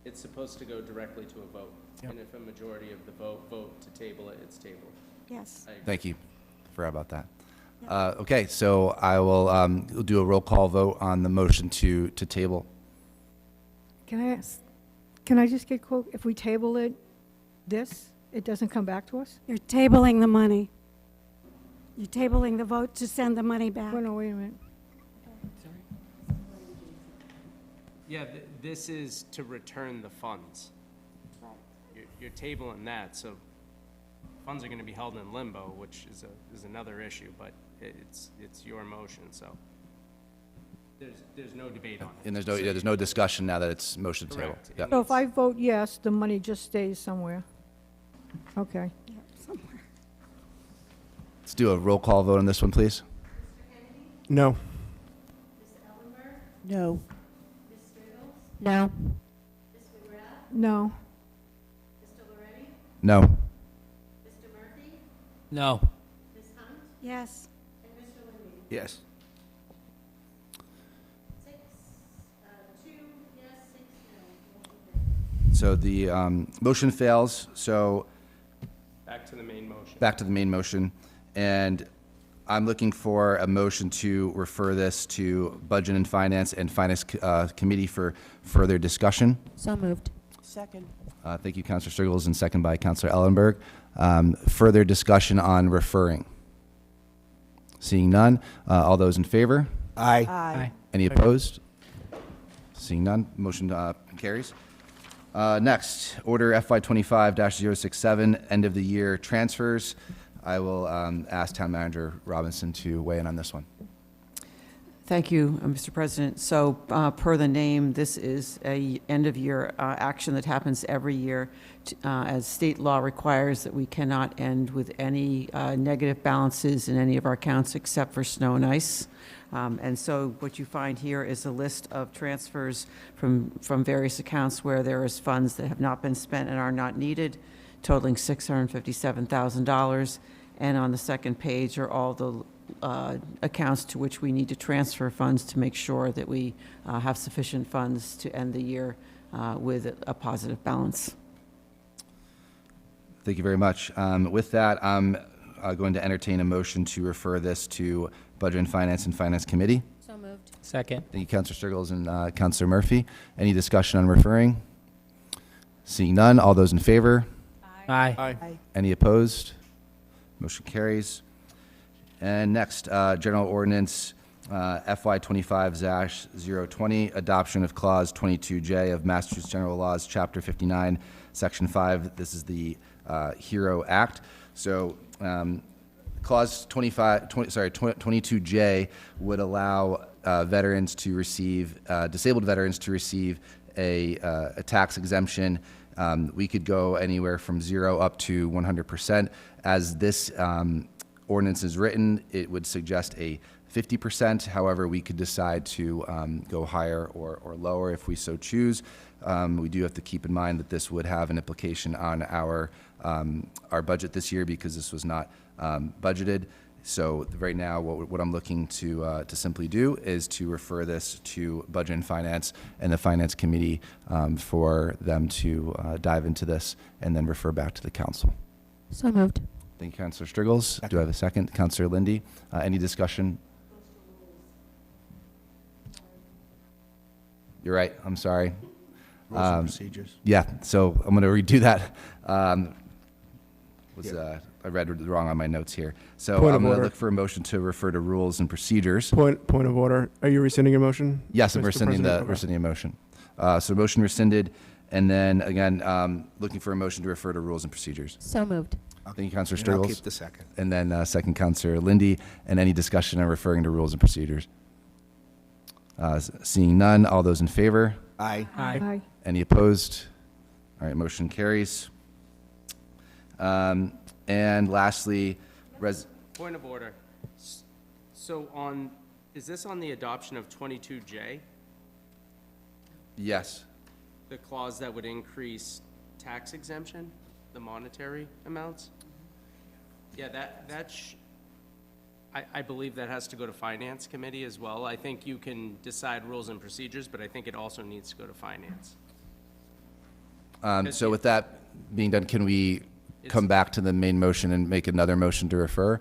It's supposed to go directly to a vote. Yep. And if a majority of the vote to table it, it's tabled. Yes. I agree. thank you. Forgot about that. Okay, so I will do a roll call vote on the motion to table. Can I just get quote, if we table it, it doesn't come back to us? You're tabling the money. You're tabling the vote to send the money back. Oh, no, wait a minute. Yeah, this is to return the funds. You're tabling that, so funds are gonna be held in limbo, which is another issue, but it's your motion, so there's no debate on it. And there's no discussion now that it's motion to table. Correct. Yep. So if I vote yes, the money just stays somewhere? Okay. Yeah, somewhere. Let's do a roll call vote on this one, please. No. No. No. No. No. No. Yes. Yes. So the motion fails, so Back to the main motion. back to the main motion. And I'm looking for a motion to refer this to Budget and Finance Committee for further discussion. So moved. Second. Thank you, Councilor Striggles, and second by Councilor Ellenberg. Further discussion on referring. Seeing none, all those in favor? Aye. Aye. Any opposed? Seeing none, motion carries. Next, Order FY2025-067, end of the year transfers. I will ask Town Manager Robinson to weigh in on this one. Thank you, Mr. President. So per the name, this is a end-of-year action that happens every year, as state law requires that we cannot end with any negative balances in any of our accounts except for snow and ice. And so what you find here is a list of transfers from various accounts where there is funds that have not been spent and are not needed, totaling $657,000. And on the second page are all the accounts to which we need to transfer funds to make sure that we have sufficient funds to end the year with a positive balance. Thank you very much. With that, I'm going to entertain a motion to refer this to Budget and Finance Committee. So moved. Second. Thank you, Councilor Striggles and Councilor Murphy. Any discussion on referring? Seeing none, all those in favor? Aye. Aye. Any opposed? Motion carries. And next, General Ordinance FY25-020, adoption of Clause 22J of Massachusetts General Laws, Chapter 59, Section 5. This is the HERO Act. So Clause 22J would allow veterans to receive, disabled veterans to receive a tax exemption. We could go anywhere from 0 up to 100%. As this ordinance is written, it would suggest a 50%. However, we could decide to go higher or lower if we so choose. We do have to keep in mind that this would have an implication on our budget this year because this was not budgeted. So right now, what I'm looking to simply do is to refer this to Budget and Finance and the Finance Committee for them to dive into this and then refer back to the council. So moved. Thank you, Councilor Striggles. Do I have a second? Councilor Lindy, any discussion? You're right, I'm sorry. Rules and procedures. Yeah, so I'm going to redo that. I read it wrong on my notes here. So Point of I'm going to order. look for a motion to refer to rules and procedures. Point of order. Are you rescinding your motion? Yes, I'm Mr. rescinding President? the Okay. rescinding a motion. So motion rescinded, and then again, looking for a motion to refer to rules and procedures. So moved. Thank you, Councilor And I'll Striggles. keep the second. And then second, Councilor Lindy, and any discussion on referring to rules and procedures. Seeing none, all those in favor? Aye. Aye. Any opposed? All right, motion carries. And lastly, Point of order. So is this on the adoption of 22J, yes. the clause that would increase tax exemption, the monetary amounts? Yeah, I believe that has to go to Finance Committee as well. I think you can decide rules and procedures, but I think it also needs to go to Finance. So with that being done, can we come back to the main motion and make another motion to refer?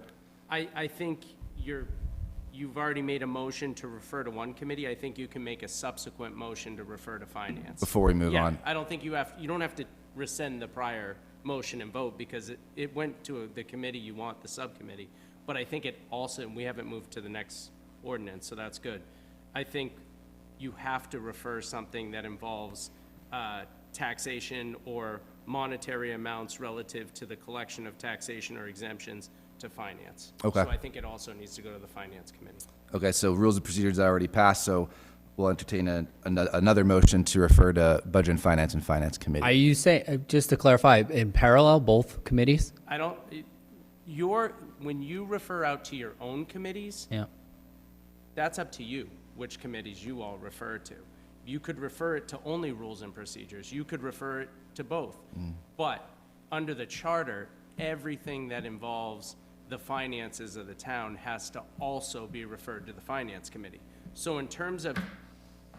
I think you've already made a motion to refer to one committee. I think you can make a subsequent motion to refer to Finance. Before we move Yeah, on? I don't think you don't have to rescind the prior motion and vote because it went to the committee you want, the subcommittee. But I think it also, and we haven't moved to the next ordinance, so that's good. I think you have to refer something that involves taxation or monetary amounts relative to the collection of taxation or exemptions to Finance. Okay. So I think it also needs to go to the Finance Committee. Okay, so rules and procedures already passed, so we'll entertain another motion to refer to Budget and Finance Committee. Are you saying, just to clarify, in parallel, both committees? When you refer out to your own committees, Yeah. that's up to you, which committees you all refer to. You could refer it to only rules and procedures. You could refer it to both. But under the charter, everything that involves the finances of the town has to also be referred to the Finance Committee. So in terms of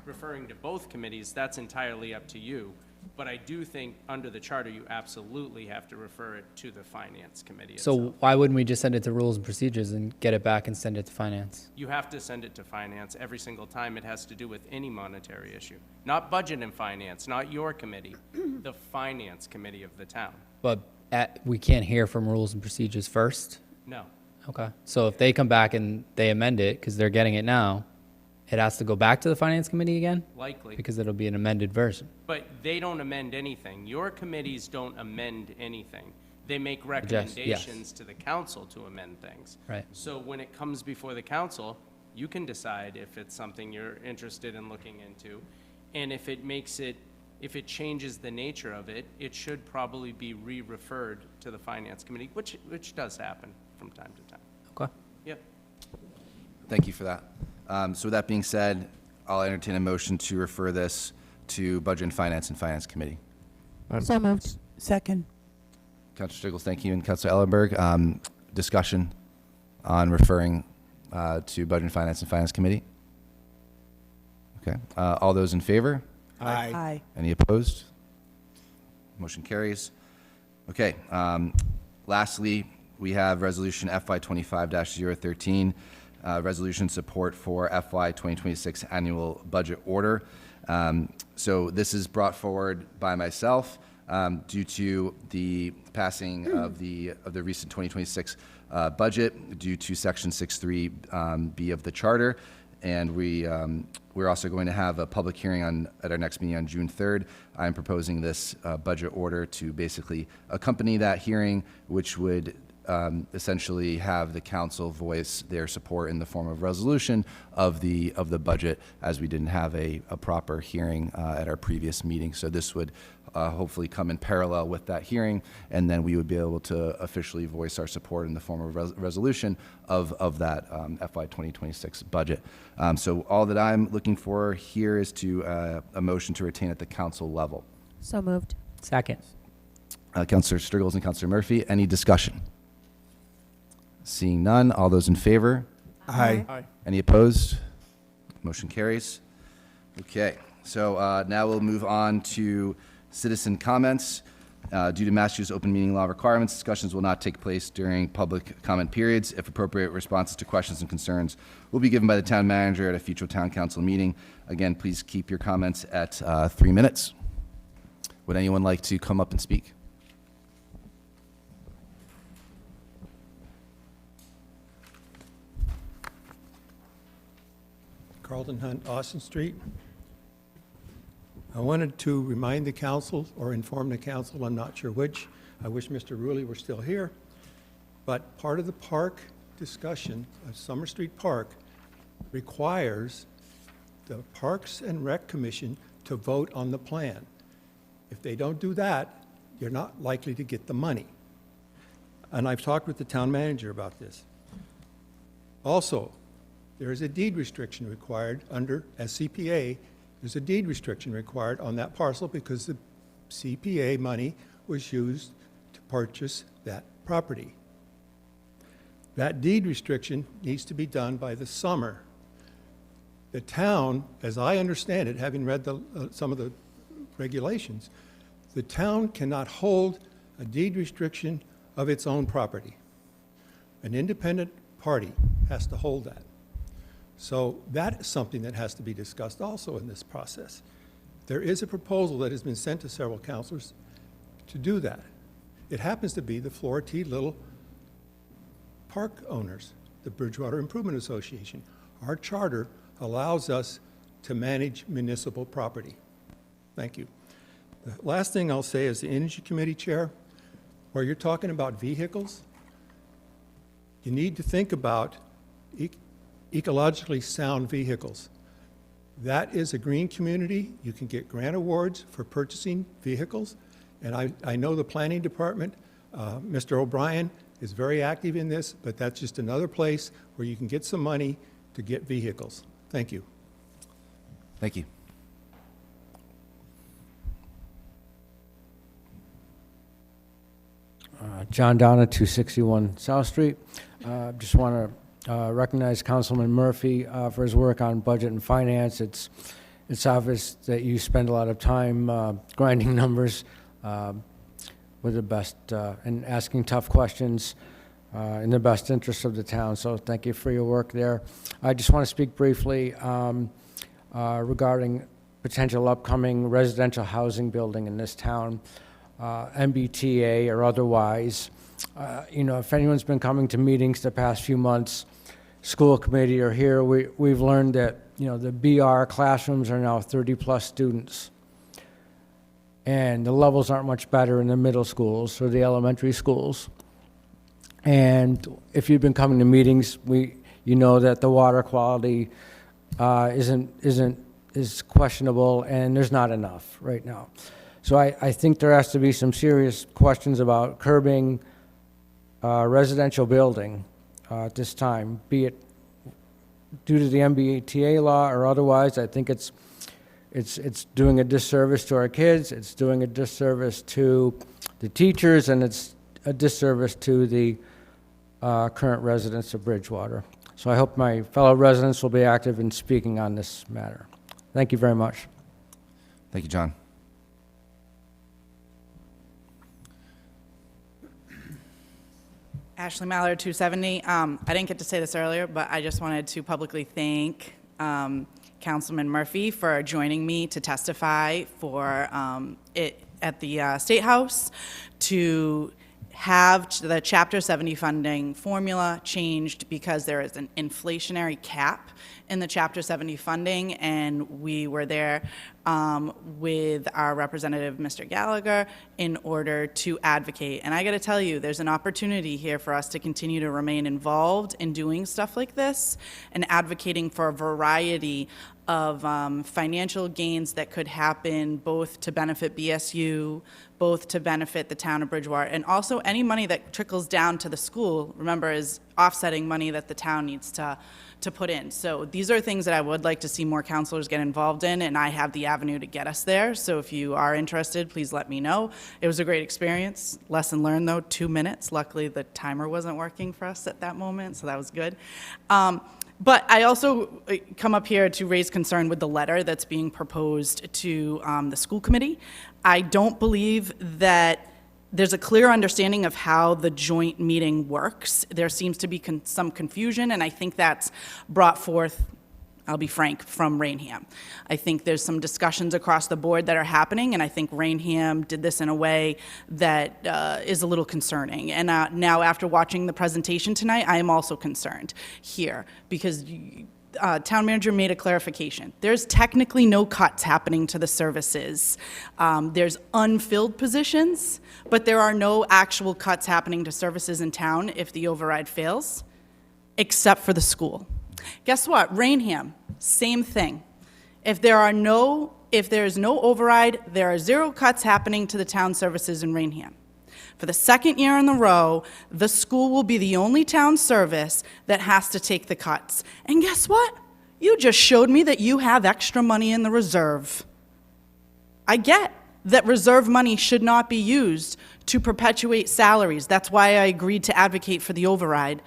referring to both committees, that's entirely up to you. But I do think under the charter, you absolutely have to refer it to the Finance Committee itself. So why wouldn't we just send it to Rules and Procedures and get it back and send it to Finance? You have to send it to Finance every single time it has to do with any monetary issue. Not Budget and Finance, not your committee, the Finance Committee of the town. But we can't hear from Rules and Procedures first? No. Okay. So if they come back and they amend it, because they're getting it now, it has to go back to the Finance Committee again? Likely. Because it'll be an amended version. But they don't amend anything. Your committees don't amend anything. They make Yes. recommendations to the council to amend things. Right. So when it comes before the council, you can decide if it's something you're interested in looking into. And if it changes the nature of it, it should probably be re-referred to the Finance Committee, which does happen from time to time. Okay. Yep. Thank you for that. So with that being said, I'll entertain a motion to refer this to Budget and Finance Committee. So moved. Second. Councilor Stiggles, thank you, and Councilor Ellenberg. Discussion on referring to Budget and Finance Committee? Okay. All those in favor? Aye. Any opposed? Motion carries. Okay. Lastly, we have Resolution FY25-013, resolution support for FY2026 annual budget order. So this is brought forward by myself due to the passing of the recent 2026 budget, due to Section 6.3 B of the Charter. And we're also going to have a public hearing at our next meeting on June 3rd. I'm proposing this budget order to basically accompany that hearing, which would essentially have the council voice their support in the form of resolution of the budget, as we didn't have a proper hearing at our previous meeting. So this would hopefully come in parallel with that hearing, and then we would be able to officially voice our support in the form of resolution of that FY2026 budget. So all that I'm looking for here is to a motion to retain at the council level. So moved. Second. Councilor Striggles and Councilor Murphy, any discussion? Seeing none, all those in favor? Aye. Aye. Any opposed? Motion carries. Okay, so now we'll move on to citizen comments. Due to Massachusetts open meeting law requirements, discussions will not take place during public comment periods. If appropriate, responses to questions and concerns will be given by the town manager at a future town council meeting. Again, please keep your comments at 3 minutes. Would anyone like to come up and speak? Carlton Hunt, Austin Street. I wanted to remind the council, or inform the council, I'm not sure which. I wish Mr. Rulli were still here. But part of the park discussion of Summer Street Park requires the Parks and Rec Commission to vote on the plan. If they don't do that, you're not likely to get the money. And I've talked with the town manager about this. Also, there is a deed restriction required under, as CPA, there's a deed restriction required on that parcel because the CPA money was used to purchase that property. That deed restriction needs to be done by the summer. The town, as I understand it, having read some of the regulations, the town cannot hold a deed restriction of its own property. An independent party has to hold that. So that is something that has to be discussed also in this process. There is a proposal that has been sent to several councilors to do that. It happens to be the Flora T. Little park owners, the Bridgewater Improvement Association. Our charter allows us to manage municipal property. Thank you. The last thing I'll say is the Energy Committee Chair, where you're talking about vehicles, you need to think about ecologically sound vehicles. That is a green community. You can get grant awards for purchasing vehicles. And I know the planning department, Mr. O'Brien, is very active in this, but that's just another place where you can get some money to get vehicles. Thank you. Thank you. John Donna, 261 South Street. Just want to recognize Councilman Murphy for his work on budget and finance. It's obvious that you spend a lot of time grinding numbers with the best and asking tough questions in the best interest of the town. So thank you for your work there. I just want to speak briefly regarding potential upcoming residential housing building in this town, MBTA or otherwise. If anyone's been coming to meetings the past few months, school committee or here, we've learned that, the BR classrooms are now 30+ students. And the levels aren't much better in the middle schools or the elementary schools. And if you've been coming to meetings, you know that the water quality is questionable, and there's not enough right now. So I think there has to be some serious questions about curbing residential building at this time, be it due to the MBTA law or otherwise. I think it's doing a disservice to our kids, it's doing a disservice to the teachers, and it's a disservice to the current residents of Bridgewater. So I hope my fellow residents will be active in speaking on this matter. Thank you very much. Thank you, John. Ashley Mallard, 270. I didn't get to say this earlier, but I just wanted to publicly thank Councilman Murphy for joining me to testify for it at the State House to have the Chapter 70 funding formula changed because there is an inflationary cap in the Chapter 70 funding, and we were there with our representative, Mr. Gallagher, in order to advocate. And I got to tell you, there's an opportunity here for us to continue to remain involved in doing stuff like this and advocating for a variety of financial gains that could happen both to benefit BSU, both to benefit the town of Bridgewater, and also any money that trickles down to the school, remember, is offsetting money that the town needs to put in. So these are things that I would like to see more counselors get involved in, and I have the avenue to get us there. So if you are interested, please let me know. It was a great experience. Lesson learned, though, 2 minutes. Luckily, the timer wasn't working for us at that moment, so that was good. But I also come up here to raise concern with the letter that's being proposed to the school committee. I don't believe that there's a clear understanding of how the joint meeting works. There seems to be some confusion, and I think that's brought forth, I'll be frank, from Rainham. I think there's some discussions across the board that are happening, and I think Rainham did this in a way that is a little concerning. And now, after watching the presentation tonight, I am also concerned here, because town manager made a clarification. There's technically no cuts happening to the services. There's unfilled positions, but there are no actual cuts happening to services in town if the override fails, except for the school. Guess what? Rainham, same thing. If there is no override, there are 0 cuts happening to the town services in Rainham. For the second year in a row, the school will be the only town service that has to take the cuts. And guess what? You just showed me that you have extra money in the reserve. I get that reserve money should not be used to perpetuate salaries. That's why I agreed to advocate for the override.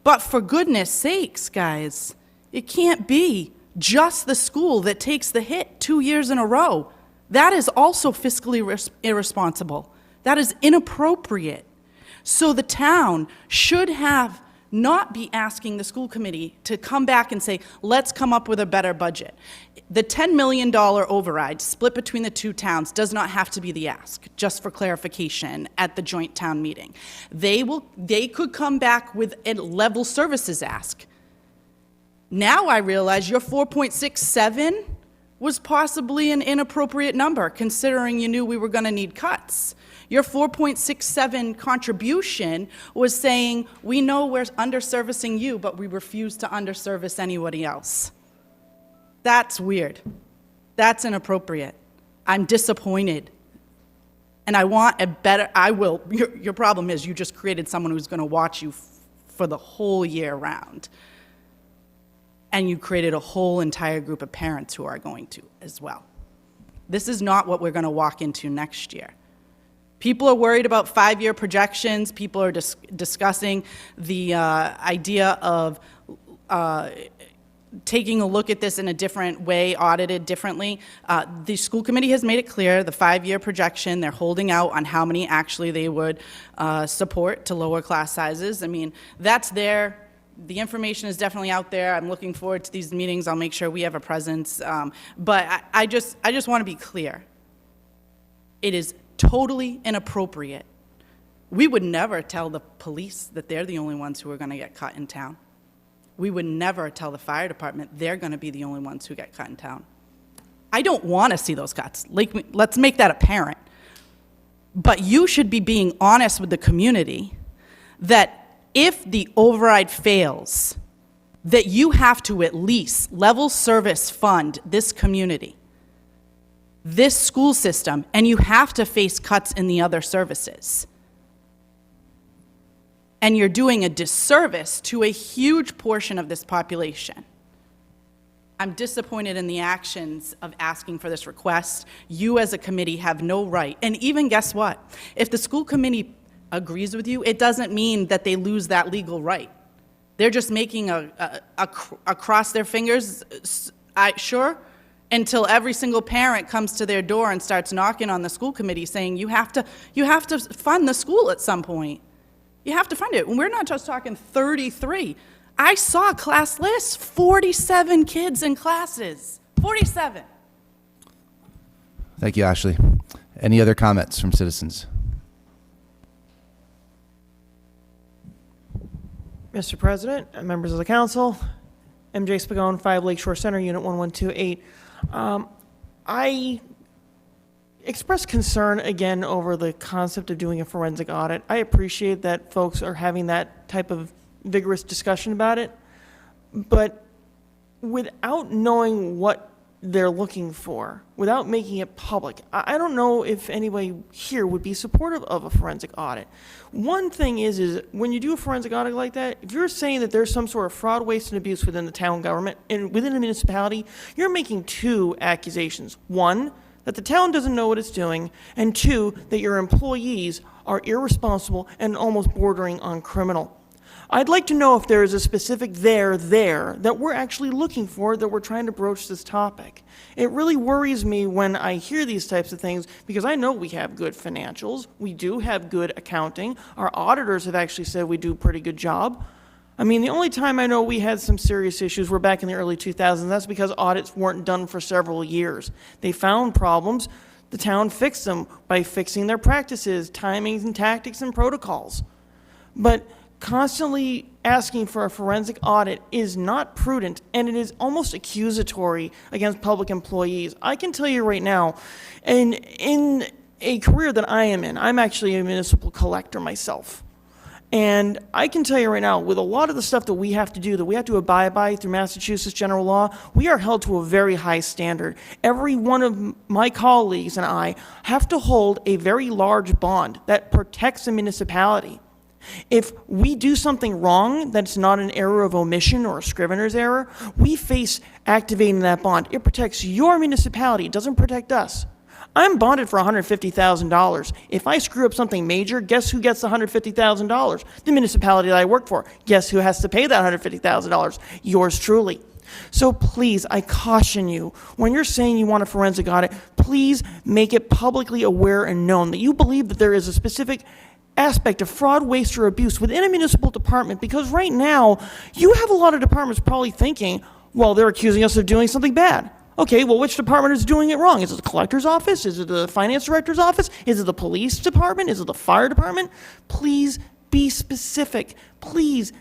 But for goodness sakes, guys, it can't be just the school that takes the hit 2 years in a row. That is also fiscally irresponsible. That is inappropriate. So the town should have not be asking the school committee to come back and say, let's come up with a better budget. The $10 million override split between the two towns does not have to be the ask, just for clarification at the joint town meeting. They could come back with a level services ask. Now I realize your 4.67 was possibly an inappropriate number, considering you knew we were going to need cuts. Your 4.67 contribution was saying, we know we're underservicing you, but we refuse to underservice anybody else. That's weird. That's inappropriate. I'm disappointed. And I want a better, your problem is you just created someone who's going to watch you for the whole year round. And you created a whole entire group of parents who are going to as well. This is not what we're going to walk into next year. People are worried about 5-year projections. People are discussing the idea of taking a look at this in a different way, audited differently. The school committee has made it clear, the 5-year projection, they're holding out on how many actually they would support to lower class sizes. I mean, that's there. The information is definitely out there. I'm looking forward to these meetings. I'll make sure we have a presence. But I just want to be clear. It is totally inappropriate. We would never tell the police that they're the only ones who are going to get cut in town. We would never tell the fire department they're going to be the only ones who get cut in town. I don't want to see those cuts. Let's make that apparent. But you should be being honest with the community that if the override fails, that you have to at least level service fund this community, this school system, and you have to face cuts in the other services. And you're doing a disservice to a huge portion of this population. I'm disappointed in the actions of asking for this request. You as a committee have no right. And even guess what? If the school committee agrees with you, it doesn't mean that they lose that legal right. They're just making a cross their fingers, sure, until every single parent comes to their door and starts knocking on the school committee saying, you have to fund the school at some point. You have to fund it. And we're not just talking 33. I saw class lists, 47 kids in classes, 47. Thank you, Ashley. Any other comments from citizens? Mr. President, members of the council, MJ Spagone, 5 Lakeshore Center, Unit 1128. I express concern again over the concept of doing a forensic audit. I appreciate that folks are having that type of vigorous discussion about it, but without knowing what they're looking for, without making it public, I don't know if anybody here would be supportive of a forensic audit. One thing is when you do a forensic audit like that, if you're saying that there's some sort of fraud, waste, and abuse within the town government and within the municipality, you're making two accusations. One, that the town doesn't know what it's doing, and two, that your employees are irresponsible and almost bordering on criminal. I'd like to know if there is a specific there that we're actually looking for, that we're trying to broach this topic. It really worries me when I hear these types of things, because I know we have good financials, we do have good accounting, our auditors have actually said we do a pretty good job. I mean, the only time I know we had some serious issues were back in the early 2000s. That's because audits weren't done for several years. They found problems, the town fixed them by fixing their practices, timings and tactics and protocols. But constantly asking for a forensic audit is not prudent, and it is almost accusatory against public employees. I can tell you right now, and in a career that I am in, I'm actually a municipal collector myself. And I can tell you right now, with a lot of the stuff that we have to do, that we have to abide by through Massachusetts general law, we are held to a very high standard. Every one of my colleagues and I have to hold a very large bond that protects the municipality. If we do something wrong that's not an error of omission or a scrivener's error, we face activating that bond. It protects your municipality. It doesn't protect us. I'm bonded for $150,000. If I screw up something major, guess who gets the $150,000? The municipality that I work for. Guess who has to pay that $150,000? Yours truly. So please, I caution you, when you're saying you want a forensic audit, please make it publicly aware and known that you believe that there is a specific aspect of fraud, waste, or abuse within a municipal department, because right now, you have a lot of departments probably thinking, well, they're accusing us of doing something bad. Okay, well, which department is doing it wrong? Is it the collector's office? Is it the finance director's office? Is it the police department? Is it the fire department? Please be specific. Please,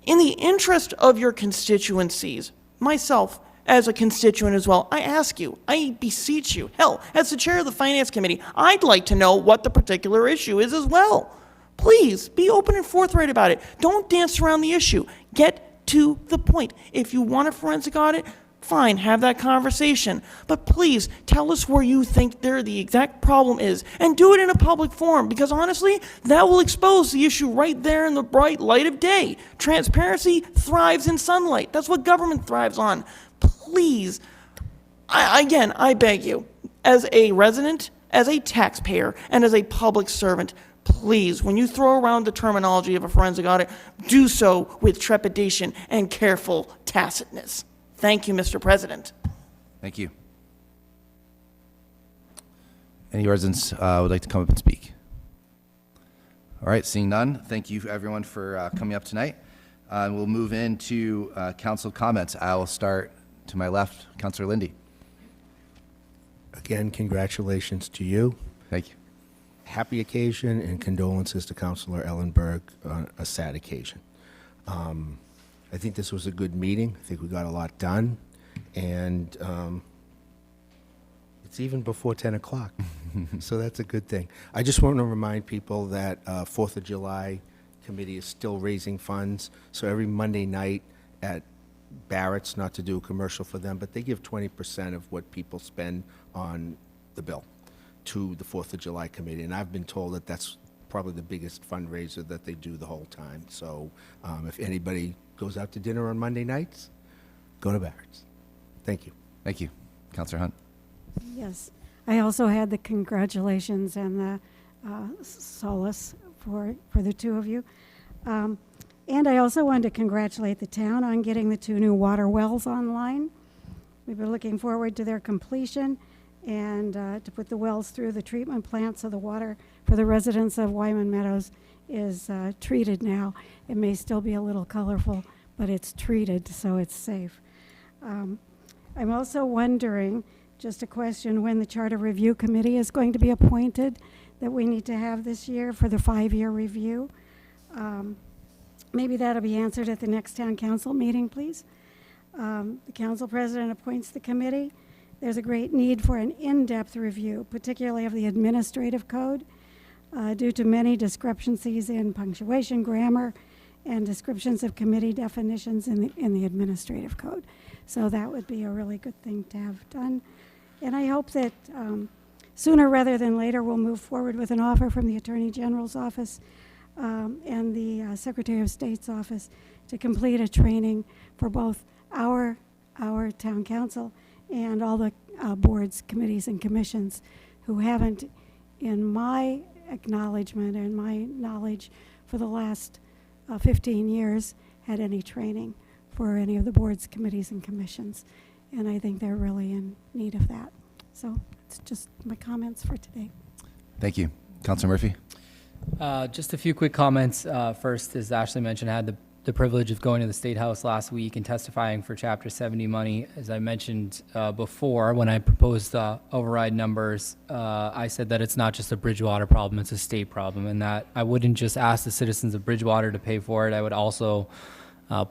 in the interest of your constituencies, myself as a constituent as well, I ask you, I beseech you, hell, as the chair of the finance committee, I'd like to know what the particular issue is as well. Please, be open and forthright about it. Don't dance around the issue. Get to the point. If you want a forensic audit, fine, have that conversation. But please, tell us where you think the exact problem is, and do it in a public forum, because honestly, that will expose the issue right there in the bright light of day. Transparency thrives in sunlight. That's what government thrives on. Please, I beg you, as a resident, as a taxpayer, and as a public servant, please, when you throw around the terminology of a forensic audit, do so with trepidation and careful tacitness. Thank you, Mr. President. Thank you. Any residents would like to come up and speak? All right, seeing none, thank you everyone for coming up tonight. We'll move into council comments. I will start to my left, Councilor Lindy. Again, congratulations to you. Thank you. Happy occasion, and condolences to Councilor Ellenberg on a sad occasion. I think this was a good meeting. I think we got a lot done, and it's even before 10 o'clock, so that's a good thing. I just want to remind people that 4th of July committee is still raising funds, so every Monday night at Barrett's, not to do a commercial for them, but they give 20% of what people spend on the bill to the 4th of July committee, and I've been told that that's probably the biggest fundraiser that they do the whole time. So if anybody goes out to dinner on Monday nights, go to Barrett's. Thank you. Thank you. Councilor Hunt. Yes, I also had the congratulations and the solace for the two of you. And I also wanted to congratulate the town on getting the 2 new water wells online. We've been looking forward to their completion and to put the wells through the treatment plant so the water for the residents of Wyman Meadows is treated now. It may still be a little colorful, but it's treated, so it's safe. I'm also wondering just a question when the Charter Review Committee is going to be appointed that we need to have this year for the 5-year review. Maybe that'll be answered at the next town council meeting, please. The council president appoints the committee. There's a great need for an in-depth review, particularly of the administrative code, due to many discrepancies in punctuation, grammar, and descriptions of committee definitions in the administrative code. So that would be a really good thing to have done. And I hope that sooner rather than later we'll move forward with an offer from the Attorney General's office and the Secretary of State's office to complete a training for both our town council and all the boards, committees, and commissions who haven't, in my acknowledgement and my knowledge for the last 15 years, had any training for any of the boards, committees, and commissions. And I think they're really in need of that. So it's just my comments for today. Thank you. Councilor Murphy? Just a few quick comments. First, as Ashley mentioned, I had the privilege of going to the State House last week and testifying for Chapter 70 money. As I mentioned before, when I proposed override numbers, I said that it's not just a Bridgewater problem, it's a state problem, and that I wouldn't just ask the citizens of Bridgewater to pay for it, I would also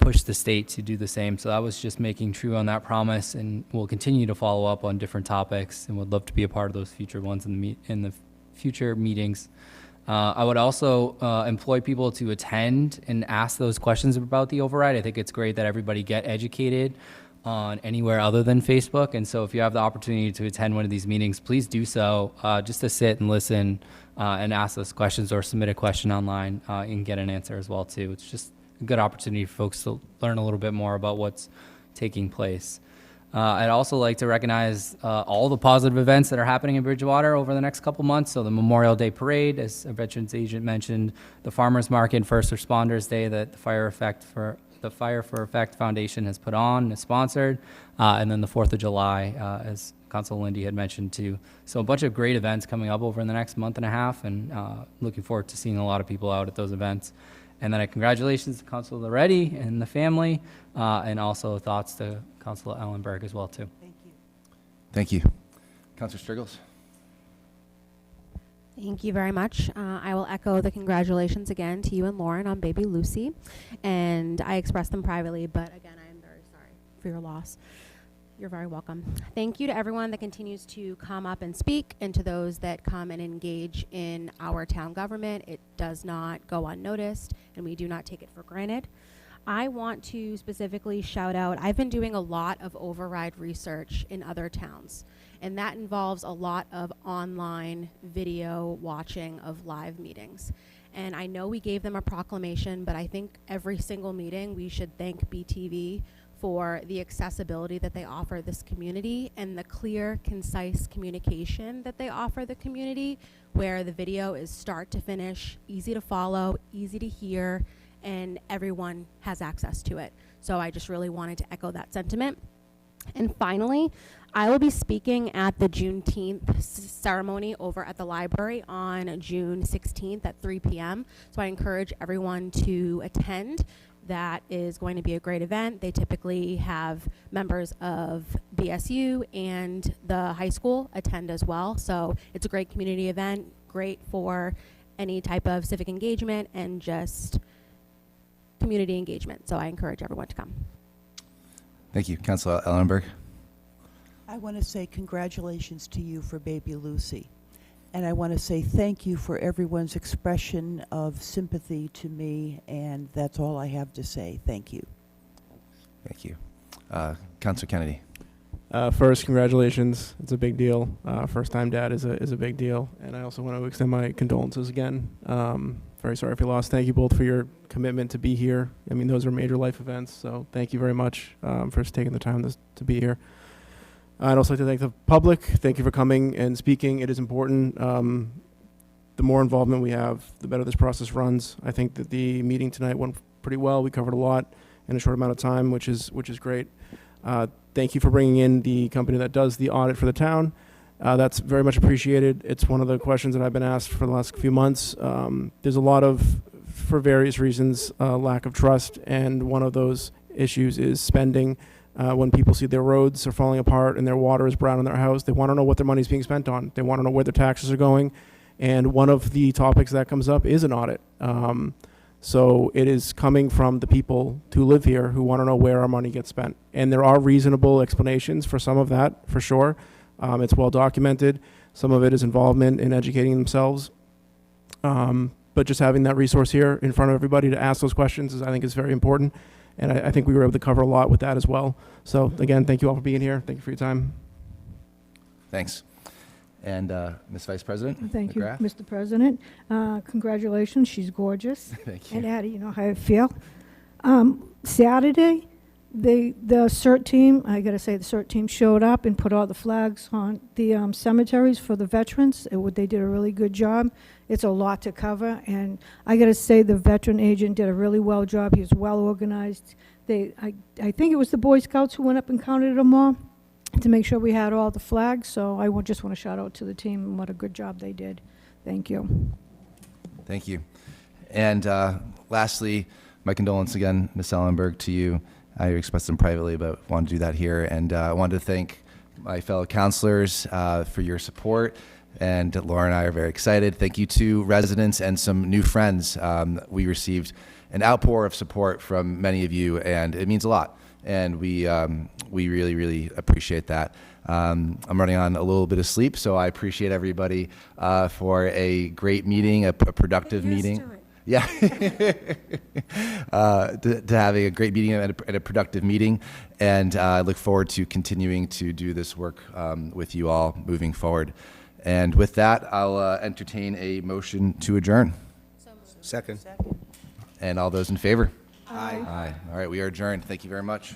push the state to do the same. So I was just making true on that promise, and we'll continue to follow up on different topics, and would love to be a part of those future ones in the future meetings. I would also employ people to attend and ask those questions about the override. I think it's great that everybody get educated on anywhere other than Facebook. And so if you have the opportunity to attend one of these meetings, please do so, just to sit and listen and ask those questions or submit a question online and get an answer as well, too. It's just a good opportunity for folks to learn a little bit more about what's taking place. I'd also like to recognize all the positive events that are happening in Bridgewater over the next couple months. So the Memorial Day Parade, as a Veterans Agent mentioned, the Farmers Market, First Responders Day that the Fire for Effect Foundation has put on and is sponsored, and then the 4th of July, as Council Lindy had mentioned too. So a bunch of great events coming up over the next month and a half, and looking forward to seeing a lot of people out at those events. And then congratulations to Councilor Loretti and the family, and also thoughts to Councilor Ellenberg as well, too. Thank you. Thank you. Councilor Striggles? Thank you very much. I will echo the congratulations again to you and Lauren on baby Lucy. And I expressed them privately, but again, I am very sorry for your loss. You're very welcome. Thank you to everyone that continues to come up and speak, and to those that come and engage in our town government. It does not go unnoticed, and we do not take it for granted. I want to specifically shout out, I've been doing a lot of override research in other towns, and that involves a lot of online video watching of live meetings. And I know we gave them a proclamation, but I think every single meeting we should thank BTV for the accessibility that they offer this community and the clear, concise communication that they offer the community, where the video is start to finish, easy to follow, easy to hear, and everyone has access to it. So I just really wanted to echo that sentiment. And finally, I will be speaking at the Juneteenth ceremony over at the library on June 16th at 3 p.m. So I encourage everyone to attend. That is going to be a great event. They typically have members of BSU and the high school attend as well. So it's a great community event, great for any type of civic engagement and just community engagement. So I encourage everyone to come. Thank you. Councilor Ellenberg? I want to say congratulations to you for baby Lucy. And I want to say thank you for everyone's expression of sympathy to me, and that's all I have to say. Thank you. Thank you. Councilor Kennedy? First, congratulations. It's a big deal. First-time dad is a big deal. And I also want to extend my condolences again. Very sorry for your loss. Thank you both for your commitment to be here. I mean, those are major life events, so thank you very much for taking the time to be here. I'd also like to thank the public. Thank you for coming and speaking. It is important. The more involvement we have, the better this process runs. I think that the meeting tonight went pretty well. We covered a lot in a short amount of time, which is great. Thank you for bringing in the company that does the audit for the town. That's very much appreciated. It's one of the questions that I've been asked for the last few months. There's a lot of, for various reasons, lack of trust, and one of those issues is spending when people see their roads are falling apart and their water is brown in their house. They want to know what their money is being spent on. They want to know where their taxes are going. And one of the topics that comes up is an audit. So it is coming from the people who live here who want to know where our money gets spent. And there are reasonable explanations for some of that, for sure. It's well documented. Some of it is involvement in educating themselves. But just having that resource here in front of everybody to ask those questions is, I think, is very important. And I think we were able to cover a lot with that as well. So again, thank you all for being here. Thank you for your time. Thanks. And Ms. Vice President? Thank you, McGrath? Mr. President. Congratulations, she's gorgeous. Thank you. And Addie, you know how I feel. Saturday, the CERT team, I gotta say, the CERT team showed up and put all the flags on the cemeteries for the veterans. They did a really good job. It's a lot to cover, and I gotta say, the veteran agent did a really well job. He was well organized. I think it was the Boy Scouts who went up and counted them all to make sure we had all the flags, so I just want to shout out to the team and what a good job they did. Thank you. Thank you. And lastly, my condolence again, Ms. Ellenberg, to you. I expressed them privately, but wanted to do that here. And I wanted to thank my fellow counselors for your support. And Laura and I are very excited. Thank you to residents and some new friends. We received an outpour of support from many of you, and it means a lot. And we really, really appreciate that. I'm running on a little bit of sleep, so I appreciate everybody for a great meeting, a productive meeting. Yeah, to having a great meeting and a productive meeting, and I look forward to continuing to do this work with you all moving forward. And with that, I'll entertain a motion to adjourn. Second. And all those in favor? Aye. Aye. All right, we are adjourned. Thank you very much.